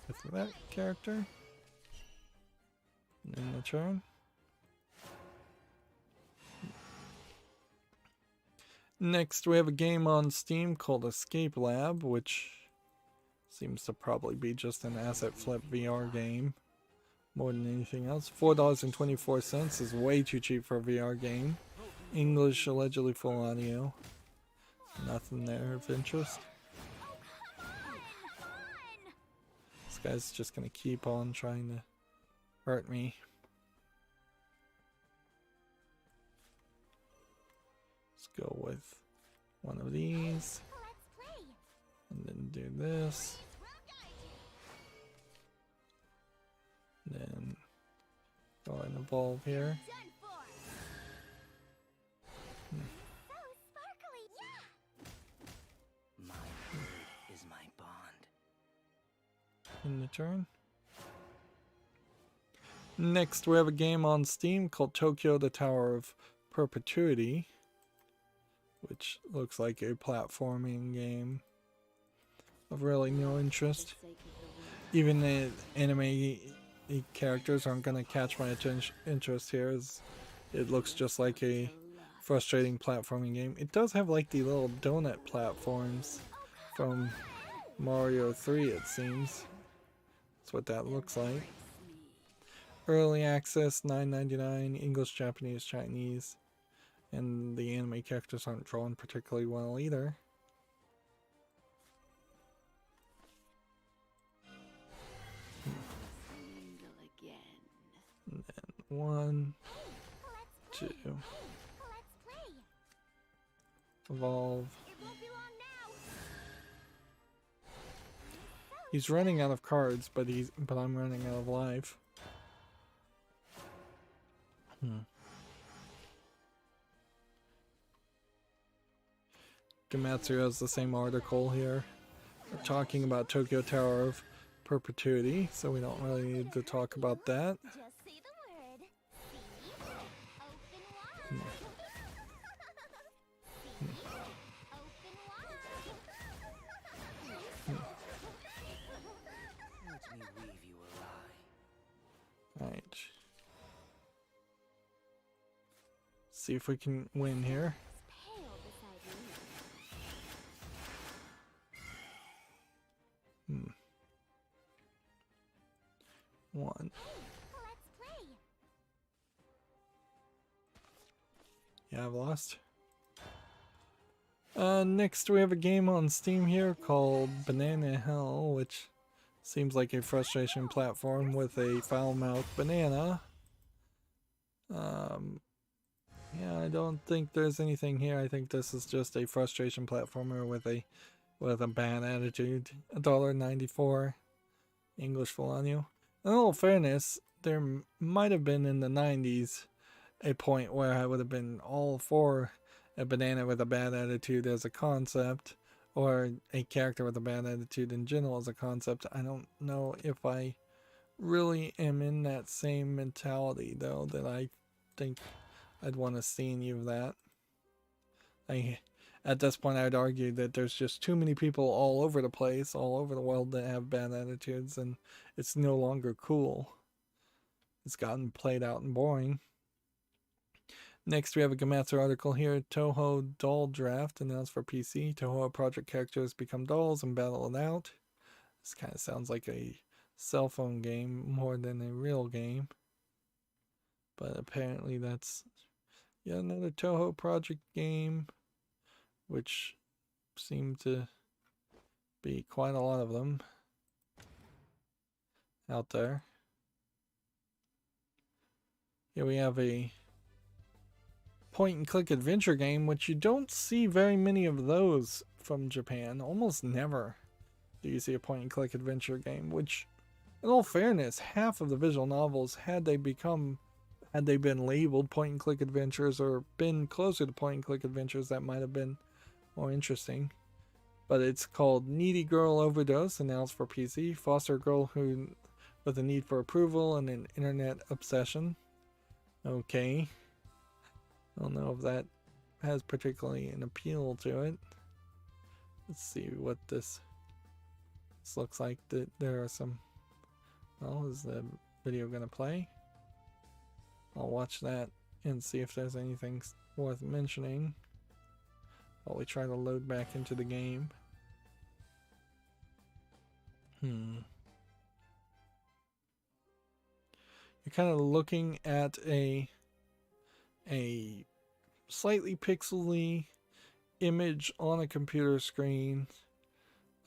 with that character. And then the turn. Next, we have a game on Steam called Escape Lab, which seems to probably be just an asset flip VR game more than anything else. $4.24 is way too cheap for a VR game. English, allegedly full audio. Nothing there of interest. This guy's just gonna keep on trying to hurt me. Let's go with one of these, Let's play. and then do this, and then go go and evolve here. Done for. So sparkly. Yeah. My word is my bond. In the turn. Next, we have a game on Steam called Tokyo: The Tower of Perpetuity, which looks like a platforming game of really no interest. Even the anime characters aren't going to catch my interest here, as it looks just like a frustrating platforming game. It does have like the little donut platforms from Mario 3, it seems. That's what that looks like. Early access, $9.99, English, Japanese, Chinese, and the anime characters aren't drawn particularly well either. And then 1, 2, Let's play. evolve. It won't be long now. He's running out of cards, but I'm running out of life. Gamatsu has the same article here. We're talking about Tokyo Tower of Perpetuity, so we don't really need to talk about that. Just say the word. See? Open wide. See? Open wide. Let me weave you a lie. Alright. See if we can win here. Pale beside me. 1. Let's play. Yeah, I've lost. Next we have a game on Steam here called Banana Hell, which seems like a frustration platform with a foul-mouthed banana. Yeah, I don't think there's anything here. I think this is just a frustration platformer with a bad attitude. $1.94 English full on you. In all fairness, there might have been in the 90s a point where I would have been all for a banana with a bad attitude as a concept, or a character with a bad attitude in general as a concept. I don't know if I really am in that same mentality, though, that I think I'd want to see any of that. At this point, I'd argue that there's just too many people all over the place, all over the world, that have bad attitudes, and it's no longer cool. It's gotten played out and boring. Next, we have a Gamatsu article here. Toho Doll Draft announced for PC. Toho project characters become dolls and battle it out. This kind of sounds like a cell phone game more than a real game. But apparently that's yet another Toho project game, which seem to be quite a lot of them out there. Here we have a point-and-click adventure game, which you don't see very many of those from Japan. Almost never do you see a point-and-click adventure game, which, in all fairness, half of the visual novels, had they been labeled point-and-click adventures or been closer to point-and-click adventures, that might have been more interesting. But it's called Needy Girl Overdose, announced for PC. Foster girl who with a need for approval and an internet obsession. Okay. I don't know if that has particularly an appeal to it. Let's see what this looks like. There are some... Well, is the video going to play? I'll watch that and see if there's anything worth mentioning while we try to load back into the game. You're kind of looking at a slightly pixely image on a computer screen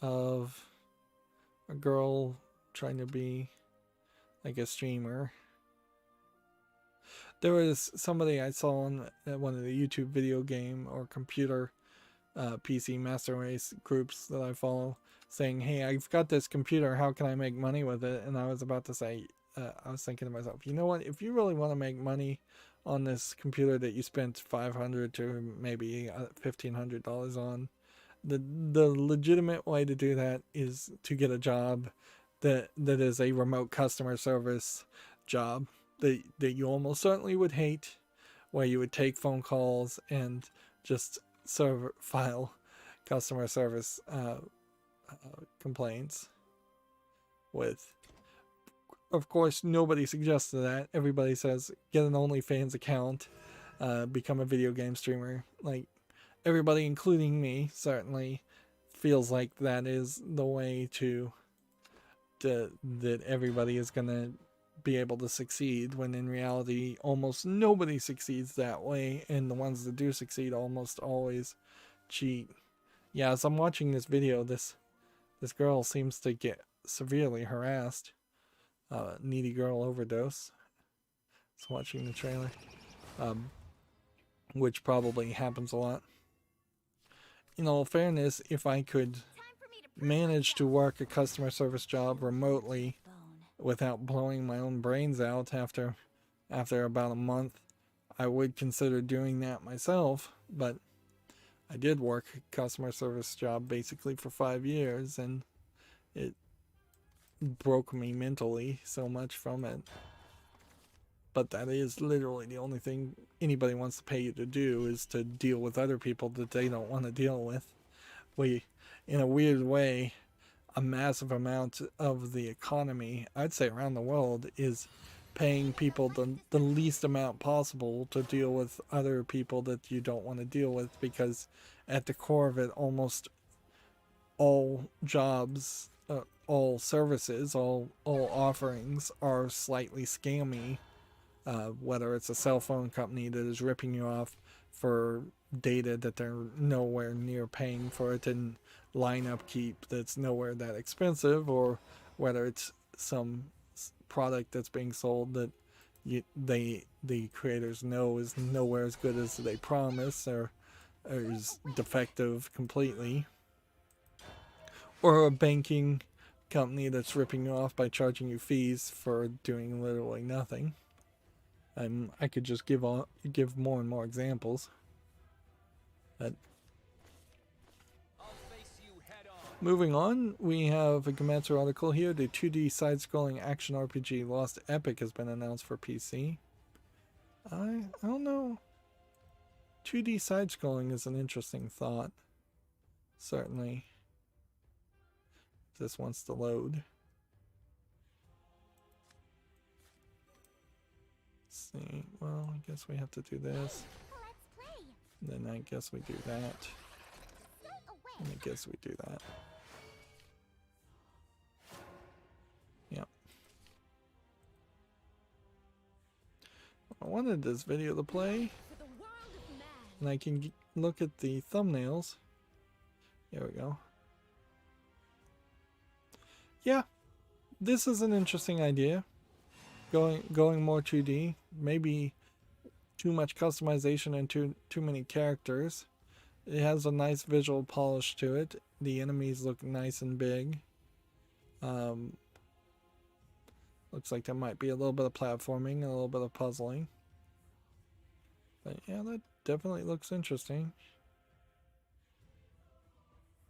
of a girl trying to be like a streamer. There was somebody I saw on one of the YouTube video game or computer PC master race groups that I follow saying, hey, I've got this computer, how can I make money with it? And I was about to say, I was thinking to myself, you know what? If you really want to make money on this computer that you spent $500 to maybe $1,500 on, the legitimate way to do that is to get a job that is a remote customer service job that you almost certainly would hate, where you would take phone calls and just file customer service complaints with. Of course, nobody suggests that. Everybody says get an OnlyFans account, become a video game streamer. Like, everybody, including me, certainly feels like that is the way that everybody is gonna be able to succeed, when in reality almost nobody succeeds that way, and the ones that do succeed almost always cheat. Yeah, as I'm watching this video, this girl seems to get severely harassed. Needy girl overdose. Just watching the trailer, which probably happens a lot. In all fairness, if I could manage to work a customer service job remotely without blowing my own brains out after about a month, I would consider doing that myself. But I did work a customer service job basically for 5 years, and it broke me mentally so much from it. But that is literally the only thing anybody wants to pay you to do, is to deal with other people that they don't want to deal with. In a weird way, a massive amount of the economy, I'd say around the world, is paying people the least amount possible to deal with other people that you don't want to deal with, because at the core of it, almost all jobs, all services, all offerings are slightly scammy. Whether it's a cell phone company that is ripping you off for data that they're nowhere near paying for it, and line upkeep that's nowhere that expensive, or whether it's some product that's being sold that the creators know is nowhere as good as they promise, or is defective completely, or a banking company that's ripping you off by charging you fees for doing literally nothing. And I could just give more and more examples. But moving on, we have a Gematsu article here. The 2D side-scrolling action RPG Lost Epic has been announced for PC. I don't know. 2D side-scrolling is an interesting thought. Certainly. If this wants to load. Let's see. Well, I guess we have to do this. Then I guess we do that. And I guess we do that. Yep. I wanted this video to play, and I can look at the thumbnails. There we go. Yeah, this is an interesting idea. Going more 2D, maybe too much customization and too many characters. It has a nice visual polish to it. The enemies look nice and big. Looks like there might be a little bit of platforming and a little bit of puzzling. But yeah, that definitely looks interesting.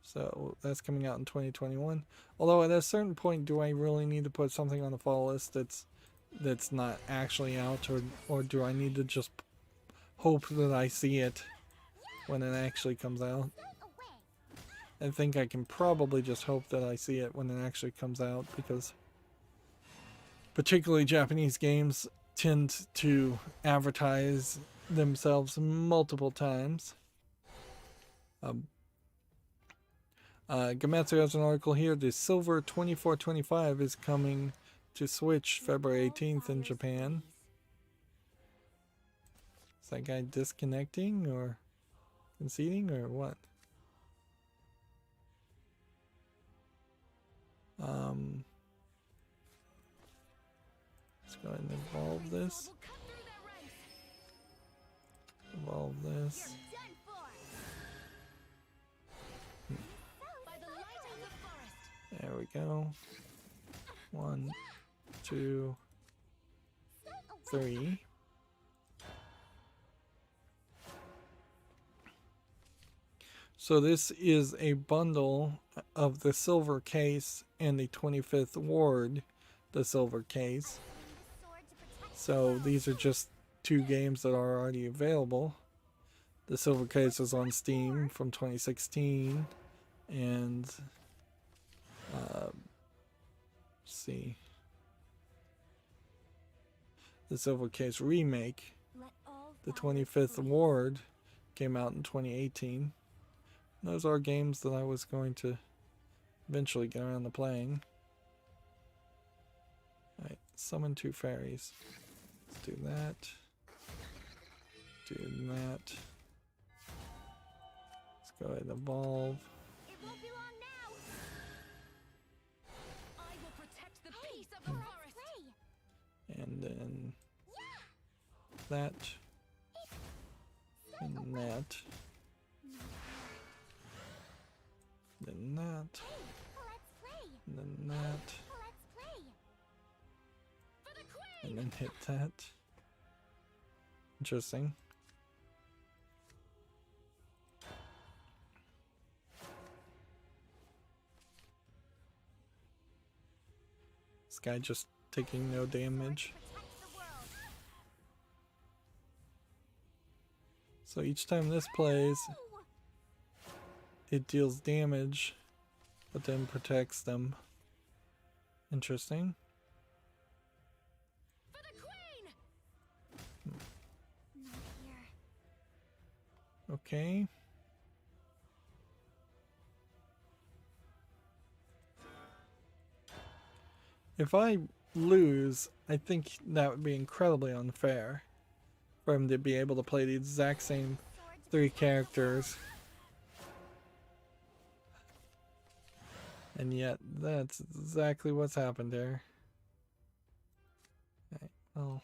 So that's coming out in 2021. Although at a certain point, do I really need to put something on the fall list that's not actually out, or do I need to just hope that I see it when it actually comes out? I think I can probably just hope that I see it when it actually comes out, because particularly Japanese games tend to advertise themselves multiple times. Gematsu has an article here. The Silver 2425 is coming to Switch February 18th in Japan. Is that guy disconnecting or conceding or what? Let's go ahead and evolve this. Evolve this. There we go. 1, 2, 3. So this is a bundle of the silver case and the 25th Ward, the silver case. So these are just 2 games that are already available. The silver case is on Steam from 2016, and see, the silver case remake, the 25th Ward, came out in 2018. Those are games that I was going to eventually get around to playing. Alright, summon 2 fairies. Let's do that. Do that. Let's go ahead and evolve. It won't be long now. I will protect the peace of the forest. And then that. And that. Then that. And then that. And then hit that. Interesting. This guy just taking no damage. So each time this plays, it deals damage, but then protects them. Interesting. For the queen. Okay. If I lose, I think that would be incredibly unfair for him to be able to play the exact same 3 characters. And yet, that's exactly what's happened there. Okay, well.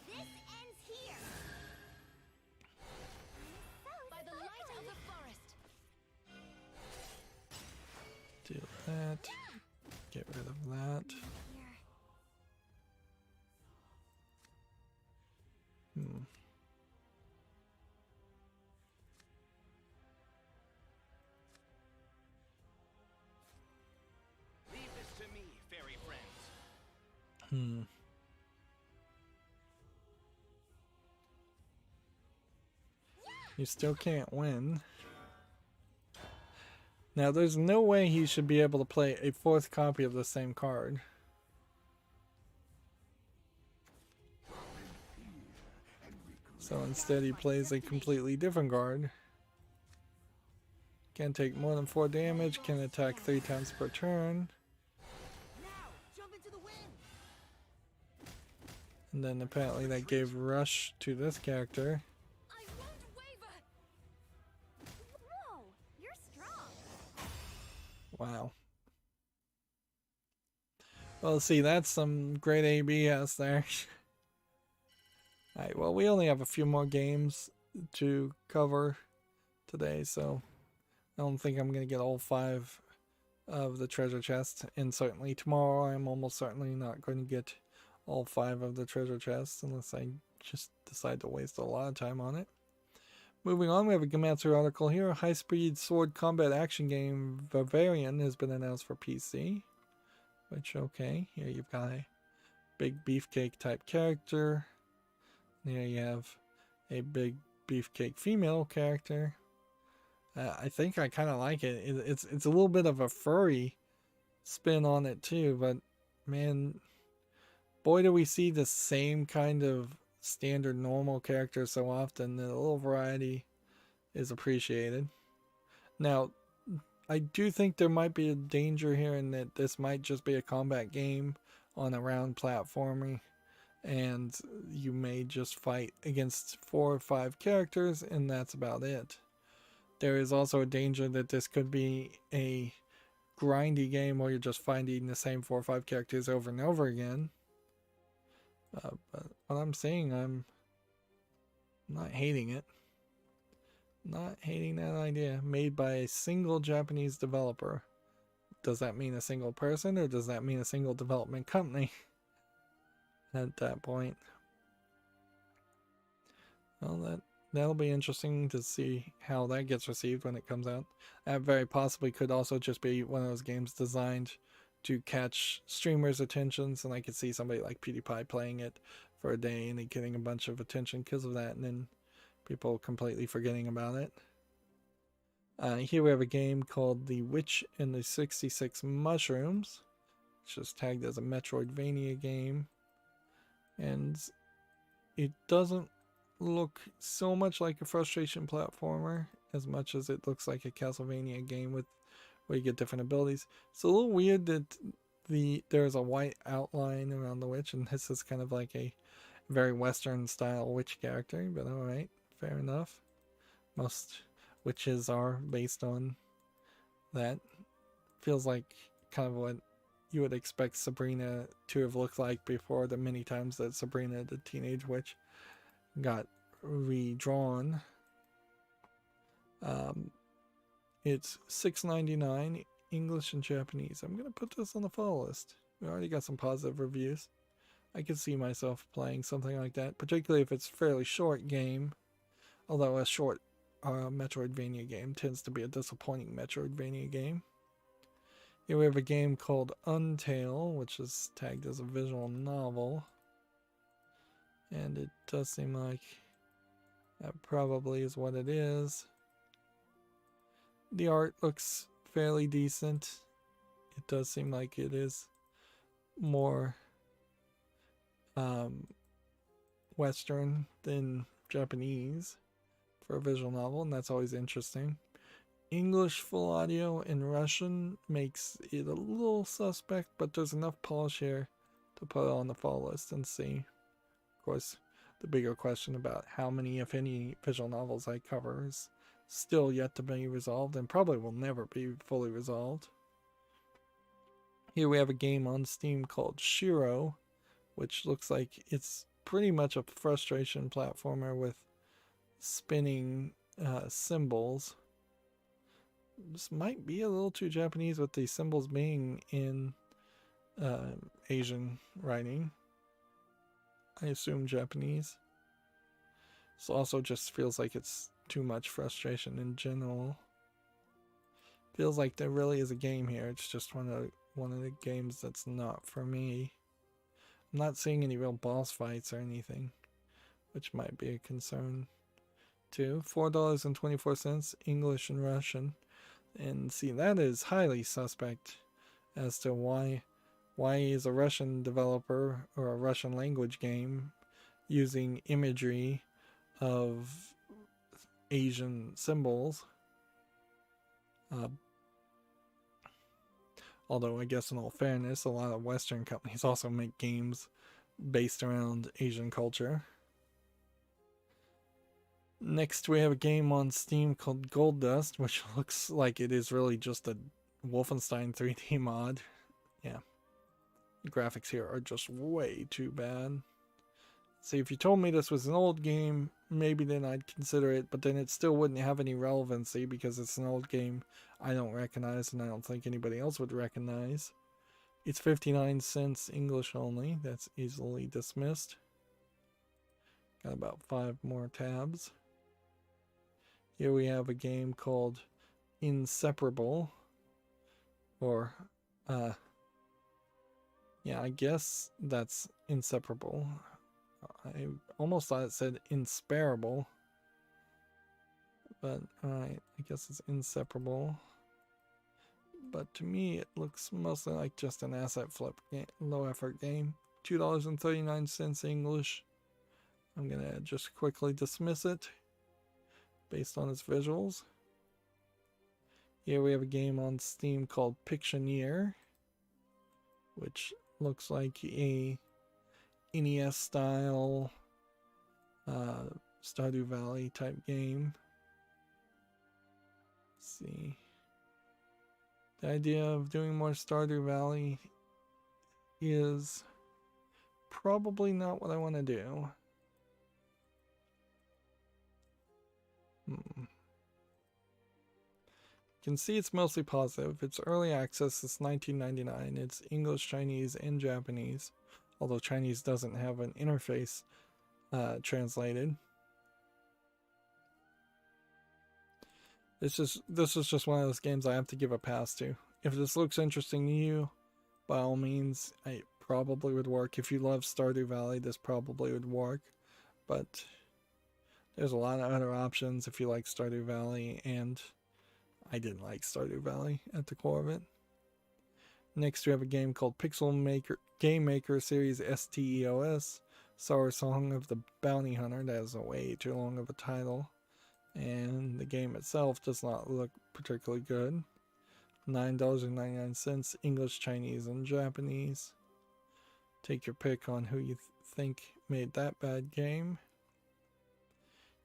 This ends here. By the light of the forest. Do that. Get rid of that. Leave this to me, fairy friends. You still can't win. Now, there's no way he should be able to play a 4th copy of the same card. So instead he plays a completely different card. Can take more than 4 damage, can attack 3 times per turn. And then apparently that gave rush to this character. I won't waver. Whoa, you're strong. Wow. Well, see, that's some great ABS there. Alright, well, we only have a few more games to cover today, so I don't think I'm going to get all 5 of the treasure chests. And certainly tomorrow, I'm almost certainly not going to get all 5 of the treasure chests unless I just decide to waste a lot of time on it. Moving on, we have a Gematsu article here. High-speed sword combat action game Bavarian has been announced for PC. Which, okay, here you've got a big beefcake type character. Here you have a big beefcake female character. I think I kind of like it. It's a little bit of a furry spin on it too, but man, boy do we see the same kind of standard normal character so often that a little variety is appreciated. Now, I do think there might be a danger here in that this might just be a combat game on a round platforming, and you may just fight against 4 or 5 characters and that's about it. There is also a danger that this could be a grindy game where you're just finding the same 4 or 5 characters over and over again. But what I'm saying, I'm not hating it. Not hating that idea. Made by a single Japanese developer. Does that mean a single person, or does that mean a single development company? At that point. Well, that'll be interesting to see how that gets received when it comes out. That very possibly could also just be one of those games designed to catch streamers' attentions, and I could see somebody like PewDiePie playing it for a day and then getting a bunch of attention because of that, and then people completely forgetting about it. Here we have a game called The Witch and the 66 Mushrooms, which is tagged as a Metroidvania game, and it doesn't look so much like a frustration platformer as much as it looks like a Castlevania game with where you get different abilities. It's a little weird that there's a white outline around the witch, and this is kind of like a very Western style witch character, but alright, fair enough. Most witches are based on that. Feels like kind of what you would expect Sabrina to have looked like before the many times that Sabrina the Teenage Witch got redrawn. It's $6.99 English and Japanese. I'm gonna put this on the follow list. We already got some positive reviews. I could see myself playing something like that, particularly if it's a fairly short game. Although a short Metroidvania game tends to be a disappointing Metroidvania game. Here we have a game called Untitled, which is tagged as a visual novel. And it does seem like that probably is what it is. The art looks fairly decent. It does seem like it is more Western than Japanese for a visual novel, and that's always interesting. English full audio and Russian makes it a little suspect, but there's enough polish here to put it on the follow list and see. Of course, the bigger question about how many, if any, visual novels I cover is still yet to be resolved, and probably will never be fully resolved. Here we have a game on Steam called Shiro, which looks like it's pretty much a frustration platformer with spinning symbols. This might be a little too Japanese with the symbols being in Asian writing. I assume Japanese. This also just feels like it's too much frustration in general. Feels like there really is a game here. It's just one of the games that's not for me. I'm not seeing any real boss fights or anything, which might be a concern too. $4.24 English and Russian. And see, that is highly suspect as to why is a Russian developer or a Russian language game using imagery of Asian symbols. Although I guess in all fairness, a lot of Western companies also make games based around Asian culture. Next we have a game on Steam called Gold Dust, which looks like it is really just a Wolfenstein 3D mod. Yeah. The graphics here are just way too bad. See, if you told me this was an old game, maybe then I'd consider it, but then it still wouldn't have any relevancy because it's an old game I don't recognize and I don't think anybody else would recognize. It's 59 cents English only. That's easily dismissed. Got about 5 more tabs. Here we have a game called Inseparable. Or, yeah, I guess that's Inseparable. I almost thought it said Insparable. But, alright, I guess it's Inseparable. But to me, it looks mostly like just an asset flip game, low effort game. $2.39 English. I'm gonna just quickly dismiss it based on its visuals. Here we have a game on Steam called Pictioneer, which looks like a NES style Stardew Valley type game. Let's see. The idea of doing more Stardew Valley is probably not what I want to do. You can see it's mostly positive. It's early access, it's $19.99. It's English, Chinese, and Japanese. Although Chinese doesn't have an interface translated. This is just one of those games I have to give a pass to. If this looks interesting to you, by all means, it probably would work. If you love Stardew Valley, this probably would work. But there's a lot of other options if you like Stardew Valley, and I didn't like Stardew Valley at the core of it. Next, we have a game called Game Maker Series STEOS, Sour Song of the Bounty Hunter. That is a way too long of a title. And the game itself does not look particularly good. $9.99, English, Chinese, and Japanese. Take your pick on who you think made that bad game.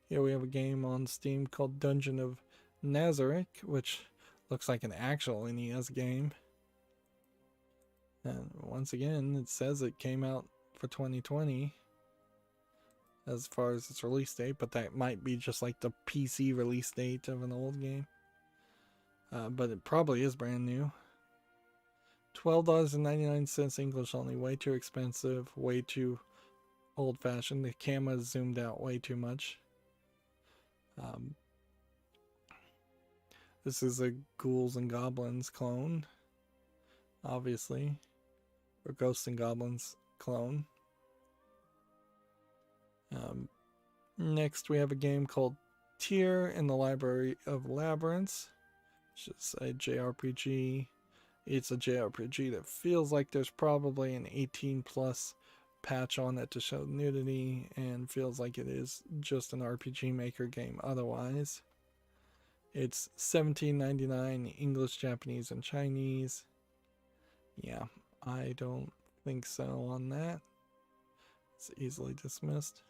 Here we have a game on Steam called Dungeon of Nazarick, which looks like an actual NES game. And once again, it says it came out for 2020 as far as its release date, but that might be just like the PC release date of an old game. But it probably is brand new. $12.99 English only, way too expensive, way too old-fashioned. The camera is zoomed out way too much. This is a Ghouls and Goblins clone, obviously, or Ghosts and Goblins clone. Next, we have a game called Tyr in the Library of Labyrinths, which is a JRPG. It's a JRPG that feels like there's probably an 18+ patch on it to show nudity, and feels like it is just an RPG Maker game otherwise. It's $17.99 English, Japanese, and Chinese. Yeah, I don't think so on that. It's easily dismissed.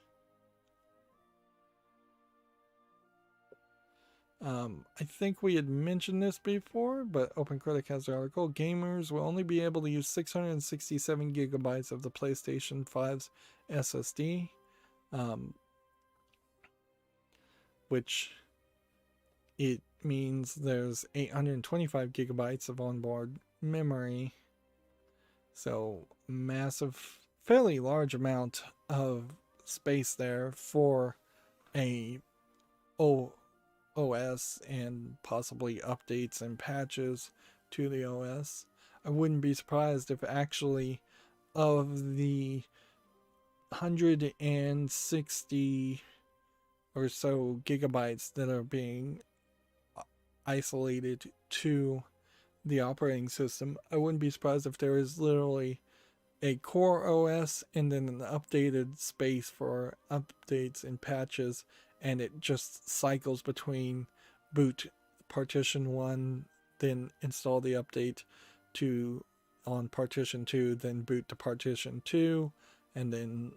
I think we had mentioned this before, but OpenCritic has the article. Gamers will only be able to use 667 gigabytes of the PlayStation 5's SSD, which it means there's 825 gigabytes of onboard memory. So massive, fairly large amount of space there for a OS and possibly updates and patches to the OS. I wouldn't be surprised if actually of the 160 or so gigabytes that are being isolated to the operating system, I wouldn't be surprised if there is literally a core OS and then an updated space for updates and patches, and it just cycles between boot partition 1, then install the update to on partition 2, then boot to partition 2, and then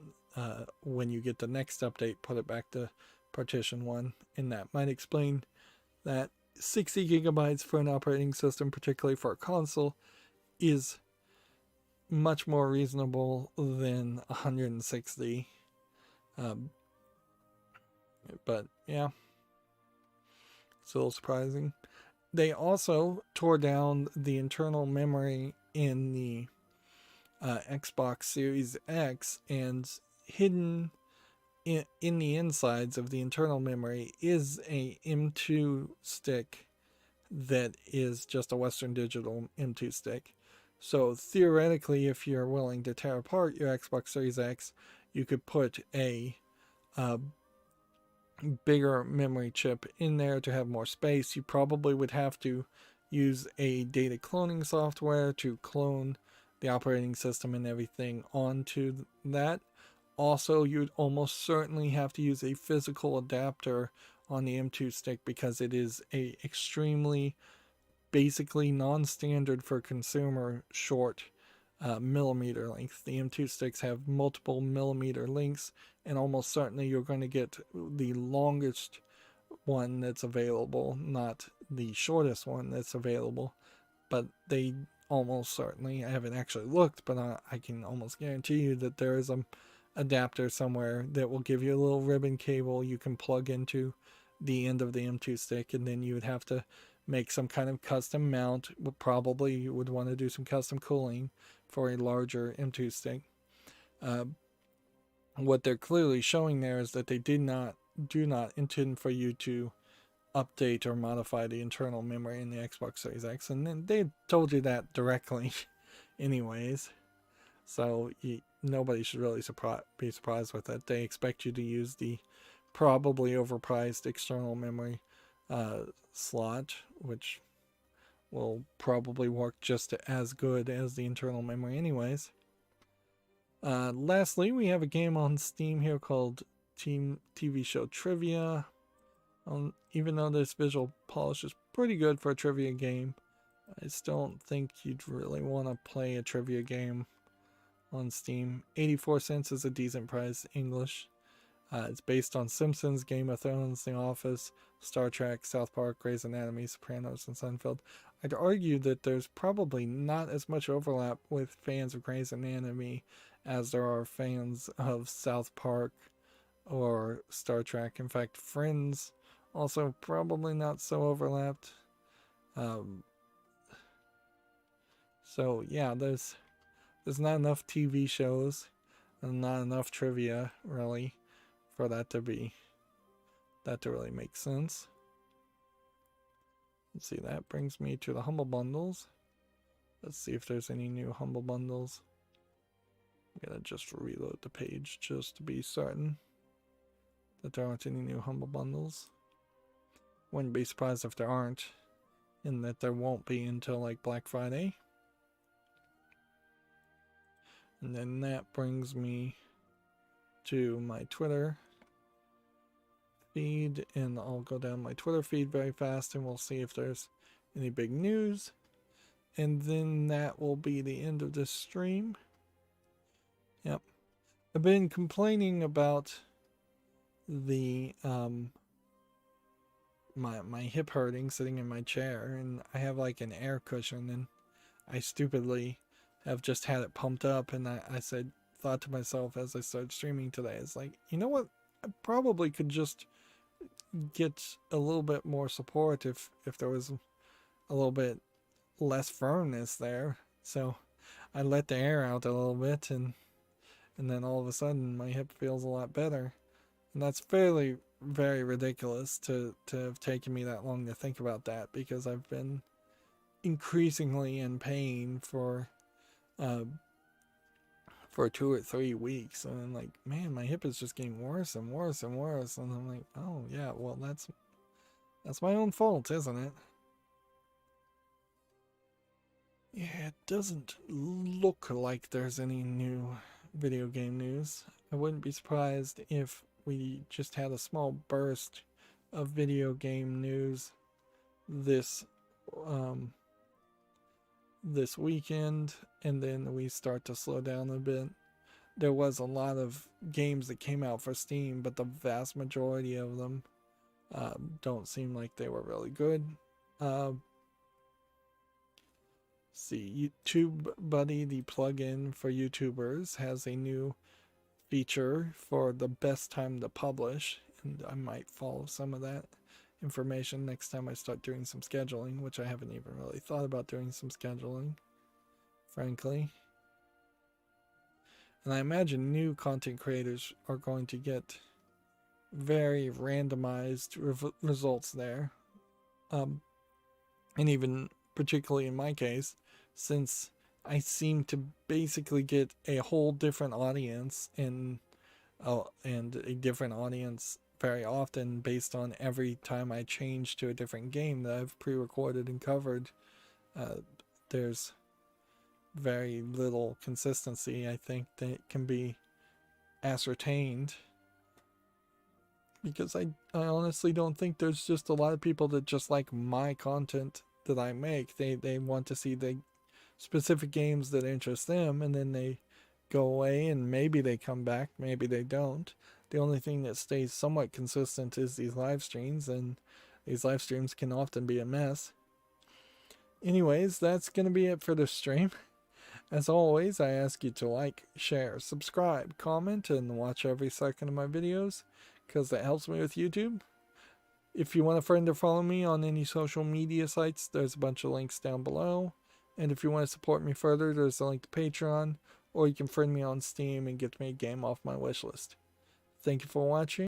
when you get the next update, put it back to partition 1. And that might explain that 60 gigabytes for an operating system, particularly for a console, is much more reasonable than 160. But yeah, it's a little surprising. They also tore down the internal memory in the Xbox Series X, and hidden in the insides of the internal memory is a M2 stick that is just a Western Digital M2 stick. So theoretically, if you're willing to tear apart your Xbox Series X, you could put a bigger memory chip in there to have more space. You probably would have to use a data cloning software to clone the operating system and everything onto that. Also, you'd almost certainly have to use a physical adapter on the M2 stick, because it is a extremely basically non-standard for consumer short millimeter length. The M2 sticks have multiple millimeter lengths, and almost certainly you're going to get the longest one that's available, not the shortest one that's available. But they almost certainly, I haven't actually looked, but I can almost guarantee you that there is an adapter somewhere that will give you a little ribbon cable you can plug into the end of the M2 stick, and then you would have to make some kind of custom mount. Probably you would want to do some custom cooling for a larger M2 stick. What they're clearly showing there is that they do not intend for you to update or modify the internal memory in the Xbox Series X, and then they told you that directly anyways. So nobody should really be surprised with it. They expect you to use the probably overpriced external memory slot, which will probably work just as good as the internal memory anyways. Lastly, we have a game on Steam here called TV Show Trivia. Even though this visual polish is pretty good for a trivia game, I still don't think you'd really want to play a trivia game on Steam. 84 cents is a decent price, English. It's based on Simpsons, Game of Thrones, The Office, Star Trek, South Park, Grey's Anatomy, Sopranos, and Seinfeld. I'd argue that there's probably not as much overlap with fans of Grey's Anatomy as there are fans of South Park or Star Trek. In fact, Friends also probably not so overlapped. So yeah, there's not enough TV shows and not enough trivia really for that to really make sense. Let's see, that brings me to the Humble Bundles. Let's see if there's any new Humble Bundles. I'm gonna just reload the page just to be certain that there aren't any new Humble Bundles. Wouldn't be surprised if there aren't, and that there won't be until like Black Friday. And then that brings me to my Twitter feed, and I'll go down my Twitter feed very fast and we'll see if there's any big news. And then that will be the end of this stream. Yep. I've been complaining about the my hip hurting sitting in my chair, and I have like an air cushion, and I stupidly have just had it pumped up, and I thought to myself as I started streaming today, it's like, you know what, I probably could just get a little bit more support if there was a little bit less firmness there. So I let the air out a little bit, and then all of a sudden my hip feels a lot better. And that's very ridiculous to have taken me that long to think about that, because I've been increasingly in pain for 2 or 3 weeks, and I'm like, man, my hip is just getting worse and worse and worse, and I'm like, oh yeah, well that's my own fault, isn't it? Yeah, it doesn't look like there's any new video game news. I wouldn't be surprised if we just had a small burst of video game news this weekend, and then we start to slow down a bit. There was a lot of games that came out for Steam, but the vast majority of them don't seem like they were really good. See, YouTube Buddy, the plugin for YouTubers, has a new feature for the best time to publish, and I might follow some of that information next time I start doing some scheduling, which I haven't even really thought about doing some scheduling, frankly. And I imagine new content creators are going to get very randomized results there. And even particularly in my case, since I seem to basically get a whole different audience and a different audience very often based on every time I change to a different game that I've pre-recorded and covered. There's very little consistency, I think, that can be ascertained, because I honestly don't think there's just a lot of people that just like my content that I make. They want to see the specific games that interest them, and then they go away, and maybe they come back, maybe they don't. The only thing that stays somewhat consistent is these live streams, and these live streams can often be a mess. Anyways, that's going to be it for this stream. As always, I ask you to like, share, subscribe, comment, and watch every second of my videos, because that helps me with YouTube. If you want a friend to follow me on any social media sites, there's a bunch of links down below. And if you want to support me further, there's a link to Patreon, or you can friend me on Steam and get me a game off my wishlist. Thank you for watching.